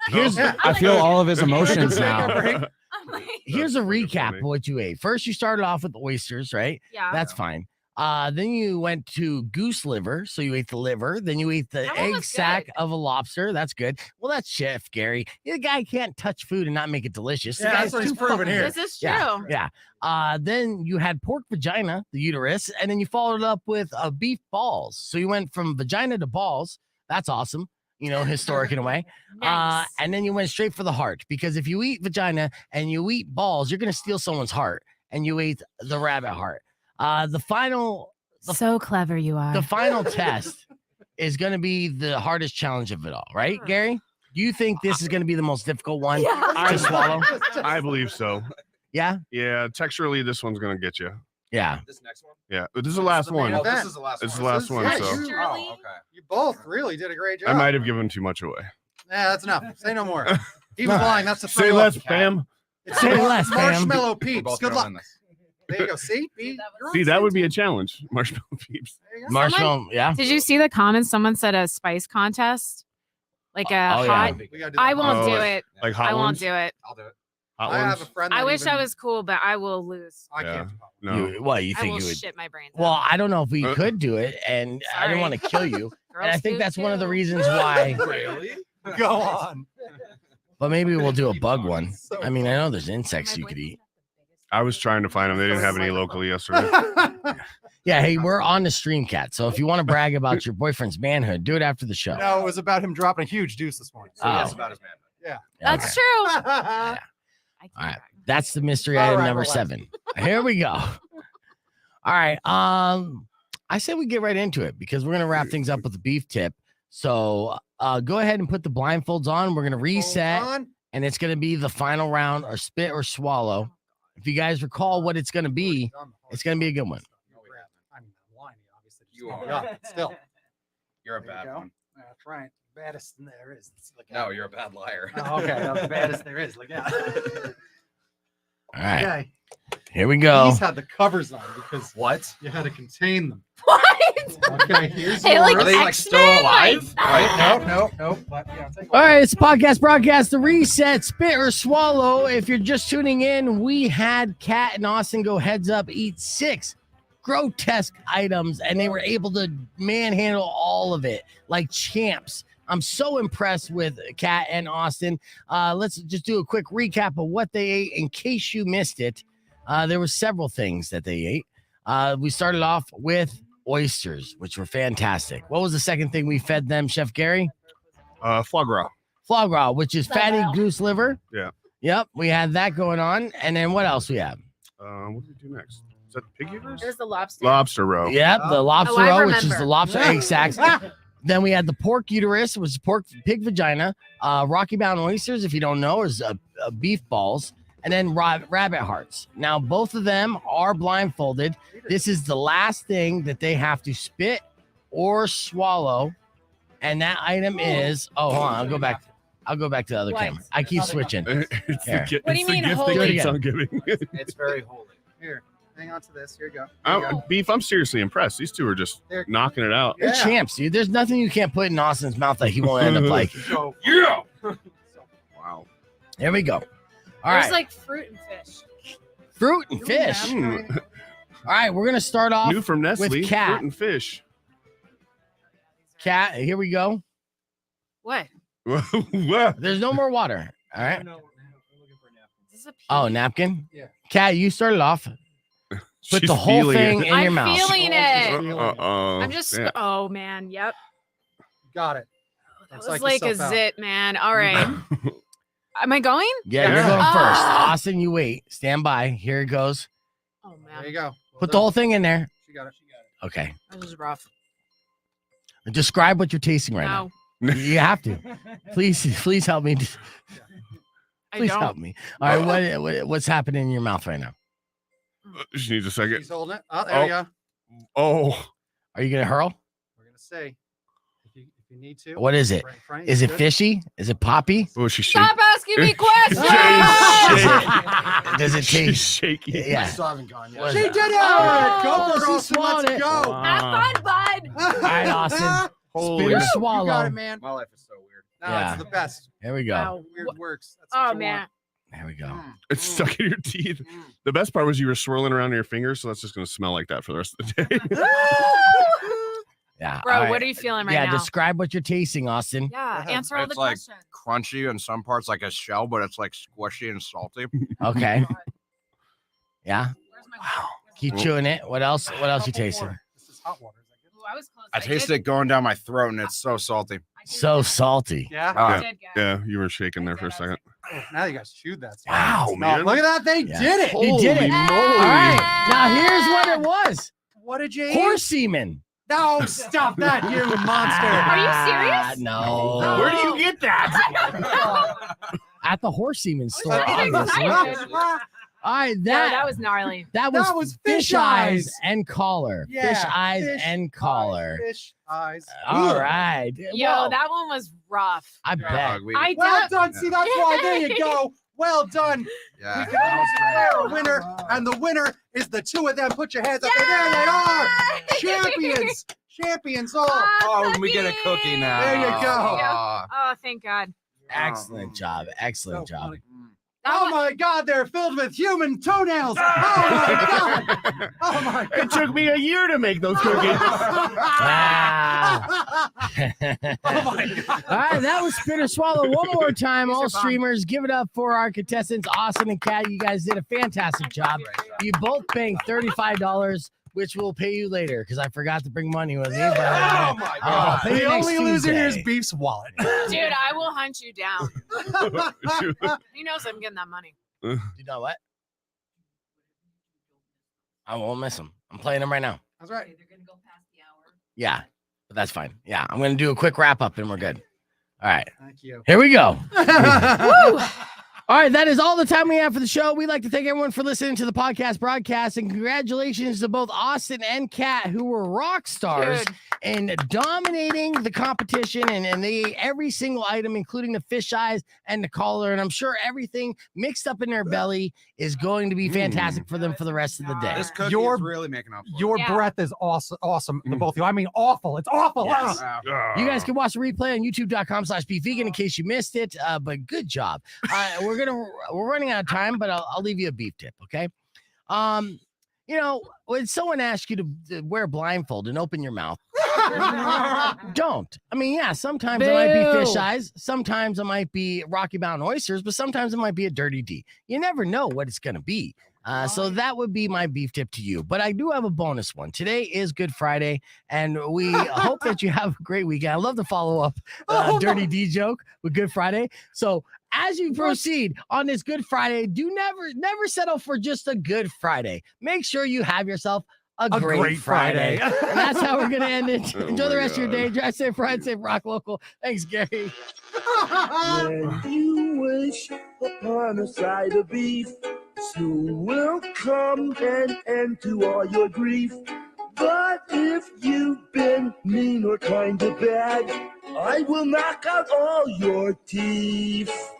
here's I feel all of his emotions now. I'm like, here's a recap of what you ate. First, you started off with oysters, right? yeah. That's fine. Then you went to goose liver, so you ate the liver. Then you ate the That one egg was sack good. of a lobster. That's good. Well, that's Chef Gary. The guy can't touch food and not make it delicious. The Yeah, guy's that's what he's too proven fucking here. good. This is true. Yeah, yeah. Then you had pork vagina, the uterus, and then you followed it up with beef balls. So you went from vagina to balls. That's awesome. You know, historic in a way. Nice. And then you went straight for the heart because if you eat vagina and you eat balls, you're gonna steal someone's heart. And you ate the rabbit heart. The final So clever you are. the final test is going to be the hardest challenge of it all, right, Gary? Do you think this is going to be the most difficult one to swallow? I believe so. Yeah, Yeah, texturally, this one's gonna get you. yeah. This next one. Yeah, but this is the last one. main event. This is the last It's one. the last one. Yeah, So you- Oh, okay. You both really did a great job. I might have given too much away. Yeah, that's enough. Say no more. He was lying. That's the Say throw less, up. fam. It's Say less, fam. marshmallow We're peeps. both Good throwing luck. this. There you go. See? You're on See, that same would be team. a challenge. Marshmallow peeps. There you go. Marshmallow, yeah. Did you see the comments? Someone said a spice contest, like a Oh, yeah. hot. We gotta do I that. won't Oh, do like- it. Like hot I won't ones. do it. I'll do it. Hot I have ones. a friend. I that wish I even- was cool, but I will lose. I Yeah. can't. No. What you I think will you would? shit my brains. Well, out. I don't know if we Uh. could do it, and I didn't Sorry. want to kill you. And I Girls think do that's one of the too. reasons why. Really? Go on. But maybe we'll do a bug one. I mean, I know there's insects you could eat. I was trying to find them. They didn't have any locally yesterday. Yeah, hey, we're on the stream, Cat. So if you want to brag about your boyfriend's manhood, do it after the show. No, it was about him dropping a huge deuce this morning. So Oh. about his man. Yeah. That's true. All right. That's the mystery All item right, number relax. 7. Here we go. All right. I said we get right into it because we're gonna wrap things up with the beef tip. So go ahead and put the blindfolds on. We're gonna reset, and it's gonna be the final round, or spit or swallow. If you guys recall what it's gonna be, it's gonna be a good one. You are. Still. You're a bad one. That's right. Baddest there is. No, you're a bad liar. Oh, okay. That's the baddest there is. Look out. All right. Okay. Here we go. These had the covers on because you had to contain them. What? Okay, here's Hey, yours. like Are they, like, still X-Men, alive? like- Right? No. But yeah, take All right, it's podcast broadcast, the reset, spit or swallow. If you're just tuning in, we had Kat and Austin go heads up, eat 6 grotesque items, and they were able to manhandle all of it like champs. I'm so impressed with Kat and Austin. Let's just do a quick recap of what they ate in case you missed it. There were several things that they ate. We started off with oysters, which were fantastic. What was the second thing we fed them, Chef Gary? Foie gras. Foie gras, which is fatty goose liver. Yeah. Yep, we had that going on. And then what else we have? What did we do next? Is that pig eaters? It was the lobster. Lobster roe. Yep, the lobster I roe, which is remember. the lobster egg sacks. Then we had the pork uterus, which is pork pig vagina. Rocky Mountain oysters, if you don't know, is beef balls. And then rabbit hearts. Now, both of them are blindfolded. This is the last thing that they have to spit or swallow. And that item is, hold on, I'll go back to the other What? camera. I keep switching. It's Here. the, What do you it's the mean, gift holy? that Do it keeps again. on giving. It's very holy. Here, hang on to this. Here you go. Beef, I'm seriously impressed. These two are just There. knocking it out. They're champs, dude. There's nothing you can't put in Austin's mouth that he won't end up liking. So, Yeah. Wow. There we go. All There's right. like fruit and fish. Fruit and fish. Mm. All right, we're going to start off New from Nestle. with Cat. Fruit and fish. Cat, here we go. What? What? There's no more water. All right. Is this a pea? Oh, napkin? Yeah. Cat, you started off. Put She's the whole feeling thing it. in your I'm mouth. feeling it. Uh-oh. I'm just. Yeah. Oh man. Yep. got it. That Let's was psych like a yourself out. zit, man. All right. Am I going? Yeah, you're Yeah. going first. Ah. Austin, you wait. Stand by. Here it goes. Oh There man. you go. Well Put the done. whole thing in there. She got it. Okay. That was rough. Describe what you're tasting right No, now. You have to. Please help me. I Please don't. help me. All right, what's happening in your mouth right now? She needs a second. She's holding it. Oh, there you go. Oh. Are you gonna hurl? We're gonna say if you need to. What is it? Frank, Is it good. fishy? Is it poppy? Oh, she's shaking. Stop asking me questions. Does it She's taste? shaking. Yeah. haven't gone What is She it? did it! Oh, Go for she it, Austin. swallowed Let's it. go. Have fun, bud. All right, Austin. Holy. Spit or You swallow. got it, man. My life is so weird. No, Yeah. it's the best. Here we go. Wow. Weird works. That's what Oh you man. There we go. It's stuck in your teeth. The best part was you were swirling around your fingers, so that's just going to smell like that for the rest of the day. Yeah. Bro, all right. what are you feeling right Yeah. now? Describe what you're tasting, Austin. Yeah. Answer all the It's like questions. crunchy in some parts, like a shell, but it's like squishy and salty. Okay. Yeah. Where's my Keep chewing it. What else? What else you tasting? This is hot water. Is that good? Ooh, I was close. I taste it going down my throat, and it's so salty. So salty. Yeah. Ah. Did, guys. Yeah, you were shaking there for a second. Oh, now you guys chewed that. stuff. Wow, No, man. look at that. They Yeah. did it. He did it. Holy All moly. right. Now here's what it was. What did you eat? Horse semen. No, stop that, you monster. Are you serious? No. Where do you get that? At the horse semen store. I'm obviously. excited. All right, No, that was gnarly. that was fish eyes and collar. Yeah, fish eyes fish and collar. Fish eyes. All right. Yo, Well, that one was rough. I bet. I Well don't- done. See, that's why. There you go. Well done. Yeah. We can always declare a winner, and the winner is the two of them. Put your hands up there. There they are. Champions. Champions all. Oh, and we get a cookie now. There you go. Aw. Oh, thank God. Excellent job. Excellent So job. funny. Oh my God, they're filled with human toenails. Oh my God. Oh my God. It took me a year to make those cookies. Oh my God. All right, that was Spin or Swallow. One more time, all streamers, give it up for our contestants, Austin and Kat. You guys did a fantastic job. You both banked $35, which will pay you later because I forgot to bring money with me. But, Oh my God. pay you The next only loser here is Tuesday. Beef's wallet. Dude, I will hunt you down. He knows I'm getting that money. You know what? I won't miss him. I'm playing him right now. That's right. They're gonna go past the hour. Yeah, but that's fine. Yeah, I'm going to do a quick wrap up and we're good. All right. Thank you. Here we go. Woo! All right, that is all the time we have for the show. We'd like to thank everyone for listening to the podcast broadcast, and congratulations to both Austin and Kat, who were rock stars in dominating the competition and they every single item, including the fish eyes and the collar. And I'm sure everything mixed up in their belly is going to be fantastic for them for the rest of the day. This cookie is really making up for Your it. breath is awesome, the both of you. I mean, awful. It's awful. Yes. Ah. You guys can watch the replay on youtube.com/bevegan in case you missed it. But good job. We're running out of time, but I'll leave you a beef tip, okay? You know, when someone asks you to wear blindfold and open your mouth, don't. I mean, yeah, sometimes it might be fish eyes, sometimes it might be Rocky Mountain oysters, but sometimes it might be a dirty D. You never know what it's going to be. So that would be my beef tip to you. But I do have a bonus one. Today is Good Friday, and we hope that you have a great weekend. I love to follow up Dirty D joke with Good Friday. So as you proceed on this Good Friday, do never settle for just a Good Friday. Make sure you have yourself a great Friday. And that's how we're going to end it. Enjoy the rest of your day. Drive safe, ride safe, rock local. Thanks, Gary. When you wish upon a side of beef, soon will come an end to all your grief. But if you've been mean or kind of bad, I will knock out all your teeth.